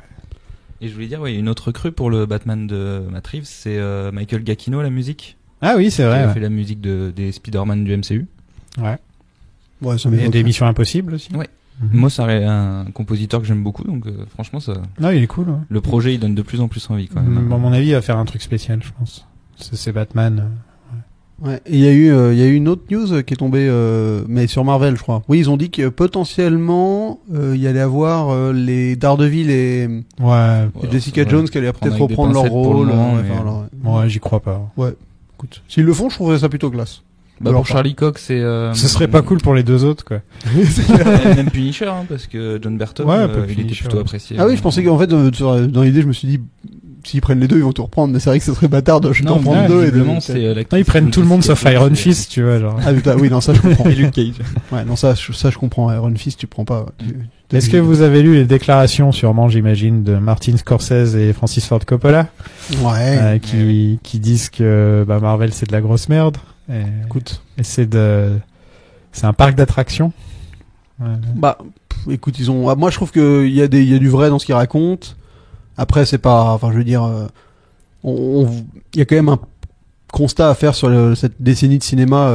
Et je voulais dire, une autre recrue pour le Batman de Matt Reeves, c'est Michael Giacchino, la musique. Ah oui, c'est vrai. Il a fait la musique des Spider-Man du MCU. Ouais, ça et des Missions Impossibles aussi. Ouais. Moi, c'est un compositeur que j'aime beaucoup, donc franchement, ça. Non, il est cool. Ouais. Le projet, il donne de plus en plus envie, quand même. À mon avis, il va faire un truc spécial, je pense. C'est Batman. Ouais. Et il y a eu une autre news qui est tombée, mais sur Marvel, je crois. Oui, ils ont dit que potentiellement, il y allait avoir les Daredevil et Jessica Jones qui allaient peut-être reprendre leur rôle. Ouais, j'y crois pas. Ouais. Écoute, s'ils le font, je trouverais ça plutôt classe. Pour Charlie Cox, c'est. Ce serait pas cool pour les deux autres, quoi. Même Punisher, parce que John Burton, il était plutôt apprécié. Ah oui, je pensais qu'en fait, dans l'idée, je me suis dit, s'ils prennent les deux, ils vont tout reprendre, mais c'est vrai que ce serait bâtard de en prendre deux. Ils prennent tout le monde sauf Iron Fist, tu vois, genre. Ah oui, non, ça je comprends. Et Luke Cage. Ouais, non, ça je comprends. Iron Fist, tu prends pas. Est-ce que vous avez lu les déclarations, sûrement, j'imagine, de Martin Scorsese et Francis Ford Coppola? Ouais. Qui disent que, Marvel c'est de la grosse merde. Écoute. Et c'est un parc d'attractions. Ouais. Écoute, moi je trouve qu'il y a du vrai dans ce qu'ils racontent. Après, c'est pas, enfin, je veux dire, il y a quand même un constat à faire sur cette décennie de cinéma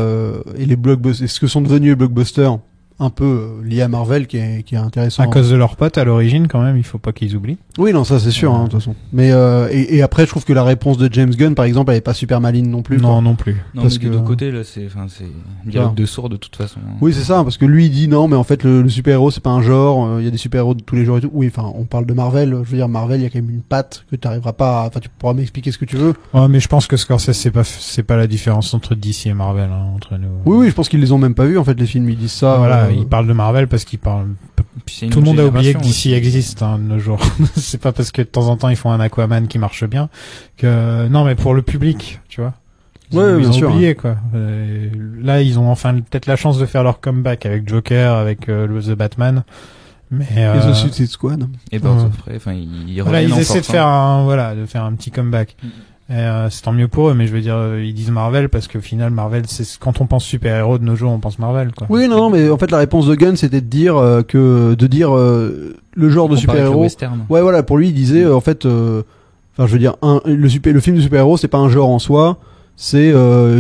et les blockbusters, ce que sont devenus les blockbusters, un peu liés à Marvel, qui est intéressant. À cause de leurs potes à l'origine, quand même, il faut pas qu'ils oublient. Oui, non, ça c'est sûr, de toute façon. Mais et après, je trouve que la réponse de James Gunn, par exemple, elle est pas super maligne non plus. Non plus. Non, parce que des deux côtés, là, c'est une dialogue de sourds de toute façon. Oui, c'est ça, parce que lui il dit non, mais en fait le super-héros c'est pas un genre. Il y a des super-héros de tous les genres et tout. Oui, enfin, on parle de Marvel. Je veux dire, Marvel, il y a quand même une patte que t'arriveras pas. Enfin, tu pourras m'expliquer ce que tu veux. Ouais, mais je pense que Scorsese c'est pas la différence entre DC et Marvel, entre nous. Oui, je pense qu'ils les ont même pas vus en fait les films. Ils disent ça. Voilà, ils parlent de Marvel parce qu'ils parlent. Tout le monde a oublié que DC existe de nos jours. C'est pas parce que de temps en temps ils font un Aquaman qui marche bien que non, mais pour le public, tu vois. Ils ont oublié quoi. Là, ils ont enfin peut-être la chance de faire leur comeback avec Joker, avec The Batman. Mais The Suicide Squad et Birds of Prey. Enfin, ils essaient de faire un petit comeback. C'est tant mieux pour eux, mais je veux dire, ils disent Marvel parce qu'au final, Marvel, c'est quand on pense super-héros de nos jours, on pense Marvel, quoi. Oui, non, mais en fait, la réponse de Gunn, c'était de dire le genre de super-héros. Ouais, voilà, pour lui, il disait, en fait, enfin, je veux dire, le film de super-héros, c'est pas un genre en soi. C'est,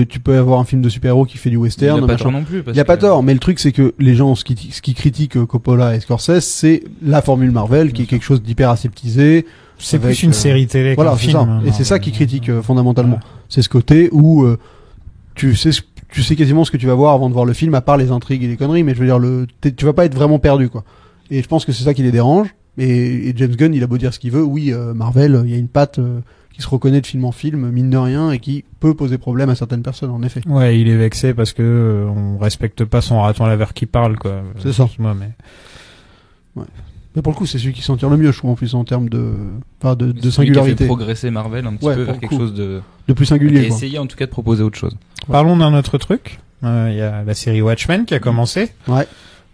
tu peux avoir un film de super-héros qui fait du western. Il y a pas tort non plus. Il y a pas tort, mais le truc, c'est que les gens, ce qui critiquent Coppola et Scorsese, c'est la formule Marvel, qui est quelque chose d'hyper aseptisé. C'est plus une série télé. Voilà, c'est ça. Et c'est ça qui critique fondamentalement. Ouais. C'est ce côté où tu sais quasiment ce que tu vas voir avant de voir le film, à part les intrigues et les conneries. Mais je veux dire, tu vas pas être vraiment perdu, quoi. Et je pense que c'est ça qui les dérange. Et James Gunn, il a beau dire ce qu'il veut, oui, Marvel, il y a une patte qui se reconnaît de film en film, mine de rien, et qui peut poser problème à certaines personnes, en effet. Ouais, il est vexé parce que on respecte pas son raton laveur qui parle, quoi. C'est ça. Moi, mais. Ouais. Mais pour le coup, c'est celui qui s'en tire le mieux, je trouve, en plus, en termes de Celui singularité. qui a fait progresser Marvel un petit peu vers quelque chose de plus singulier. Et essayer en tout cas de proposer autre chose. Parlons d'un autre truc. Il y a la série Watchmen qui a commencé. Ouais.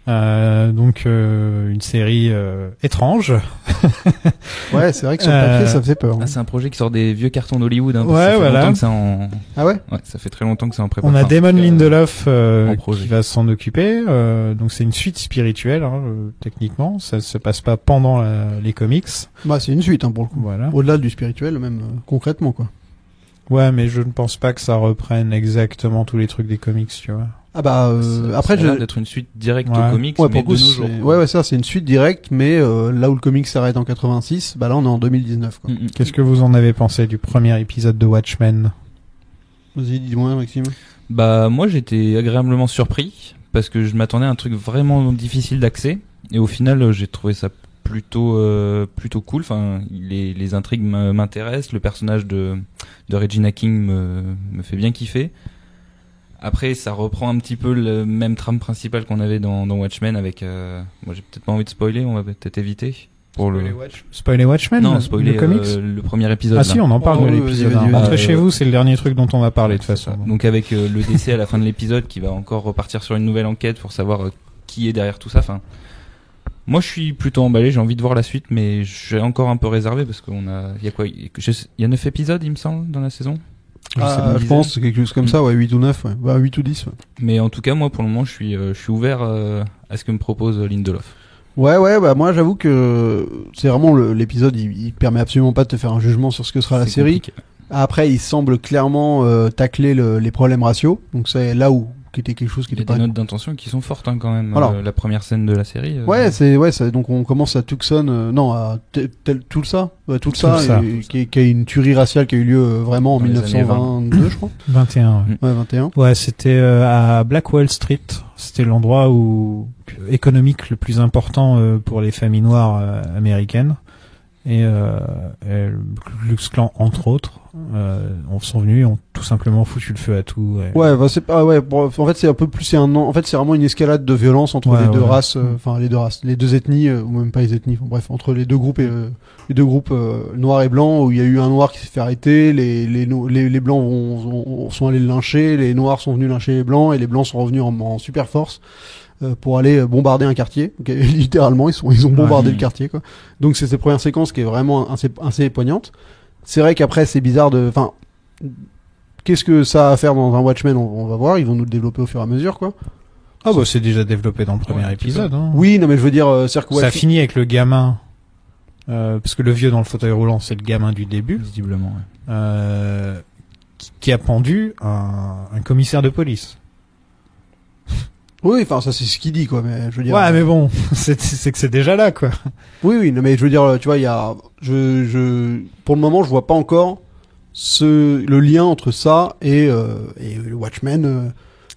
Donc une série étrange. Ouais, c'est vrai que sur le papier ça faisait peur. C'est un projet qui sort des vieux cartons d'Hollywood. Hein, ouais, ça fait voilà. longtemps que c'est en... Ah ouais. Ouais, ça fait très longtemps que c'est en préparation. On a Damon Lindelof qui va s'en occuper. Donc c'est une suite spirituelle, hein, techniquement. Ça se passe pas pendant les comics. Bah c'est une suite hein, pour le coup. Voilà. Au-delà du spirituel, même concrètement quoi. Ouais, mais je ne pense pas que ça reprenne exactement tous les trucs des comics, tu vois. Ah bah après ça a l'air d'être une suite directe ouais. aux comics, ouais, mais pour de coup, nos jours. Ouais, ça c'est une suite directe, mais là où le comic s'arrête en 86, bah là on est en 2019 quoi. Qu'est-ce que vous en avez pensé du premier épisode de Watchmen? Vas-y, dis-moi Maxime. Bah moi j'étais agréablement surpris parce que je m'attendais à un truc vraiment difficile d'accès et au final j'ai trouvé ça plutôt cool. Enfin les intrigues m'intéressent, le personnage de Regina King me fait bien kiffer. Après, ça reprend un petit peu le même trame principal qu'on avait dans Watchmen avec. Moi, j'ai peut-être pas envie de spoiler, on va peut-être éviter. Pour Spoiler Watchmen? Non, spoiler le comics. Le premier épisode. Ah si, on en parle de l'épisode. Rentrez chez vous, c'est le dernier truc dont on va parler de toute façon. Donc avec le décès à la fin de l'épisode, qui va encore repartir sur une nouvelle enquête pour savoir qui est derrière tout ça. Enfin, moi, je suis plutôt emballé. J'ai envie de voir la suite, mais je suis encore un peu réservé parce il y a quoi? Il y a 9 épisodes, il me semble, dans la saison. Je pense c'est quelque chose comme ça, ouais, 8 ou 9, ouais. Bah, 8 ou 10, ouais. Mais en tout cas, moi, pour le moment, je suis ouvert à ce que me propose Lindelof. Ouais, bah, moi, j'avoue que c'est vraiment l'épisode, il permet absolument pas de te faire un jugement sur ce que sera la série. Compliqué. Après, il semble clairement tacler les problèmes raciaux. Donc, c'est là où, qui était quelque chose qui était pas... Il y a des notes d'intention qui sont fortes, hein, quand même. Voilà. La première scène de la série. Ouais, donc on commence à Tucson, à Tulsa, qui a une tuerie raciale qui a eu lieu vraiment en Dans les 1922, je crois. 21, ouais. Ouais, 21. Ouais, c'était à Black Wall Street. C'était l'endroit économique le plus important pour les familles noires américaines. Et le Ku Klux Klan, entre autres, sont venus et ont tout simplement foutu le feu à tout. Ouais, bah c'est pas, ouais, en fait c'est un peu plus, en fait c'est vraiment une escalade de violence entre les deux races, les deux ethnies, ou même pas les ethnies, bref, entre les deux groupes noirs et blancs, où il y a eu un noir qui s'est fait arrêter, les blancs sont allés le lyncher, les noirs sont venus lyncher les blancs, et les blancs sont revenus en super force pour aller bombarder un quartier. Donc, littéralement, ils ont bombardé le quartier, quoi. Donc c'est cette première séquence qui est vraiment assez poignante. C'est vrai qu'après c'est bizarre qu'est-ce que ça a à faire dans un Watchmen, on va voir, ils vont nous le développer au fur et à mesure, quoi. Ah bah c'est déjà développé dans le premier épisode. Hein. Oui, non mais je veux dire, ça finit avec le gamin, parce que le vieux dans le fauteuil roulant c'est le gamin du début, visiblement, qui a pendu un commissaire de police. Oui, enfin ça c'est ce qu'il dit, quoi, mais je veux dire. Ouais, mais bon, c'est que c'est déjà là, quoi. Oui, non mais je veux dire, tu vois, il y a, pour le moment je vois pas encore le lien entre ça et le Watchmen.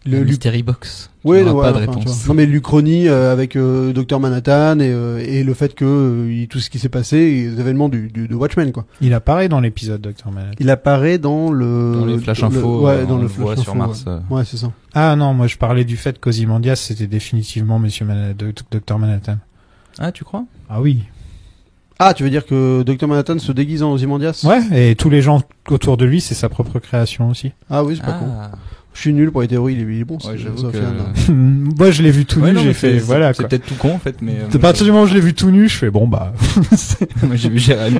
Le Mystery Box. Oui, pas de réponse. Non mais l'Uchronie avec Dr Manhattan et le fait que tout ce qui s'est passé, les événements de Watchmen, quoi. Il apparaît dans l'épisode Dr Manhattan. Il apparaît dans les Flash Info, dans le Flash Info sur Mars. Ouais, c'est ça. Ah non, moi je parlais du fait qu'Ozymandias c'était définitivement Dr Manhattan. Ah, tu crois? Ah oui. Ah, tu veux dire que Dr Manhattan se déguise en Ozymandias? Ouais, et tous les gens autour de lui, c'est sa propre création aussi. Ah oui, c'est pas con. Je suis nul pour les théories, il est bon. Ouais, j'avoue que... Moi, je l'ai vu tout nu, j'ai fait, voilà, c'est peut-être tout con, en fait, mais... À partir du moment où je l'ai vu tout nu, je fais, bon, bah... Moi, j'ai vu Jérémy.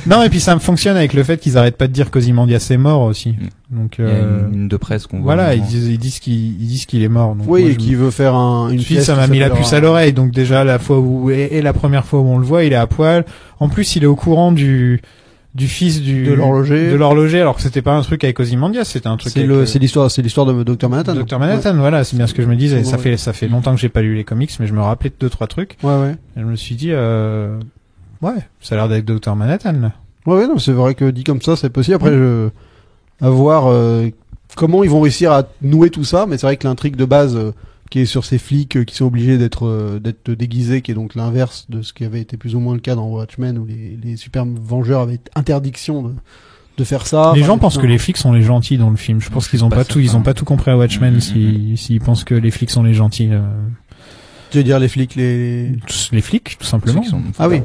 Non, et puis ça me fonctionne avec le fait qu'ils arrêtent pas de dire qu'Ozymandias est mort aussi. Donc, il y a une de presse qu'on voit. Voilà, ils disent qu'il est mort. Donc oui, et qu'il veut faire une pièce. Ça m'a mis la puce à l'oreille, donc déjà, la première fois où on le voit, il est à poil. En plus, il est au courant du fils de l'horloger, alors que c'était pas un truc avec Ozymandias, c'était un truc c'est l'histoire de Dr Manhattan. Dr Manhattan, voilà, c'est bien ce que je me disais. Ça fait longtemps que j'ai pas lu les comics, mais je me rappelais de 2-3 trucs. Ouais. Et je me suis dit, ouais, ça a l'air d'être Dr Manhattan, là. Ouais, non, c'est vrai que dit comme ça, c'est possible. Après, à voir, comment ils vont réussir à nouer tout ça, mais c'est vrai que l'intrigue de base, qui est sur ces flics qui sont obligés d'être déguisés, qui est donc l'inverse de ce qui avait été plus ou moins le cas dans Watchmen, où les super vengeurs avaient interdiction de faire ça. Les gens pensent que les flics sont les gentils dans le film. Je pense qu'ils ont pas tout compris à Watchmen s'ils pensent que les flics sont les gentils. Tu veux dire les flics, les flics, tout simplement. Ah oui.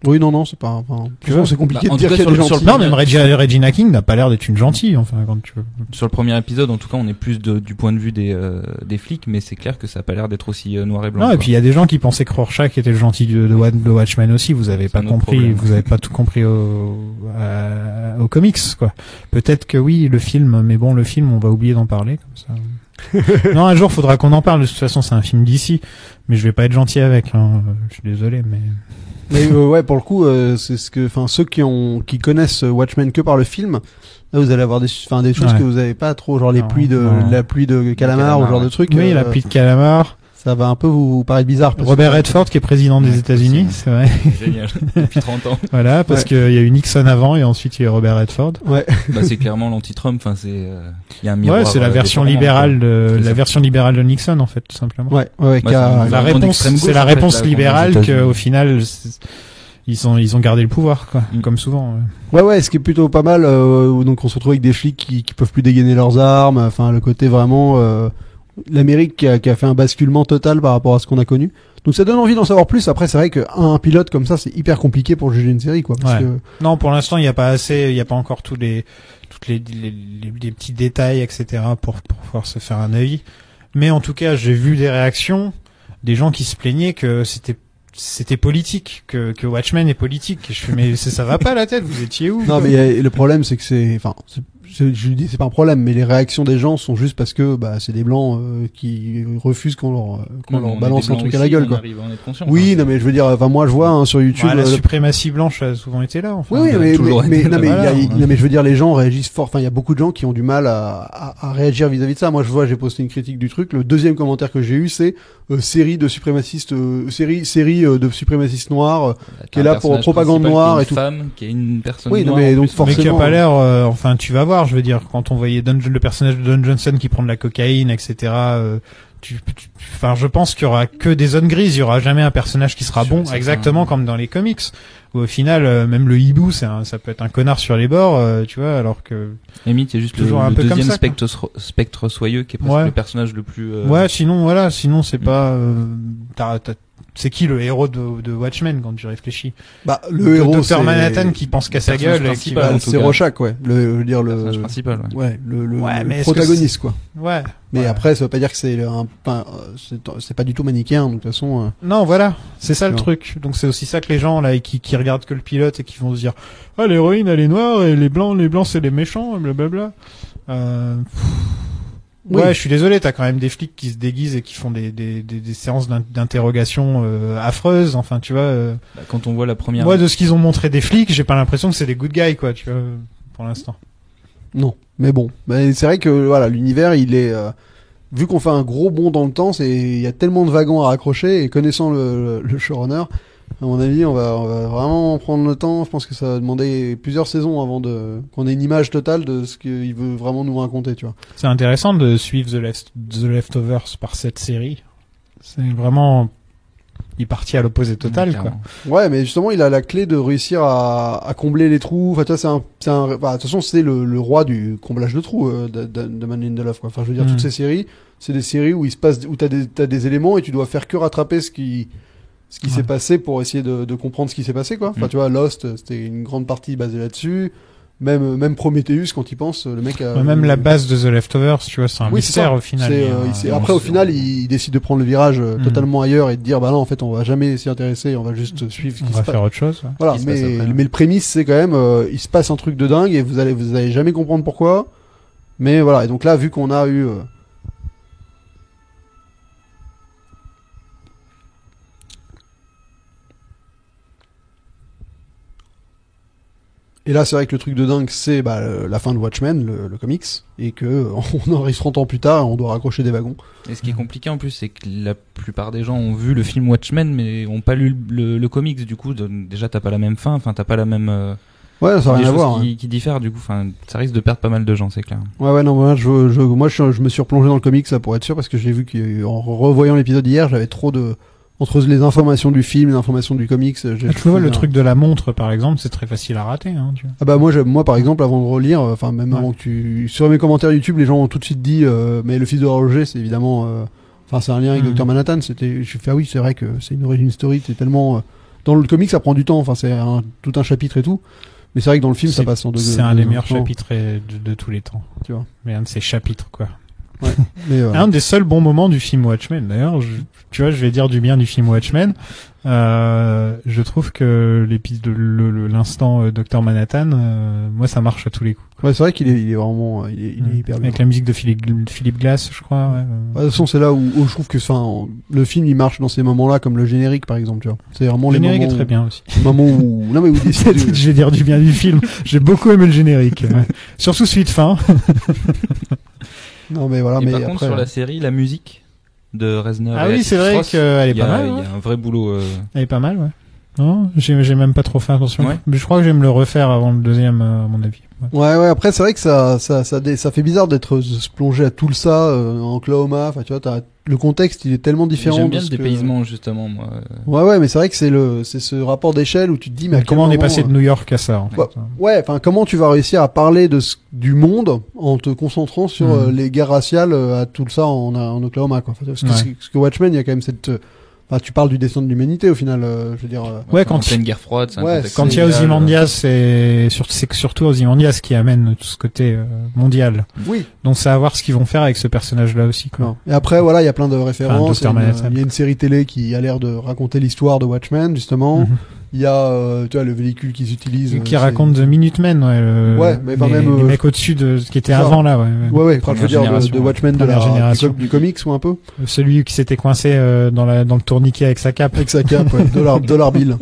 Oui, non, c'est pas. C'est compliqué de dire qu'il y a des gentils. Non, même Regina King n'a pas l'air d'être une gentille. Enfin, quand tu veux. Sur le premier épisode, en tout cas, on est plus du point de vue des flics, mais c'est clair que ça a pas l'air d'être aussi noir et blanc. Non, et puis il y a des gens qui pensaient que Rorschach était le gentil de Watchmen aussi. Vous avez pas compris, vous avez pas tout compris au comics, quoi. Peut-être que oui, le film, mais bon, le film, on va oublier d'en parler comme ça. Non, un jour, faudra qu'on en parle. De toute façon, c'est un film d'ici, mais je vais pas être gentil avec. Hein. Je suis désolé, mais. Mais ouais, pour le coup, c'est ce que, enfin, ceux qui connaissent Watchmen que par le film, là, vous allez avoir des choses que vous avez pas trop, genre la pluie de calamar ou genre de trucs. Oui, la pluie de calamar. Ça va un peu vous paraître bizarre. Robert Redford qui est président des États-Unis, c'est vrai. Génial. Depuis 30 ans. Voilà, parce qu'il y a eu Nixon avant et ensuite il y a eu Robert Redford. Ouais. Bah, c'est clairement l'anti-Trump. Enfin, il y a un miroir. Ouais, c'est la version libérale version libérale de Nixon, en fait, tout simplement. Ouais. La réponse, c'est la réponse libérale qu'au final, ils ont gardé le pouvoir, quoi. Comme souvent. Ouais, ce qui est plutôt pas mal, donc on se retrouve avec des flics qui peuvent plus dégainer leurs armes, enfin, le côté vraiment, l'Amérique qui a fait un basculement total par rapport à ce qu'on a connu. Donc ça donne envie d'en savoir plus. Après, c'est vrai qu'un pilote comme ça, c'est hyper compliqué pour juger une série, quoi. Parce que... Non, pour l'instant, il n'y a pas encore toutes les petits détails, etc. pour pouvoir se faire un avis. Mais en tout cas, j'ai vu des réactions, des gens qui se plaignaient que c'était politique, que Watchmen est politique. Et je fais, mais ça va pas la tête, vous étiez où? Non, mais le problème, c'est que je dis, c'est pas un problème, mais les réactions des gens sont juste parce que c'est des blancs qui refusent qu'on leur balance un truc à la gueule, quoi. Oui, non, mais je veux dire, moi je vois sur YouTube la suprématie blanche a souvent été là. Enfin, oui, mais je veux dire, les gens réagissent fort. Enfin, il y a beaucoup de gens qui ont du mal à réagir vis-à-vis de ça. Moi, je vois, j'ai posté une critique du truc. Le deuxième commentaire que j'ai eu, c'est série de suprémacistes noirs qui est là pour propagande noire et tout. Femme qui est une personne noire. Mais donc forcément. Mais qui a pas l'air. Enfin, tu vas voir. Je veux dire, quand on voyait le personnage de Don Johnson qui prend de la cocaïne, etc. Enfin, je pense qu'il y aura que des zones grises. Il y aura jamais un personnage qui sera bon, exactement comme dans les comics. Où au final, même le hibou, ça peut être un connard sur les bords, tu vois, alors que. Limite, il y a juste toujours le deuxième ça, spectre soyeux qui est presque le personnage le plus. Ouais, sinon c'est pas. C'est qui le héros de Watchmen quand tu réfléchis? Le héros, Dr Manhattan qui pense qu'à sa gueule et qui va... c'est Rorschach, ouais. Le personnage principal, le protagoniste, quoi. Ouais. Mais après, ça veut pas dire que c'est c'est pas du tout manichéen, donc de toute façon. Non, voilà. C'est ça le truc. Donc c'est aussi ça que les gens, là, qui regardent que le pilote et qui vont se dire, ah, l'héroïne, elle est noire et les blancs, c'est les méchants, blablabla. Oui. Ouais, je suis désolé, t'as quand même des flics qui se déguisent et qui font des séances d'interrogation affreuses, enfin, tu vois. Quand on voit la première... Moi, de ce qu'ils ont montré des flics, j'ai pas l'impression que c'est des good guys, quoi, tu vois, pour l'instant. Non, mais bon. Mais c'est vrai que, voilà, l'univers, il est... vu qu'on fait un gros bond dans le temps, il y a tellement de wagons à raccrocher, et connaissant le showrunner, à mon avis, on va vraiment prendre le temps. Je pense que ça va demander plusieurs saisons avant qu'on ait une image totale de ce qu'il veut vraiment nous raconter, tu vois. C'est intéressant de suivre The Leftovers par cette série. C'est vraiment, il partit à l'opposé total, quoi. Ouais, mais justement, il a la clé de réussir à combler les trous. Enfin, tu vois, de toute façon, c'est le roi du comblage de trous, de Man in the Love, quoi. Enfin, je veux dire, toutes ces séries, c'est des séries où t'as des éléments et tu dois faire que rattraper ce qui s'est passé pour essayer de comprendre ce qui s'est passé, quoi. Enfin, tu vois, Lost, c'était une grande partie basée là-dessus. Même Prometheus, quand il pense, le mec a... Même la base de The Leftovers, tu vois, c'est un mystère au final. Après, au final, il décide de prendre le virage totalement ailleurs et de dire, bah non, en fait, on va jamais s'y intéresser, on va juste suivre ce qui se passe. On va faire autre chose. Ouais. Voilà, mais le prémisse, c'est quand même, il se passe un truc de dingue et vous allez jamais comprendre pourquoi. Mais voilà, et donc là, vu qu'on a eu... Et là, c'est vrai que le truc de dingue, c'est la fin de Watchmen, le comics, et que on arrive 30 ans plus tard, on doit raccrocher des wagons. Et ce qui est compliqué en plus, c'est que la plupart des gens ont vu le film Watchmen, mais ont pas lu le comics. Du coup, déjà, t'as pas la même fin, enfin, t'as pas la même. Ouais, ça n'a rien à voir. Qui diffèrent, du coup, enfin, ça risque de perdre pas mal de gens, c'est clair. Ouais, non, moi, je me suis replongé dans le comics, ça, pour être sûr, parce que j'ai vu qu'en revoyant l'épisode hier, j'avais trop de... Entre les informations du film, les informations du comics, tu vois, le truc de la montre, par exemple, c'est très facile à rater, hein, tu vois. Ah bah, moi, par exemple, avant de relire, enfin, même avant que sur mes commentaires YouTube, les gens ont tout de suite dit, mais le fils de Roger, c'est évidemment, c'est un lien avec Dr Manhattan, j'ai fait, ah oui, c'est vrai que c'est une origin story, c'est tellement, Dans le comic, ça prend du temps. Enfin, c'est tout un chapitre et tout. Mais c'est vrai que dans le film, ça passe en 2 C'est un des meilleurs chapitres de tous les temps. Tu vois. Mais un de ces chapitres, quoi. Ouais. Mais, un des seuls bons moments du film Watchmen. D'ailleurs, tu vois, je vais dire du bien du film Watchmen. Je trouve que l'instant Dr Manhattan, moi, ça marche à tous les coups. Ouais, c'est vrai qu'il est vraiment, il est hyper bien. Avec la musique de Philip Glass, je crois. Ouais. De toute façon, c'est là où je trouve que, le film, il marche dans ces moments-là, comme le générique, par exemple, tu vois. C'est vraiment le générique est très bien aussi. Moment où, non mais où je vais dire du bien du film. J'ai beaucoup aimé le générique. Ouais. Surtout celui de fin. Non mais voilà. Mais par contre, sur la série, la musique de Reznor. Ah oui, c'est vrai qu'elle est pas mal. Il y a un vrai boulot. Elle est pas mal, ouais. Non, j'ai même pas trop fait attention. Ouais. Mais je crois que je vais me le refaire avant le deuxième, à mon avis. Ouais. Après, c'est vrai que ça fait bizarre d'être se plonger à tout ça en Oklahoma. Enfin, tu vois, le contexte, il est tellement différent. J'aime bien le dépaysement, justement, moi. Ouais, mais c'est vrai que c'est ce rapport d'échelle où tu te dis, mais comment on est passé de New York à ça, en fait. Ouais, enfin, comment tu vas réussir à parler du monde en te concentrant sur les guerres raciales à tout ça en Oklahoma, quoi. Parce que Watchmen, il y a quand même cette Enfin, tu parles du destin de l'humanité au final, je veux dire. Ouais, quand il y a une guerre froide, c'est un contexte quand il y a Ozymandias, c'est surtout Ozymandias qui amène tout ce côté mondial. Oui. Donc c'est à voir ce qu'ils vont faire avec ce personnage-là aussi, quoi. Non. Et après, voilà, il y a plein de références. Enfin, il y a une série télé qui a l'air de raconter l'histoire de Watchmen, justement. Il y a, tu vois, le véhicule qu'ils utilisent. Qui raconte The Minutemen, ouais. Mais même les mecs au-dessus de ce qui était avant, là, ouais. Ouais. Enfin, je veux dire, de Watchmen de la génération du comics, ou un peu. Celui qui s'était coincé, dans le tourniquet avec sa cape. Avec sa cape, ouais. Dollar Bill.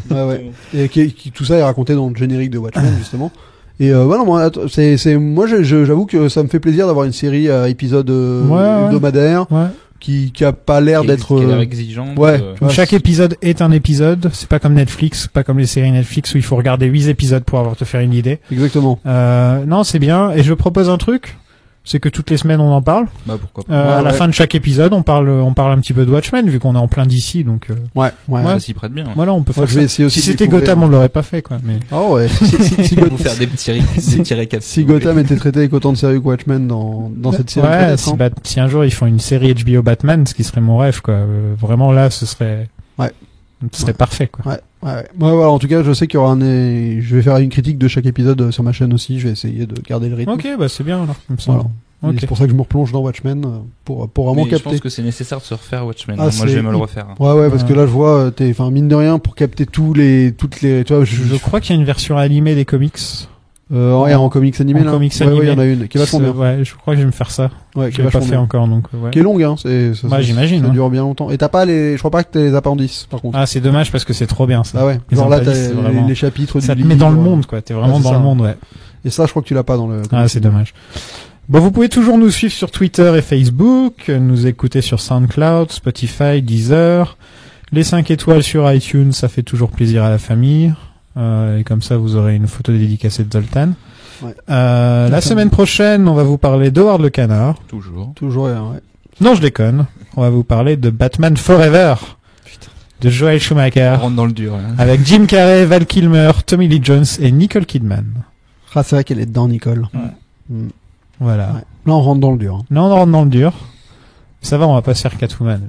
Ouais. Et tout ça est raconté dans le générique de Watchmen, justement. Et voilà, moi j'avoue que ça me fait plaisir d'avoir une série à épisode hebdomadaire. Ouais. Qui a pas l'air d'être qui a l'air exigeante. Ouais. Chaque épisode est un épisode. C'est pas comme Netflix, pas comme les séries Netflix où il faut regarder 8 épisodes pour avoir te faire une idée. Exactement. Non, c'est bien. Et je propose un truc. C'est que toutes les semaines on en parle. Bah pourquoi pas. À la fin de chaque épisode, on parle un petit peu de Watchmen vu qu'on est en plein d'ici, donc. Ouais. Ça s'y prête bien. Ouais. Voilà, on peut faire. Je vais essayer aussi. Si c'était Gotham, on l'aurait pas fait, quoi. Mais. Oh ouais. Si vous faire des petits récaps. Si Gotham était traité avec autant de sérieux que Watchmen dans cette série. Ouais. Si un jour ils font une série HBO Batman, ce qui serait mon rêve, quoi. Vraiment là, ce serait. Ouais. Ce serait parfait, quoi. Ouais, voilà, en tout cas, je sais qu'il y aura je vais faire une critique de chaque épisode sur ma chaîne aussi. Je vais essayer de garder le rythme. Ok, bah c'est bien alors. Comme ça. Voilà. Okay. C'est pour ça que je me replonge dans Watchmen pour vraiment capter. Je pense que c'est nécessaire de se refaire Watchmen. Moi, je vais me le refaire. Ouais, parce que là, je vois, mine de rien, pour capter toutes les, tu vois, je crois qu'il y a une version animée des comics. En comics animés, là. Comics animés. Ouais, il y en a une qui est vachement bien. Ouais, je crois que je vais me faire ça. Ouais, qui est pas fait encore, donc, ouais. Qui est longue, hein. J'imagine. Ça dure bien longtemps. Et t'as pas je crois pas que t'as les appendices, par contre. Ah, c'est dommage parce que c'est trop bien, ça. Ah ouais. Genre là, t'as les chapitres ça te met dans le monde, quoi. T'es vraiment dans le monde, ouais. Et ça, je crois que tu l'as pas dans le. Ah, c'est dommage. Bon, vous pouvez toujours nous suivre sur Twitter et Facebook, nous écouter sur SoundCloud, Spotify, Deezer. Les 5 étoiles sur iTunes, ça fait toujours plaisir à la famille. Et comme ça, vous aurez une photo dédicacée de Zoltan. Ouais. La semaine prochaine, on va vous parler d'Howard le Canard. Toujours, ouais. Non, je déconne. On va vous parler de Batman Forever. De Joel Schumacher. On rentre dans le dur, là. Avec Jim Carrey, Val Kilmer, Tommy Lee Jones et Nicole Kidman. Ah, c'est vrai qu'elle est dedans, Nicole. Ouais. Voilà. Ouais. Là, on rentre dans le dur. Là, on rentre dans le dur. Ça va, on va pas se faire Catwoman.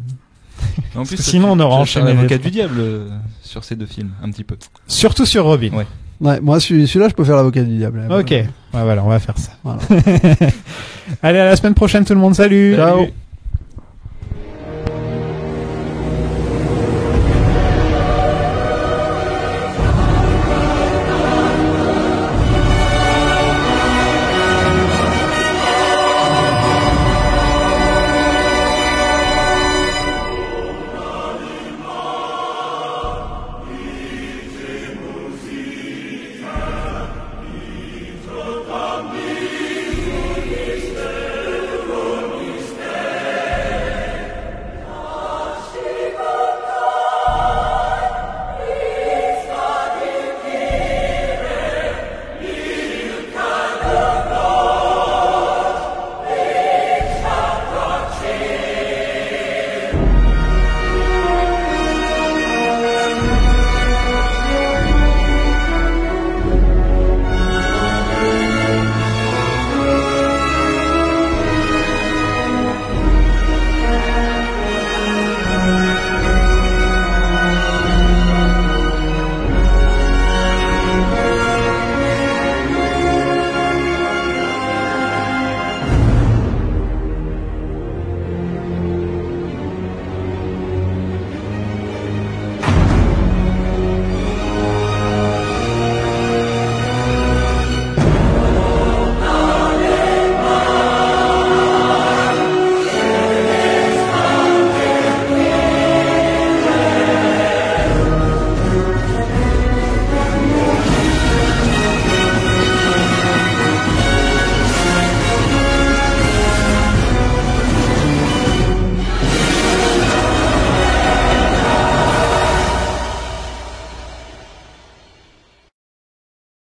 En plus, sinon, on aura enchaîné l'avocat du diable sur ces deux films, un petit peu. Surtout sur Robin. Ouais, moi, celui-là, je peux faire l'avocat du diable. Ok. Ouais, voilà, on va faire ça. Voilà. Allez, à la semaine prochaine, tout le monde. Salut. Ciao.